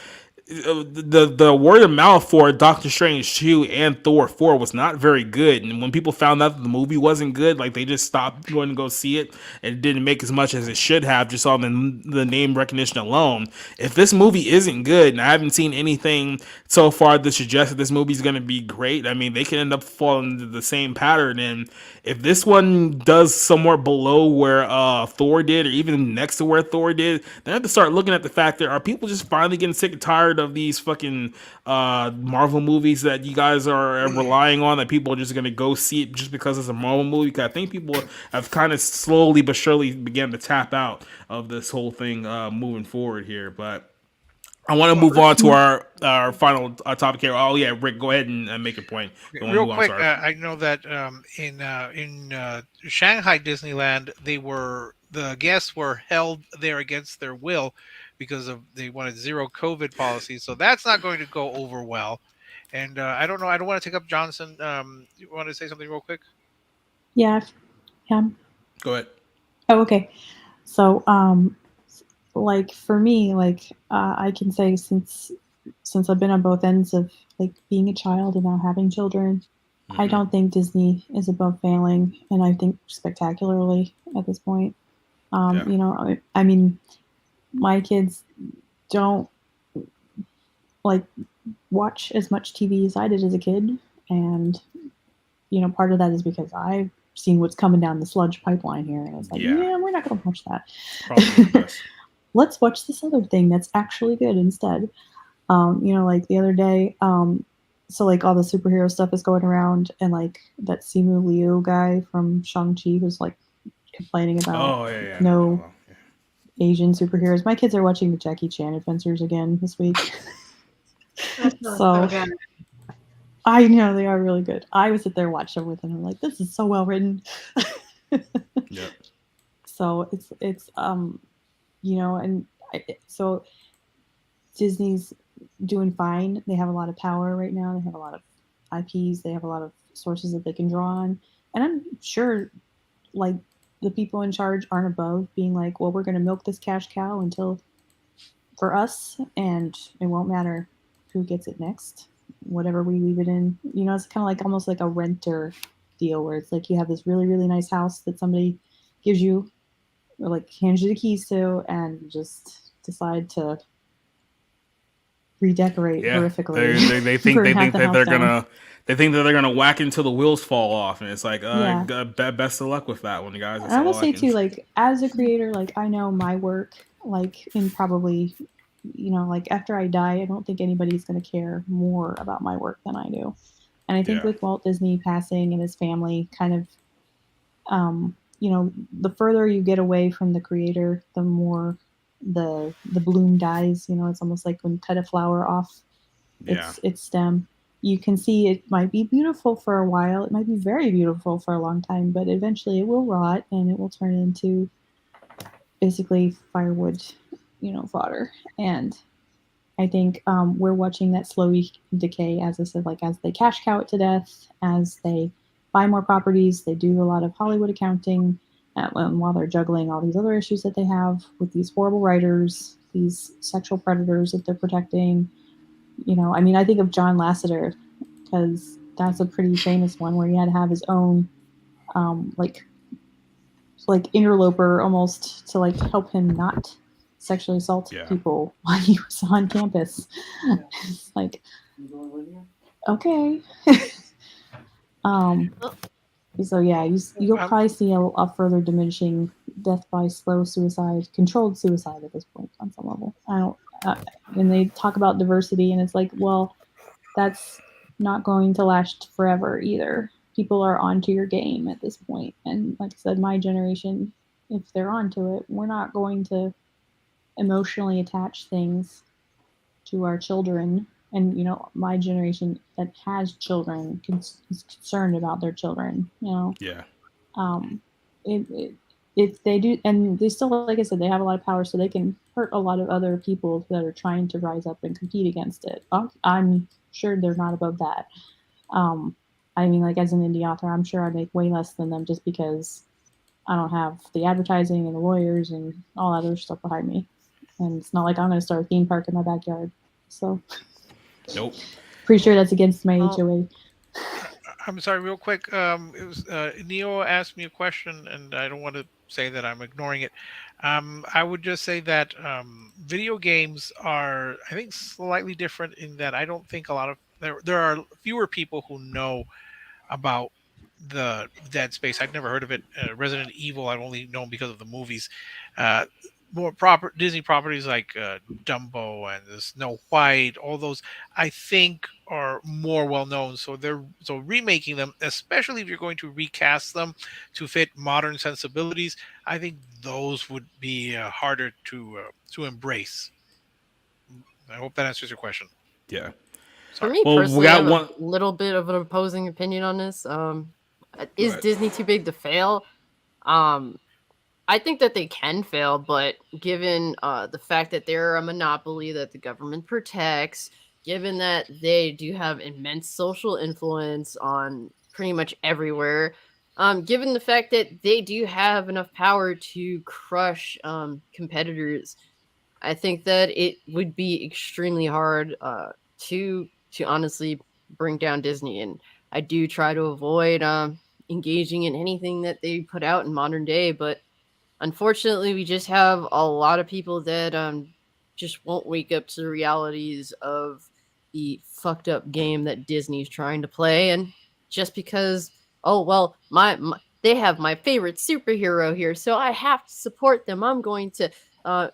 the word of mouth for Doctor Strange 2 and Thor 4 was not very good, and when people found out that the movie wasn't good, like, they just stopped going to go see it, and it didn't make as much as it should have just on the name recognition alone. If this movie isn't good, and I haven't seen anything so far that suggests that this movie's going to be great, I mean, they can end up falling into the same pattern. And if this one does somewhere below where Thor did, or even next to where Thor did, they have to start looking at the fact that are people just finally getting sick and tired of these fucking Marvel movies that you guys are relying on, that people are just going to go see it just because it's a Marvel movie? Because I think people have kind of slowly but surely began to tap out of this whole thing moving forward here. But I want to move on to our final topic here. Oh yeah, Rick, go ahead and make a point. Real quick, I know that in Shanghai Disneyland, the guests were held there against their will because they wanted zero COVID policy. So that's not going to go over well. And I don't know. I don't want to take up Johnson. You want to say something real quick? Yeah. Go ahead. Oh, okay. So, like for me, like I can say since I've been on both ends of like being a child and now having children, I don't think Disney is above failing, and I think spectacularly at this point. You know, I mean, my kids don't like watch as much TV as I did as a kid, and you know, part of that is because I've seen what's coming down the sludge pipeline here, and it's like, yeah we're not going to watch that. Let's watch this other thing that's actually good instead. You know, like the other day, so like all the superhero stuff is going around, and like that Simu Liu guy from Shang-Chi who's like complaining about no Asian superheroes. My kids are watching the Jackie Chan Adventures again this week. So I know they are really good. I was sit there watching them with them. I'm like, this is so well written. Yep. So it's you know, and so Disney's doing fine. They have a lot of power right now. They have a lot of IPs. They have a lot of sources that they can draw on. And I'm sure, like, the people in charge aren't above being like, well, we're going to milk this cash cow until for us, and it won't matter who gets it next, whatever we leave it in. You know, it's kind of like almost like a renter deal where it's like you have this really, really nice house that somebody gives you, or like hands you the keys to, and you just decide to redecorate Yeah, horrifically. they think burn half the that house they're down. gonna whack until the wheels fall off, and it's like, Yeah. best of luck with that one, guys. And That's I all will I say can. too, like as a creator, like I know my work, like in probably, like after I die, I don't think anybody's going to care more about my work than I do. And I think Yeah. with Walt Disney passing and his family, kind of, the further you get away from the creator, the more the bloom dies. It's almost like when you cut a flower off Yeah. its stem. You can see it might be beautiful for a while. It might be very beautiful for a long time, but eventually it will rot and it will turn into basically firewood, fodder. And I think we're watching that slowly decay, as I said, like as they cash cow it to death, as they buy more properties, they do a lot of Hollywood accounting, while they're juggling all these other issues that they have with these horrible writers, these sexual predators that they're protecting. I think of John Lasseter because that's a pretty famous one where he had to have his own, like interloper almost to like help him not sexually assault people while he was on campus. It's like, okay. So yeah, you'll probably see a further diminishing death by slow suicide, controlled suicide at this point on some level. And they talk about diversity, and it's like, well, that's not going to last forever either. People are onto your game at this point, and like I said, my generation, if they're onto it, we're not going to emotionally attach things to our children. And my generation that has children is concerned about their children. Yeah. If they do, and they still, like I said, they have a lot of power, so they can hurt a lot of other people that are trying to rise up and compete against it. I'm sure they're not above that. Like as an indie author, I'm sure I make way less than them just because I don't have the advertising and the lawyers and all that other stuff behind me. And it's not like I'm going to start a theme park in my backyard. So, nope. Pretty sure that's against my HOA. I'm sorry, real quick. It was Neo asked me a question, and I don't want to say that I'm ignoring it. I would just say that video games are, I think, slightly different in that I don't think there are fewer people who know about the Dead Space. I'd never heard of it. Resident Evil, I've only known because of the movies. More proper Disney properties like Dumbo and the Snow White, all those I think are more well known. So remaking them, especially if you're going to recast them to fit modern sensibilities, I think those would be harder to embrace. I hope that answers your question. Yeah. For me personally, I have a little bit of an opposing opinion on this. Is Disney too big to fail? I think that they can fail, but given the fact that they're a monopoly that the government protects, given that they do have immense social influence on pretty much everywhere, given the fact that they do have enough power to crush competitors, I think that it would be extremely hard to honestly bring down Disney. And I do try to avoid engaging in anything that they put out in modern day, but unfortunately, we just have a lot of people that just won't wake up to the realities of the fucked up game that Disney's trying to play. And just because, oh well, they have my favorite superhero here, so I have to support them. I'm going to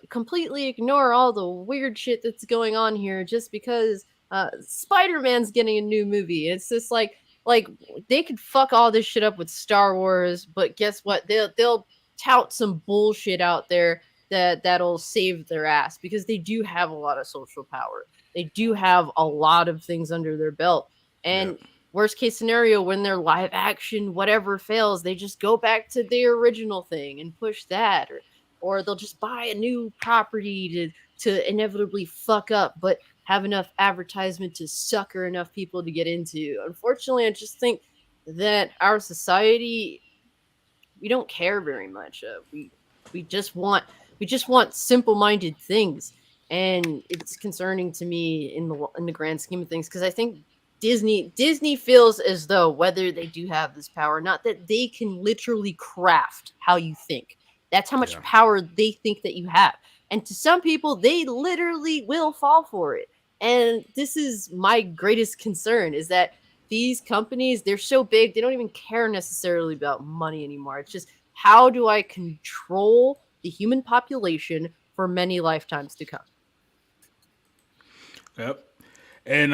completely ignore all the weird shit that's going on here just because Spider-Man's getting a new movie. It's just like they could fuck all this shit up with Star Wars, but guess what? They'll tout some bullshit out there that'll save their ass because they do have a lot of social power. They do have a lot of things under their belt. And worst case scenario, when their live action whatever fails, they just go back to their original thing and push that, or they'll just buy a new property to inevitably fuck up, but have enough advertisement to sucker enough people to get into. Unfortunately, I just think that our society, we don't care very much. We just want simple-minded things, and it's concerning to me in the grand scheme of things because I think Disney feels as though whether they do have this power, not that they can literally craft how you think. That's how much power they think that you have. And to some people, they literally will fall for it. And this is my greatest concern, is that these companies, they're so big, they don't even care necessarily about money anymore. It's just, how do I control the human population for many lifetimes to come? Yep. And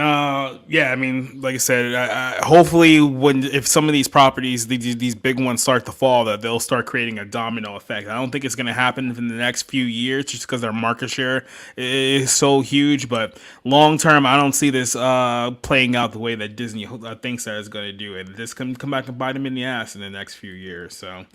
yeah, I mean, like I said, hopefully, if some of these properties, these big ones, start to fall, that they'll start creating a domino effect. I don't think it's going to happen in the next few years, just because their market share is so huge. But long term, I don't see this playing out the way that Disney thinks that it's going to do, and this can come back and bite them in the ass in the next few years. So.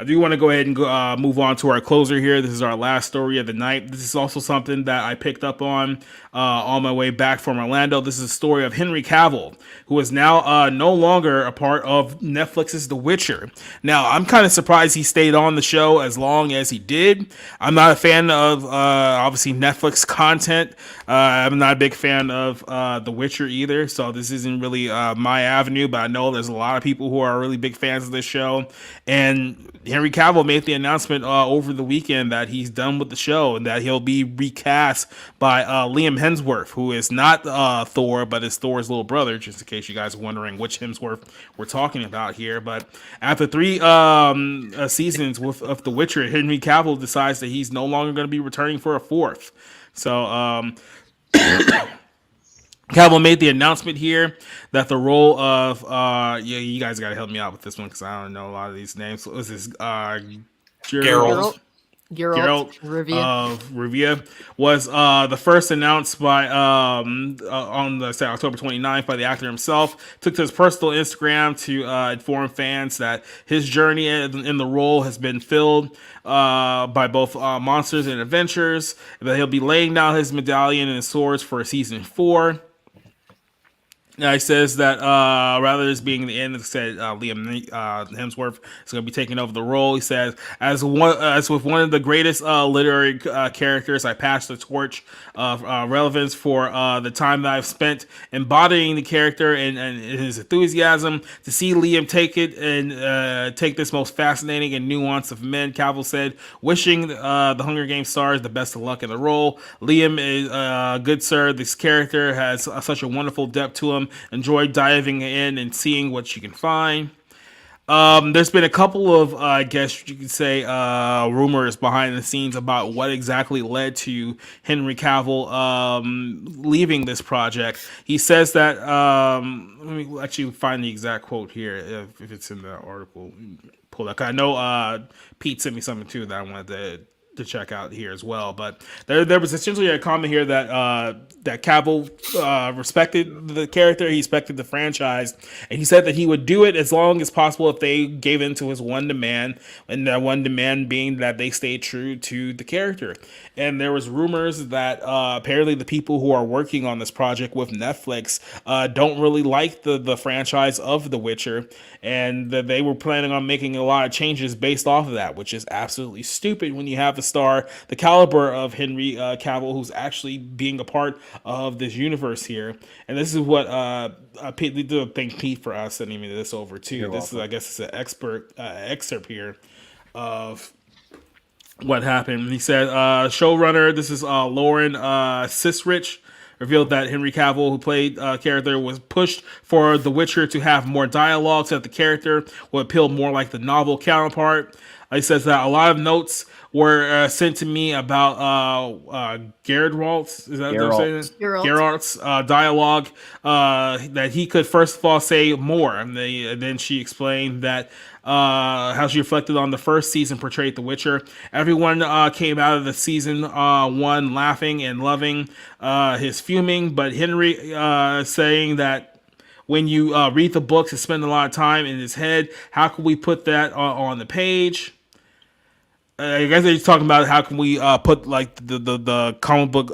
I do want to go ahead and move on to our closer here. This is our last story of the night. This is also something that I picked up on my way back from Orlando. This is a story of Henry Cavill, who is now no longer a part of Netflix's The Witcher. Now, I'm kind of surprised he stayed on the show as long as he did. I'm not a fan of, obviously, Netflix content. I'm not a big fan of The Witcher either, so this isn't really my avenue, but I know there's a lot of people who are really big fans of this show. And Henry Cavill made the announcement over the weekend that he's done with the show and that he'll be recast by Liam Hemsworth, who is not Thor, but is Thor's little brother, just in case you guys are wondering which Hemsworth we're talking about here. But after 3 seasons of The Witcher, Henry Cavill decides that he's no longer going to be returning for a 4th. So Cavill made the announcement here that the role of you guys got to help me out with this one because I don't know a lot of these names. So this is Geralt of Rivia was the first announced by on the October 29th by the actor himself. Took to his personal Instagram to inform fans that his journey in the role has been filled by both monsters and adventures. That he'll be laying down his medallion and his swords for season 4. Now he says that rather than this being the end, said Liam Hemsworth is going to be taking over the role. He says, as with one of the greatest literary characters, I pass the torch of relevance for the time that I've spent embodying the character and his enthusiasm. To see Liam take it and take this most fascinating and nuanced of men, Cavill said, wishing the Hunger Games stars the best of luck in the role. Liam is good, sir. This character has such a wonderful depth to him. Enjoy diving in and seeing what you can find. There's been a couple of, I guess you could say, rumors behind the scenes about what exactly led to Henry Cavill leaving this project. He says that, let me actually find the exact quote here, if it's in the article. Pull that. I know Pete sent me something too that I wanted to check out here as well, but there was essentially a comment here that Cavill respected the character, he respected the franchise, and he said that he would do it as long as possible if they gave in to his one demand, and that one demand being that they stay true to the character. And there was rumors that apparently the people who are working on this project with Netflix don't really like the franchise of The Witcher, and that they were planning on making a lot of changes based off of that, which is absolutely stupid when you have the star, the caliber of Henry Cavill, who's actually being a part of this universe here. And this is what Pete, thank Pete for sending me this over too. You're this welcome. is, I guess, it's an excerpt here of what happened. He said, showrunner, this is Lauren Sisrich, revealed that Henry Cavill, who played character, was pushed for The Witcher to have more dialogue so that the character would appeal more like the novel counterpart. He says that a lot of notes were sent to me about Geralt's, is that what I'm saying? Geralt's dialogue, that he could first of all say more. And then she explained that how she reflected on the first season portrayed The Witcher. Everyone came out of the season 1 laughing and loving his fuming, but Henry saying that when you read the books and spend a lot of time in his head, how can we put that on the page? I guess they're talking about how can we put like the comic book,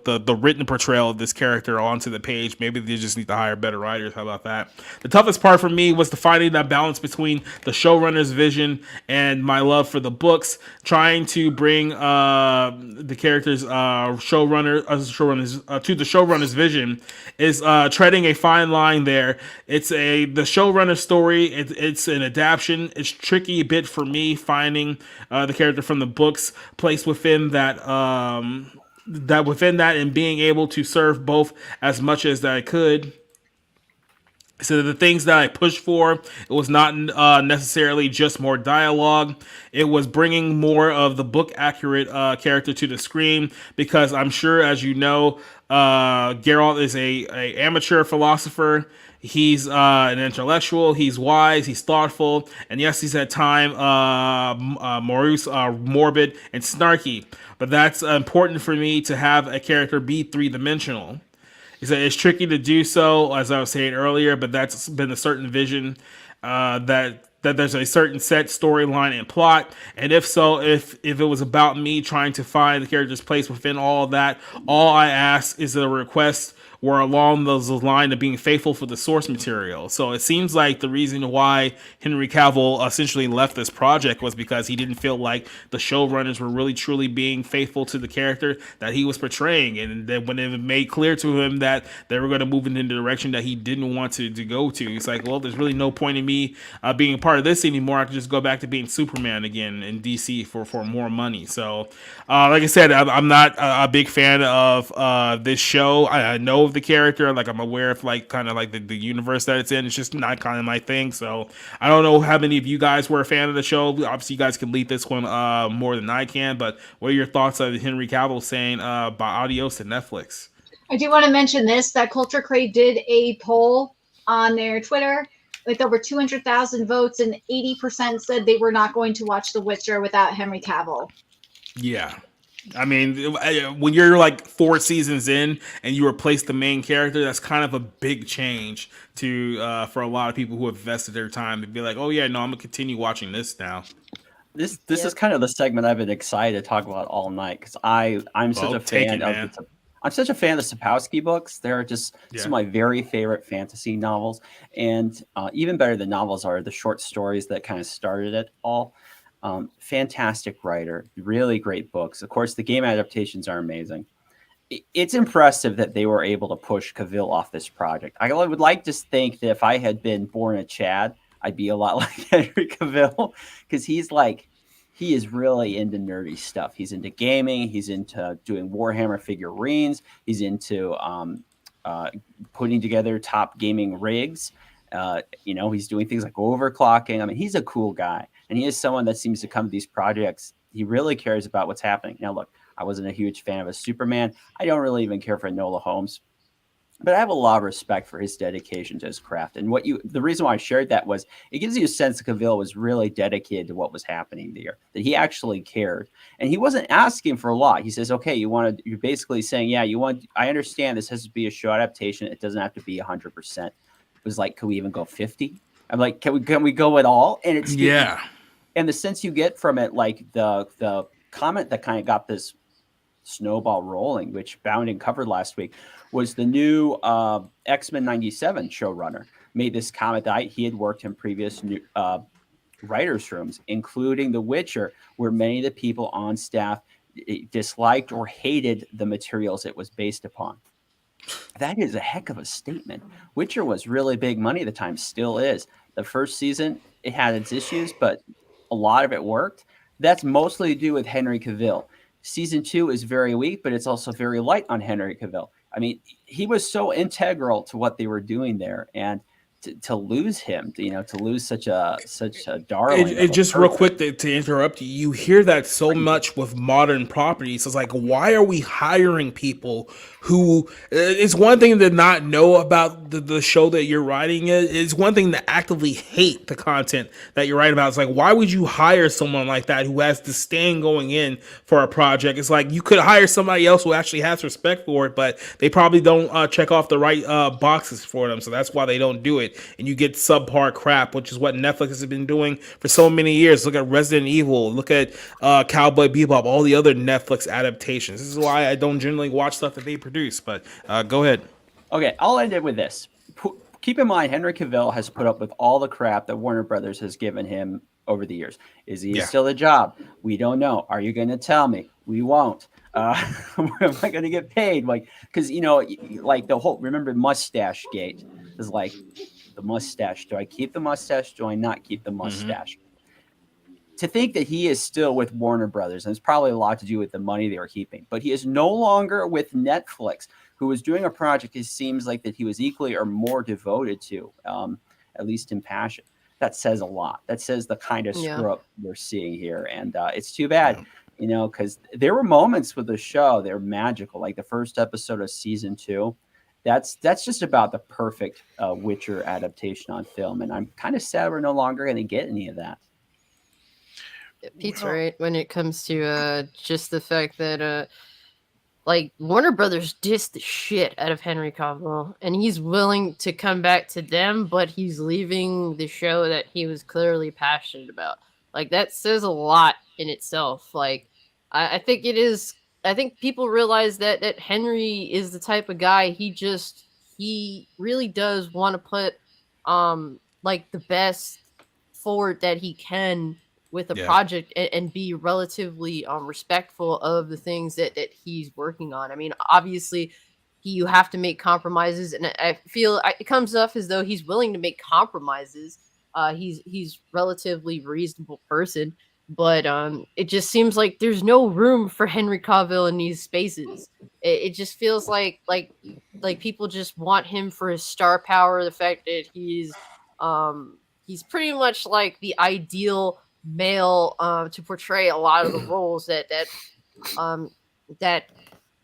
the written portrayal of this character onto the page. Maybe they just need to hire better writers. How about that? The toughest part for me was finding that balance between the showrunner's vision and my love for the books. Trying to bring the character's to the showrunner's vision is treading a fine line there. It's the showrunner story. It's an adaptation. It's tricky a bit for me finding the character from the books placed within that that within that and being able to serve both as much as that I could. So the things that I pushed for, it was not necessarily just more dialogue. It was bringing more of the book accurate character to the screen, because I'm sure, as you know, Geralt is a amateur philosopher. He's an intellectual. He's wise. He's thoughtful, and yes, he's at time morose, morbid, and snarky. But that's important for me to have a character be three-dimensional. It's tricky to do so, as I was saying earlier, but that's been a certain vision that there's a certain set storyline and plot. And if so, if it was about me trying to find the character's place within all of that, all I ask is a request were along those lines of being faithful for the source material. So it seems like the reason why Henry Cavill essentially left this project was because he didn't feel like the showrunners were really truly being faithful to the character that he was portraying. And then when it made clear to him that they were going to move in the direction that he didn't want to go to, it's like, well, there's really no point in me being a part of this anymore. I can just go back to being Superman again in DC for more money. So like I said, I'm not a big fan of this show. I know the character, like I'm aware of like kind of like the universe that it's in. It's just not kind of my thing. So I don't know how many of you guys were a fan of the show. Obviously you guys can lead this one more than I can, but what are your thoughts on Henry Cavill saying by adios to Netflix? I do want to mention this, that Culture Crate did a poll on their Twitter with over 200,000 votes, and 80% said they were not going to watch The Witcher without Henry Cavill. Yeah. I mean, when you're like 4 seasons in and you replace the main character, that's kind of a big change to for a lot of people who have invested their time to be like, oh yeah, no, I'm gonna continue watching this now. This is kind of the segment I've been excited to talk about all night, because I'm such a fan of I'm such a fan of the Sapkowski books. They're just some of my very favorite fantasy novels, and even better than novels are the short stories that kind of started it all. Fantastic writer, really great books. Of course, the game adaptations are amazing. It's impressive that they were able to push Cavill off this project. I would like to think that if I had been born a Chad, I'd be a lot like Henry Cavill, because he is really into nerdy stuff. He's into gaming. He's into doing Warhammer figurines. He's into putting together top gaming rigs. He's doing things like overclocking. I mean, he's a cool guy. And he is someone that seems to come to these projects. He really cares about what's happening. Now, look, I wasn't a huge fan of a Superman. I don't really even care for Enola Holmes. But I have a lot of respect for his dedication to his craft. And the reason why I shared that was it gives you a sense that Cavill was really dedicated to what was happening there, that he actually cared. And he wasn't asking for a lot. He says, okay, you're basically saying, I understand this has to be a show adaptation. It doesn't have to be 100%. It was like, can we even go 50? I'm like, can we go at all? And it's and the sense you get from it, like the comment that kind of got this snowball rolling, which Bounding covered last week, was the new X-Men 97 showrunner made this comment that he had worked in previous writers' rooms, including The Witcher, where many of the people on staff disliked or hated the materials it was based upon. That is a heck of a statement. Witcher was really big money at the time, still is. The first season, it had its issues, but a lot of it worked. That's mostly to do with Henry Cavill. Season 2 is very weak, but it's also very light on Henry Cavill. I mean, he was so integral to what they were doing there, and to lose him, to lose such a darling. It just real quick to interrupt you. You hear that so much with modern properties. It's like, why are we hiring people who? It's one thing to not know about the show that you're writing. It's one thing to actively hate the content that you're writing about. It's like, why would you hire someone like that who has disdain going in for a project? It's like you could hire somebody else who actually has respect for it, but they probably don't check off the right boxes for them. So that's why they don't do it. And you get subpar crap, which is what Netflix has been doing for so many years. Look at Resident Evil, look at Cowboy Bebop, all the other Netflix adaptations. This is why I don't generally watch stuff that they produce, but go ahead. Okay, I'll end it with this. Keep in mind, Henry Cavill has put up with all the crap that Warner Brothers has given him over the years. Is he still a job? We don't know. Are you going to tell me? We won't. Am I going to get paid? Like, because, like the whole, remember Mustache Gate is like, the mustache. Do I keep the mustache? Do I not keep the mustache? to think that he is still with Warner Brothers, and it's probably a lot to do with the money they were keeping, but he is no longer with Netflix, who was doing a project it seems like that he was equally or more devoted to, at least in passion. That says a lot. That says the kind of screw up we're seeing here. And it's too bad, because there were moments with the show, they're magical. Like the first episode of season 2, that's just about the perfect Witcher adaptation on film. And I'm kind of sad we're no longer going to get any of that. Pete's right when it comes to just the fact that like Warner Brothers dissed the shit out of Henry Cavill, and he's willing to come back to them, but he's leaving the show that he was clearly passionate about. Like that says a lot in itself. Like I think it is. I think people realize that Henry is the type of guy. He really does want to put like the best forward that he can with a project and be relatively respectful of the things that he's working on. I mean, obviously, you have to make compromises, and I feel it comes off as though he's willing to make compromises. He's relatively reasonable person, but it just seems like there's no room for Henry Cavill in these spaces. It just feels like people just want him for his star power, the fact that he's pretty much like the ideal male to portray a lot of the roles that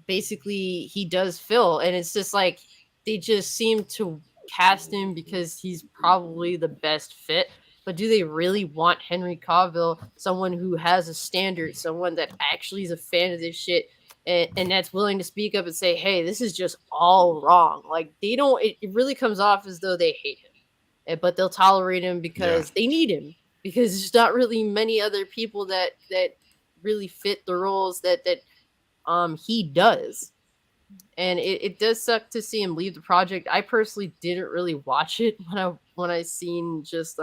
basically he does fill, and it's just like they just seem to cast him because he's probably the best fit. But do they really want Henry Cavill, someone who has a standard, someone that actually is a fan of this shit, and that's willing to speak up and say, hey, this is just all wrong? Like they don't, it really comes off as though they hate him, but they'll tolerate him because they need him, because there's not really many other people that really fit the roles that he does. And it does suck to see him leave the project. I personally didn't really watch it when I seen just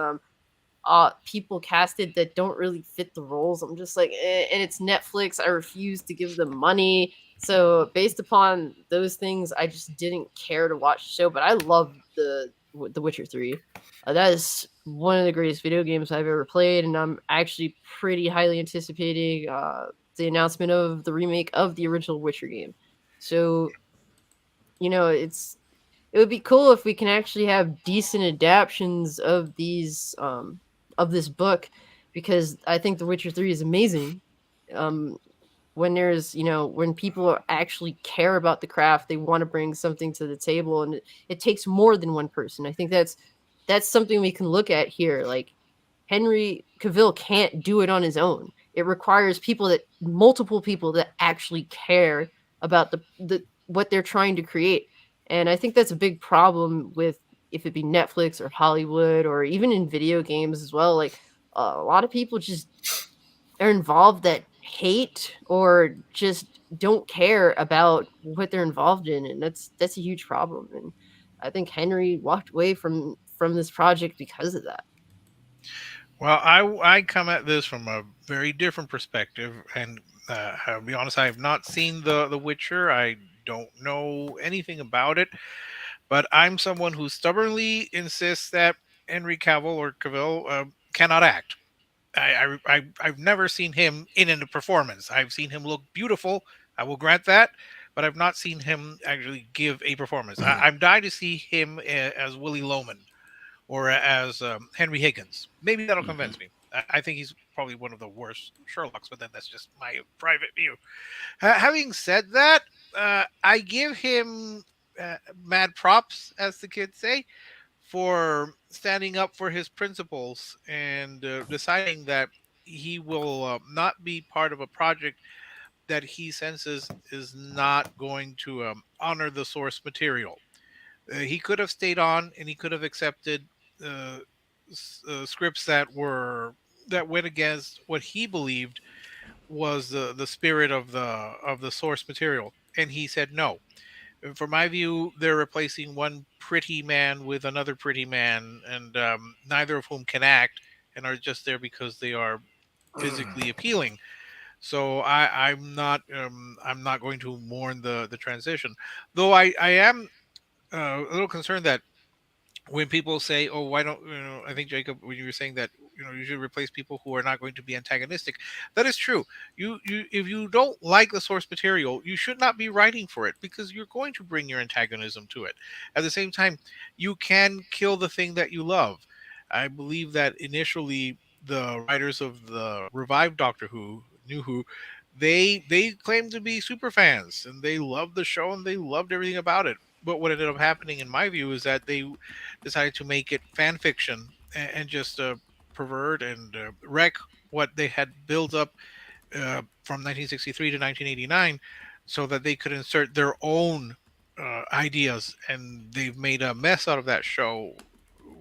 people casted that don't really fit the roles. I'm just like, and it's Netflix. I refuse to give them money. So based upon those things, I just didn't care to watch the show. But I love the Witcher 3. That is one of the greatest video games I've ever played, and I'm actually pretty highly anticipating the announcement of the remake of the original Witcher game. So, it would be cool if we can actually have decent adaptions of these of this book, because I think The Witcher 3 is amazing. When there's, when people actually care about the craft, they want to bring something to the table, and it takes more than one person. I think that's something we can look at here. Like Henry Cavill can't do it on his own. It requires multiple people that actually care about the what they're trying to create. And I think that's a big problem with, if it be Netflix or Hollywood or even in video games as well. Like a lot of people just are involved that hate or just don't care about what they're involved in, and that's a huge problem. And I think Henry walked away from this project because of that. Well, I come at this from a very different perspective, and I'll be honest, I have not seen the Witcher. I don't know anything about it, but I'm someone who stubbornly insists that Henry Cavill or Cavill cannot act. I've never seen him in a performance. I've seen him look beautiful. I will grant that, but I've not seen him actually give a performance. I'm dying to see him as Willie Loman or as Henry Higgins. Maybe that'll convince me. I think he's probably one of the worst Sherlocks, but then that's just my private view. Having said that, I give him mad props, as the kids say, for standing up for his principles and deciding that he will not be part of a project that he senses is not going to honor the source material. He could have stayed on, and he could have accepted scripts that went against what he believed was the spirit of the source material, and he said no. For my view, they're replacing one pretty man with another pretty man, and neither of whom can act and are just there because they are physically appealing. So I'm not going to mourn the transition, though I am a little concerned that when people say, "Oh, why don't I think Jacob, when you were saying that you should replace people who are not going to be antagonistic. That is true. You if you don't like the source material, you should not be writing for it, because you're going to bring your antagonism to it. At the same time, you can kill the thing that you love. I believe that initially the writers of the revived Doctor Who, New Who, they claimed to be super fans and they loved the show and they loved everything about it. But what ended up happening, in my view, is that they decided to make it fan fiction and just pervert and wreck what they had built up from 1963 to 1989, so that they could insert their own ideas. And they've made a mess out of that show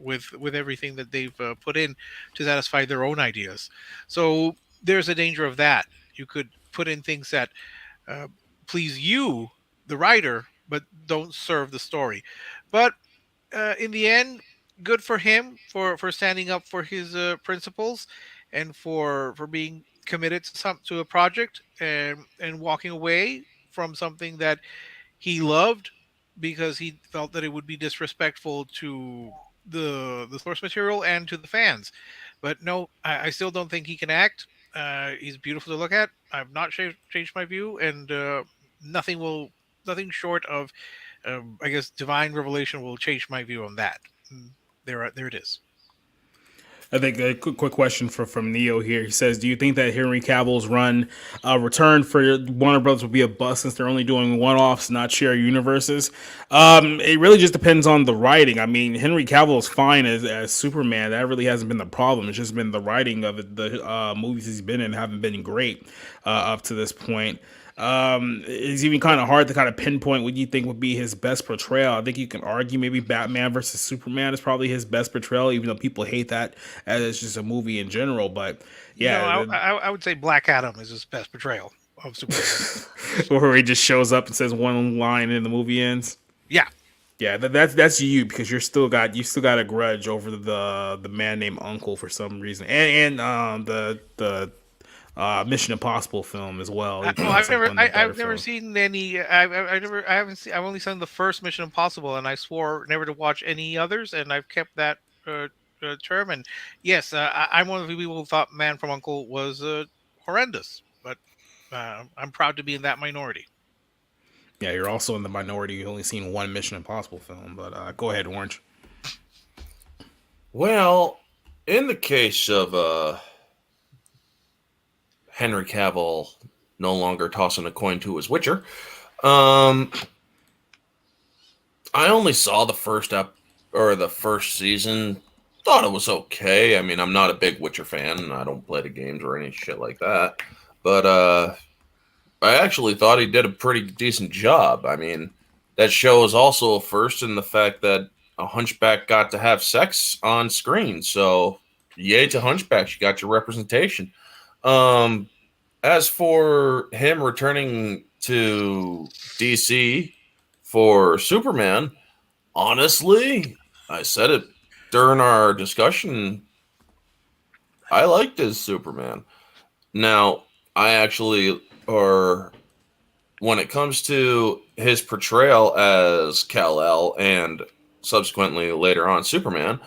with everything that they've put in to satisfy their own ideas. So there's a danger of that. You could put in things that uh, please you, the writer, but don't serve the story. But in the end, good for him for standing up for his principles and for being committed to a project and walking away from something that he loved, because he felt that it would be disrespectful to the source material and to the fans. But no, I still don't think he can act. He's beautiful to look at. I've not changed my view, and nothing short of I guess divine revelation will change my view on that. There it is. I think a quick question from Neo here. He says, "Do you think that Henry Cavill's return for Warner Brothers will be a bust since they're only doing one-offs, not share universes?" It really just depends on the writing. I mean, Henry Cavill is fine as Superman. That really hasn't been the problem. It's just been the writing of it. The movies he's been in haven't been great up to this point. It's even kind of hard to kind of pinpoint what you think would be his best portrayal. I think you can argue maybe Batman versus Superman is probably his best portrayal, even though people hate that as it's just a movie in general. But yeah, no, I would say Black Adam is his best portrayal of Superman. where he just shows up and says one line and the movie ends. Yeah. Yeah, that's you, because you still got a grudge over the man named Uncle for some reason, and the Mission Impossible film as well. I've never seen any. I've only seen the first Mission Impossible, and I swore never to watch any others, and I've kept that term. And yes, I'm one of the people who thought Man from Uncle was horrendous, but I'm proud to be in that minority. Yeah, you're also in the minority. You've only seen one Mission Impossible film, but go ahead, Orange. Well, in the case of Henry Cavill no longer tossing a coin to his Witcher, I only saw the first season. Thought it was okay. I mean, I'm not a big Witcher fan, and I don't play the games or any shit like that. But I actually thought he did a pretty decent job. I mean, that show is also a first in the fact that a hunchback got to have sex on screen. So, yay to hunchbacks. You got your representation. As for him returning to DC for Superman, honestly, I said it during our discussion, I liked his Superman. Now, when it comes to his portrayal as Kal-El and subsequently later on Superman,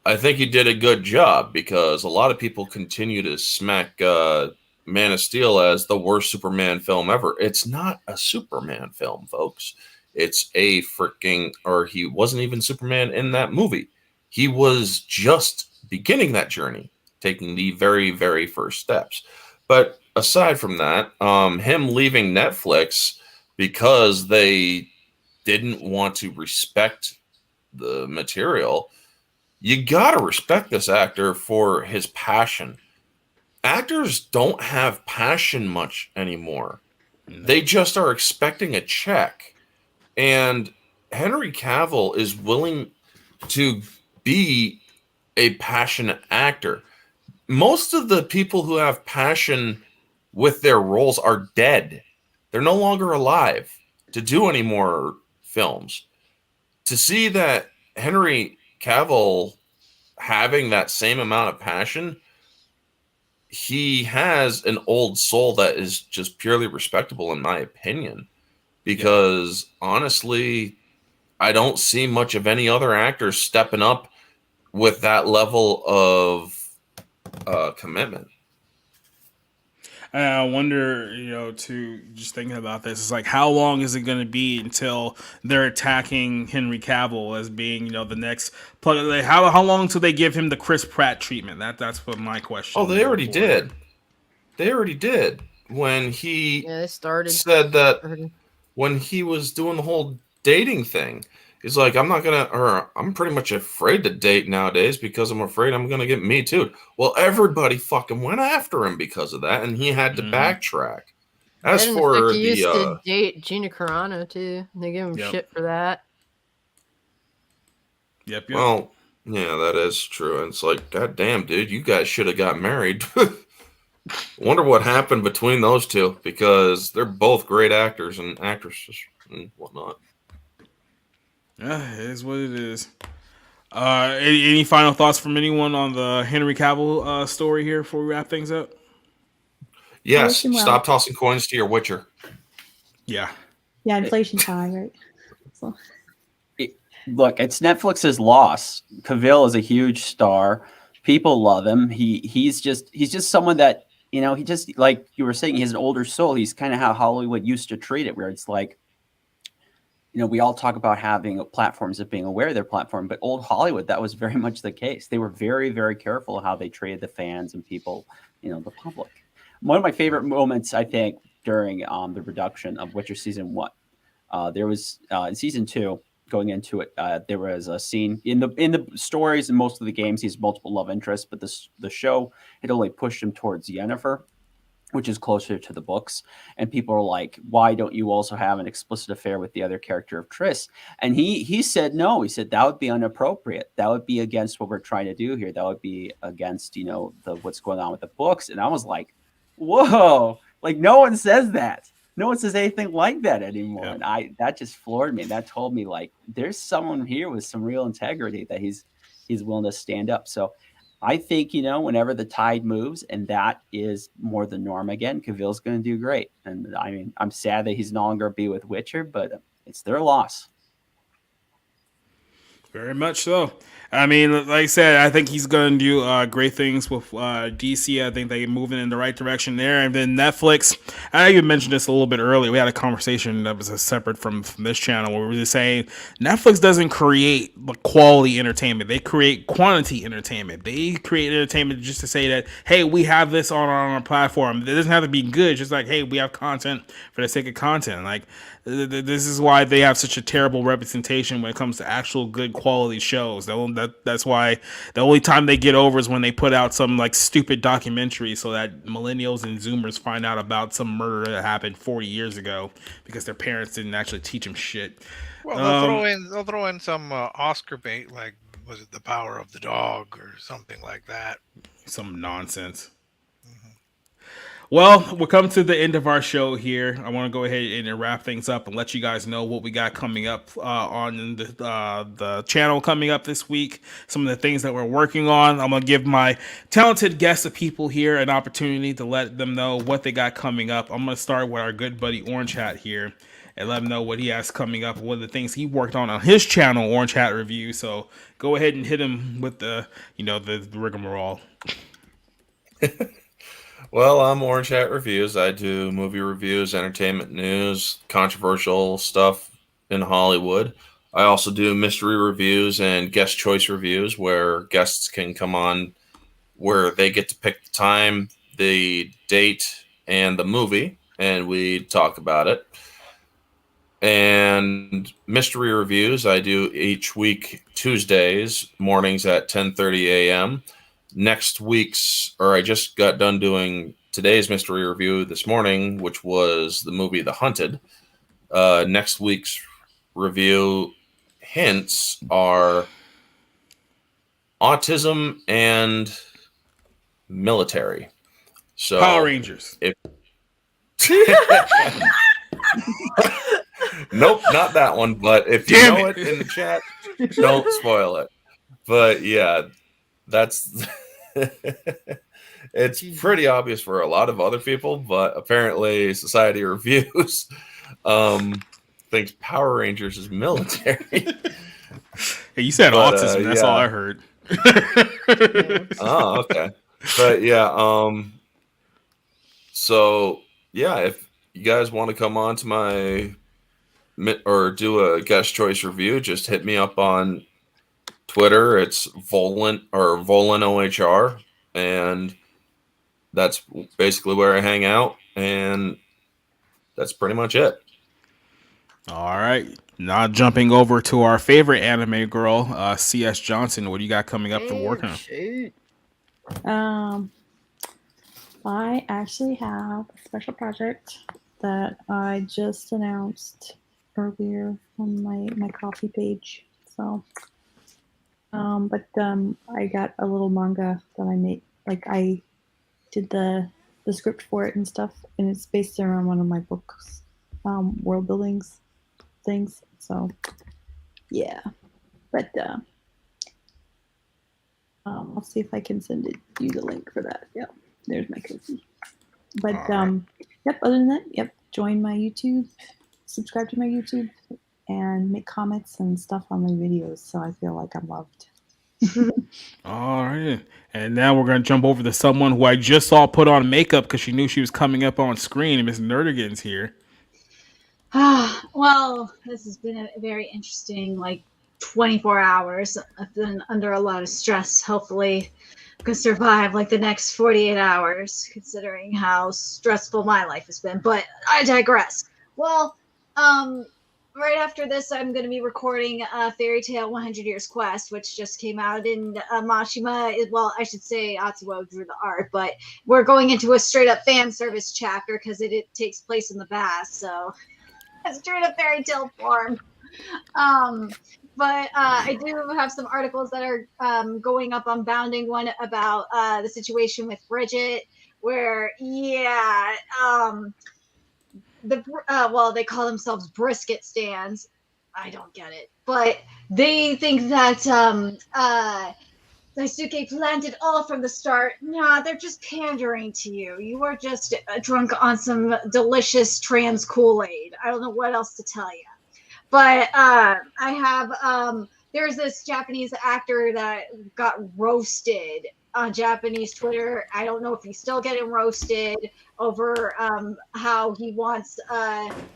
I think he did a good job, because a lot of people continue to smack Man of Steel as the worst Superman film ever. It's not a Superman film, folks. It's he wasn't even Superman in that movie. He was just beginning that journey, taking the very, very first steps. But aside from that, him leaving Netflix because they didn't want to respect the material, you gotta respect this actor for his passion. Actors don't have passion much anymore. They just are expecting a check. And Henry Cavill is willing to be a passionate actor. Most of the people who have passion with their roles are dead. They're no longer alive to do any more films. To see that Henry Cavill having that same amount of passion, he has an old soul that is just purely respectable, in my opinion. Because honestly, I don't see much of any other actors stepping up with that level of commitment. And I wonder, to just thinking about this, it's like, how long is it going to be until they're attacking Henry Cavill as being, the next plug? Like, how long until they give him the Chris Pratt treatment? That's what my question. Oh, they already did. They already did when he they started said that when he was doing the whole dating thing. He's like, I'm pretty much afraid to date nowadays because I'm afraid I'm going to get Me Too. Well, everybody fucking went after him because of that, and he had to backtrack. As for he used to date Gina Carano, too. They give him shit for that. Yep. Well, yeah, that is true. And it's like, God damn, dude, you guys should have got married. Wonder what happened between those two, because they're both great actors and actresses and whatnot. Yeah, it is what it is. Any final thoughts from anyone on the Henry Cavill story here before we wrap things up? Yes, stop tossing coins to your Witcher. Yeah. Yeah, inflation's high, right? So. Look, it's Netflix's loss. Cavill is a huge star. People love him. He's just someone that, he just, like you were saying, he has an older soul. He's kind of how Hollywood used to treat it, where it's like, we all talk about having platforms of being aware of their platform, but old Hollywood, that was very much the case. They were very, very careful how they treated the fans and people, the public. One of my favorite moments, I think, during the production of Witcher season 1, there was in season 2, going into it, there was a scene in the stories and most of the games. He has multiple love interests, but the show had only pushed him towards Yennefer, which is closer to the books. And people are like, why don't you also have an explicit affair with the other character of Triss? And he said no. He said that would be inappropriate. That would be against what we're trying to do here. That would be against, what's going on with the books. And I was like, whoa, like no one says that. No one says anything like that anymore. Yeah. And that just floored me. And that told me, like, there's someone here with some real integrity that he's willing to stand up. So I think, whenever the tide moves and that is more the norm again, Cavill's going to do great. And I mean, I'm sad that he's no longer be with Witcher, but it's their loss. Very much so. I mean, like I said, I think he's going to do great things with DC. I think they're moving in the right direction there. And then Netflix, I even mentioned this a little bit earlier. We had a conversation that was separate from this channel where we were just saying Netflix doesn't create quality entertainment. They create quantity entertainment. They create entertainment just to say that, hey, we have this on our platform. It doesn't have to be good. It's just like, hey, we have content for the sake of content. Like, this is why they have such a terrible representation when it comes to actual good quality shows. That's why the only time they get over is when they put out some like stupid documentary so that millennials and Zoomers find out about some murder that happened 40 years ago because their parents didn't actually teach them shit. Well, they'll throw in some Oscar bait, like was it The Power of the Dog or something like that? Some nonsense. Well, we're coming to the end of our show here. I want to go ahead and wrap things up and let you guys know what we got coming up on the channel coming up this week. Some of the things that we're working on. I'm going to give my talented guests of people here an opportunity to let them know what they got coming up. I'm going to start with our good buddy Orange Hat here and let him know what he has coming up, what are the things he worked on his channel, Orange Hat Review. So go ahead and hit him with the rigmarole. Well, I'm Orange Hat Reviews. I do movie reviews, entertainment news, controversial stuff in Hollywood. I also do mystery reviews and guest choice reviews where guests can come on where they get to pick the time, the date, and the movie, and we talk about it. And mystery reviews I do each week, Tuesdays, mornings at 10:30 a.m., I just got done doing today's mystery review this morning, which was the movie The Hunted. Next week's review hints are autism and military. So Power Rangers. Nope, not that one. But if you know it in the chat, don't spoil it. But yeah, that's it's pretty obvious for a lot of other people, but apparently Society Reviews thinks Power Rangers is military. Hey, you said autism. That's all I heard. Oh, okay. But yeah, so yeah, if you guys want to come on to my or do a guest choice review, just hit me up on Twitter. It's Volan or Volan OHR, and that's basically where I hang out, and that's pretty much it. All right. Now jumping over to our favorite anime girl, CS Johnson. What do you got coming up for working on? I actually have a special project that I just announced earlier on my coffee page. So, I got a little manga that I made. Like I did the script for it and stuff, and it's based around one of my books, world buildings things. So, yeah, but I'll see if I can send you the link for that. Yep, there's my cookie. But yep. Other than that, yep. Join my YouTube, subscribe to my YouTube, and make comments and stuff on my videos, so I feel like I'm loved. All right. And now we're going to jump over to someone who I just saw put on makeup because she knew she was coming up on screen. Miss Nerdigan's here. Well, this has been a very interesting, 24 hours. I've been under a lot of stress. Hopefully, I can survive the next 48 hours, considering how stressful my life has been. But I digress. Well, right after this, I'm going to be recording Fairy Tale 100 Years Quest, which just came out in Mashima. Well, I should say Atsuo drew the art, but we're going into a straight-up fan service chapter because it takes place in the past, so it's true to fairy tale form. But I do have some articles that are going up on Bounding, one about the situation with Bridget, where, they call themselves brisket stands. I don't get it. But they think that Daisuke planned it all from the start. Nah, they're just pandering to you. You are just drunk on some delicious trans Kool-Aid. I don't know what else to tell you. But I have, there's this Japanese actor that got roasted on Japanese Twitter. I don't know if he's still getting roasted over how he wants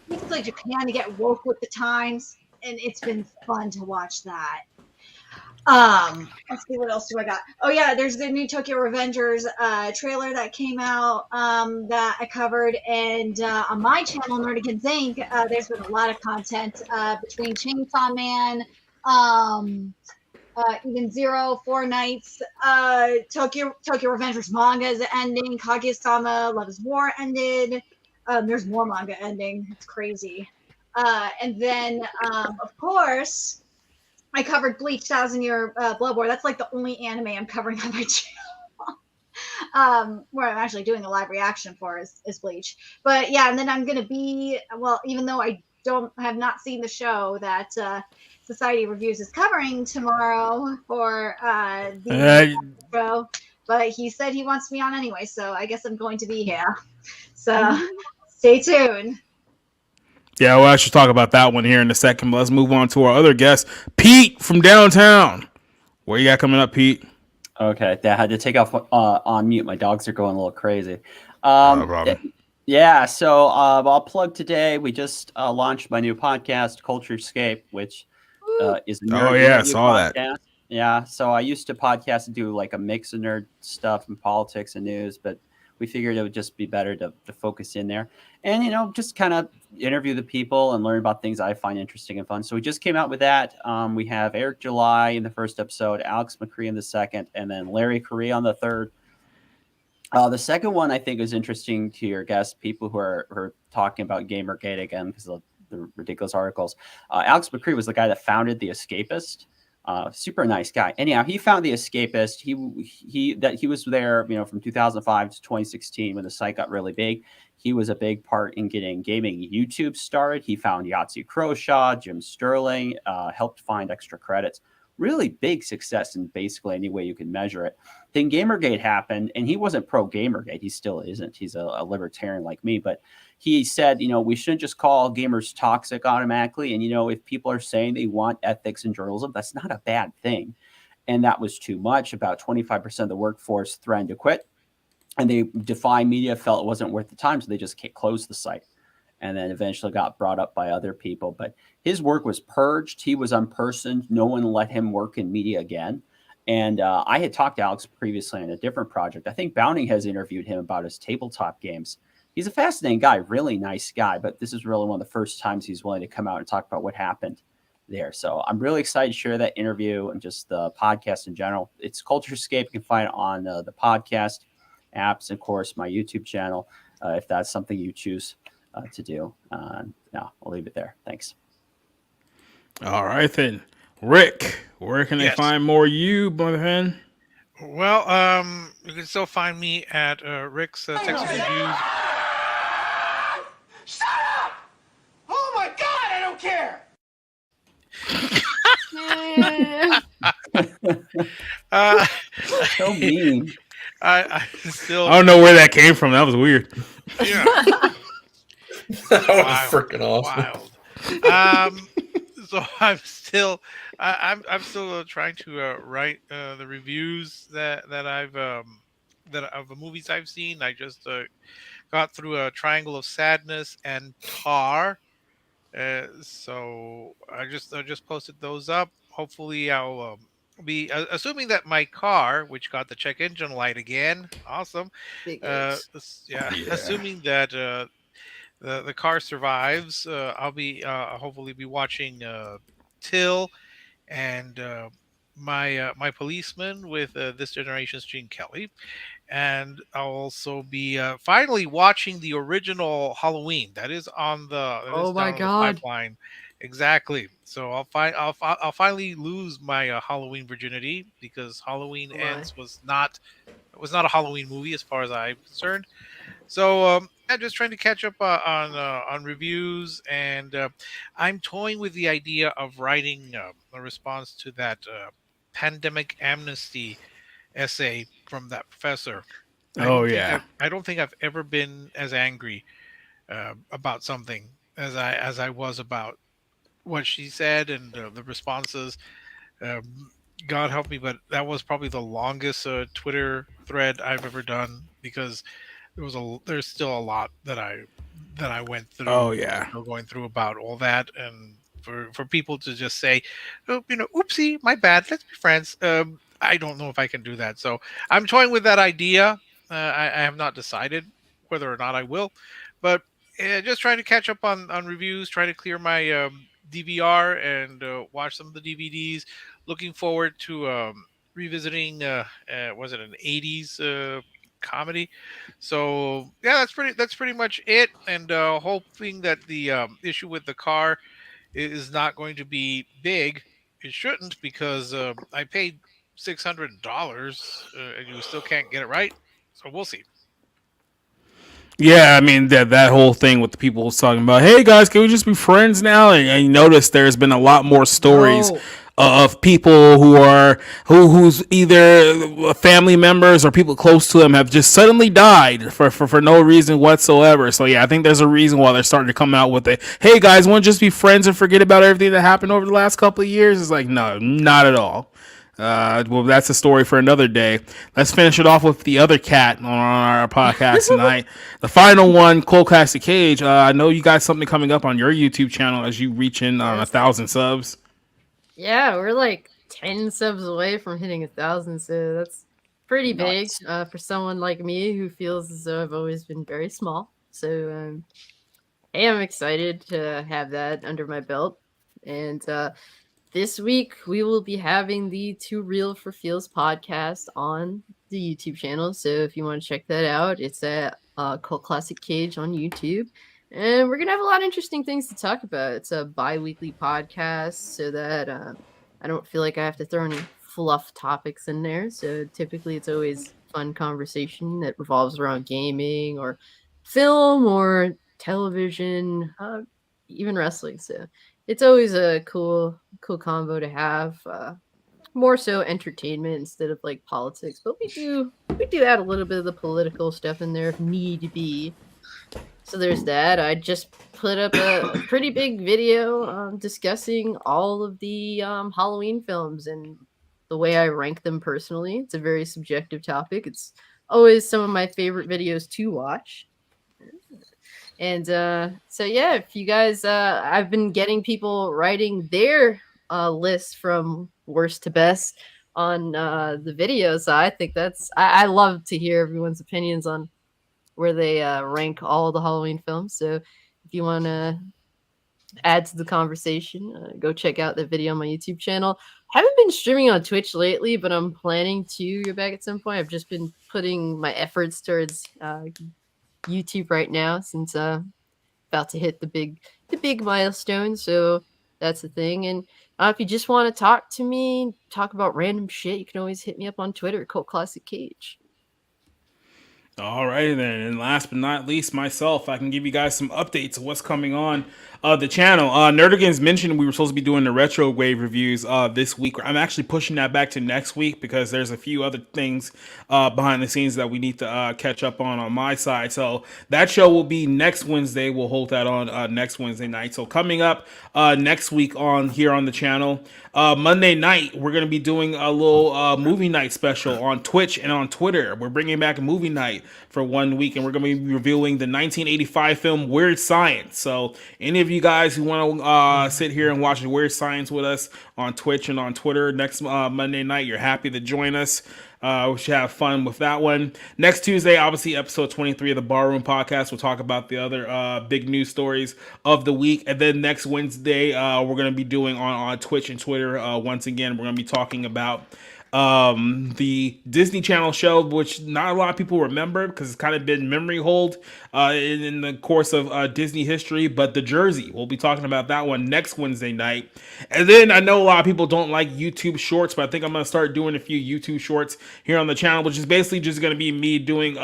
basically Japan to get woke with the times. And it's been fun to watch that. Let's see, what else do I got? Oh yeah, there's the new Tokyo Revengers trailer that came out that I covered, and on my channel, Nerdigans Inc., there's been a lot of content between Chainsaw Man, even Zero, Four Nights, Tokyo Revengers manga is ending, Kaguya-sama Love is War ended. There's more manga ending. It's crazy. And then, of course, I covered Bleach 1,000-Year Blood War. That's the only anime I'm covering on my channel. Where I'm actually doing a live reaction for is Bleach. But yeah, and then I'm gonna be, well, even though I have not seen the show that Society Reviews is covering tomorrow for the show, but he said he wants me on anyway, so I guess I'm going to be here. So stay tuned. Yeah, well, I should talk about that one here in a second. But let's move on to our other guest, Pete from downtown. What you got coming up, Pete? Okay, I had to take off on mute. My dogs are going a little crazy. No problem. Yeah, so I'll plug today. We just launched my new podcast, Culturescape, which is a nerd saw podcast. That. Yeah, so I used to podcast and do a mix of nerd stuff and politics and news, but we figured it would just be better to focus in there and, just kind of interview the people and learn about things I find interesting and fun. So we just came out with that. We have Eric July in the first episode, Alex McCree in the second, and then Larry Correa on the third. The second one I think is interesting to your guests, people who are talking about Gamergate again because of the ridiculous articles. Alex McCree was the guy that founded The Escapist. Super nice guy. Anyhow, he found The Escapist. He was there, from 2005 to 2016 when the site got really big. He was a big part in getting gaming YouTube started. He found Yahtzee Croshaw, Jim Sterling, helped find extra credits. Really big success in basically any way you can measure it. Then Gamergate happened, and he wasn't pro Gamergate. He still isn't. He's a libertarian like me, but he said, we shouldn't just call gamers toxic automatically. And, if people are saying they want ethics in journalism, that's not a bad thing. and that was too much. About 25% of the workforce threatened to quit, and they Defy Media felt it wasn't worth the time, so they just closed the site, and then eventually got brought up by other people. But his work was purged. He was unpersoned. No one let him work in media again. And I had talked to Alex previously on a different project. I think Bounty has interviewed him about his tabletop games. He's a fascinating guy, really nice guy, but this is really one of the first times he's willing to come out and talk about what happened there. So I'm really excited to share that interview and just the podcast in general. It's Culturescape. You can find it on the podcast apps, and of course, my YouTube channel, if that's something you choose to do. No, I'll leave it there. Thanks. All right, then. Rick, where can they find more you, Bonfin? Well, you can still find me at Rick's Texas Reviews. Shut up! Oh my God, I don't care! So mean. I still. I don't know where that came from. That was weird. Yeah. That was freaking awesome. Wild. So I'm still trying to write the reviews that I've that of the movies I've seen. I just got through a Triangle of Sadness and Tar. So I just posted those up. Hopefully I'll be assuming that my car, which got the check engine light again, awesome. Assuming that the car survives, I'll be hopefully be watching Till and my policeman with this generation's Gene Kelly, and I'll also be finally watching the original Halloween. That is on the my God. pipeline. Exactly. So I'll finally lose my Halloween virginity, because Halloween Ends was not a Halloween movie as far as I'm concerned. So I'm just trying to catch up on reviews, and I'm toying with the idea of writing a response to that pandemic amnesty essay from that professor. I don't think I've ever been as angry about something as I was about what she said and the responses. God help me, but that was probably the longest Twitter thread I've ever done, because there's still a lot that I went through. Oh yeah, still going through about all that, and for people to just say, oh, oopsie, my bad, let's be friends. I don't know if I can do that, so I'm toying with that idea. I have not decided whether or not I will, but just trying to catch up on reviews, trying to clear my DVR and watch some of the DVDs. Looking forward to revisiting was it an 80s comedy? So yeah, that's pretty much it, and hoping that the issue with the car is not going to be big. It shouldn't, because I paid $600 and you still can't get it right. So we'll see. Yeah, I mean that whole thing with the people who's talking about, hey guys, can we just be friends now? And you notice there's been a lot more stories of people who's either family members or people close to them have just suddenly died for no reason whatsoever. So yeah, I think there's a reason why they're starting to come out with it. Hey guys, want to just be friends and forget about everything that happened over the last couple of years? It's like, no, not at all. Well, that's a story for another day. Let's finish it off with the other cat on our podcast tonight. The final one, Cole Classic Cage. I know you got something coming up on your YouTube channel as you reach in on 1,000 subs. Yeah, we're like 10 subs away from hitting 1,000, so that's pretty big for someone like me who feels as though I've always been very small. So, hey, I'm excited to have that under my belt. And this week, we will be having the Too Real for Feels podcast on the YouTube channel. So if you want to check that out, it's at Cult Classic Cage on YouTube. And we're going to have a lot of interesting things to talk about. It's a bi-weekly podcast, so that I don't feel like I have to throw any fluff topics in there. So typically it's always fun conversation that revolves around gaming or film or television, even wrestling. So it's always a cool combo to have. More so entertainment instead of like politics, but we do add a little bit of the political stuff in there if need be. So there's that. I just put up a pretty big video discussing all of the Halloween films and the way I rank them personally. It's a very subjective topic. It's always some of my favorite videos to watch. And so yeah, if you guys, I've been getting people writing their list from worst to best on the videos. So I think I love to hear everyone's opinions on where they rank all the Halloween films. So if you want to add to the conversation, go check out the video on my YouTube channel. Haven't been streaming on Twitch lately, but I'm planning to go back at some point. I've just been putting my efforts towards YouTube right now, since about to hit the big milestone. So that's the thing. And if you just want to talk to me, talk about random shit, you can always hit me up on Twitter, Cult Classic Cage. All right, then. And last but not least, myself, I can give you guys some updates of what's coming on the channel. Nerdigans mentioned we were supposed to be doing the retro wave reviews this week. I'm actually pushing that back to next week because there's a few other things behind the scenes that we need to catch up on my side. So that show will be next Wednesday. We'll hold that on next Wednesday night. So coming up next week on here on the channel, Monday night, we're going to be doing a little movie night special on Twitch and on Twitter. We're bringing back a movie night for 1 week, and we're going to be reviewing the 1985 film Weird Science. So any of you guys who want to sit here and watch Weird Science with us on Twitch and on Twitter next Monday night, you're happy to join us. We should have fun with that one. Next Tuesday, obviously, episode 23 of the Barroom Podcast. We'll talk about the other big news stories of the week. And then next Wednesday, we're going to be doing on Twitch and Twitter. Once again, we're going to be talking about the Disney Channel show, which not a lot of people remember because it's kind of been memory hold in the course of Disney history, but The Jersey, we'll be talking about that one next Wednesday night. And then I know a lot of people don't like YouTube shorts, but I think I'm going to start doing a few YouTube shorts here on the channel, which is basically just going to be me doing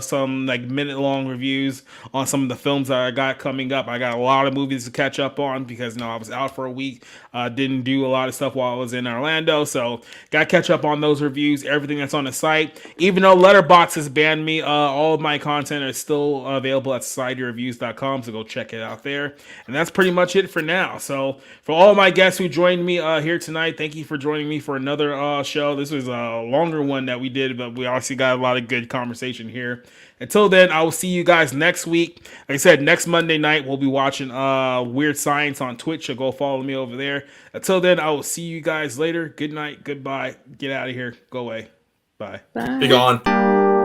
some like minute-long reviews on some of the films that I got coming up. I got a lot of movies to catch up on because I was out for a week, didn't do a lot of stuff while I was in Orlando, so got to catch up on those reviews, everything that's on the site. Even though Letterboxd has banned me, all of my content is still available at societyreviews.com, so go check it out there. And that's pretty much it for now. So for all my guests who joined me here tonight, thank you for joining me for another show. This was a longer one that we did, but we obviously got a lot of good conversation here. Until then, I will see you guys next week. Like I said, next Monday night, we'll be watching Weird Science on Twitch, so go follow me over there. Until then, I will see you guys later. Good night, goodbye. Get out of here. Go away. Bye. Bye. Be gone.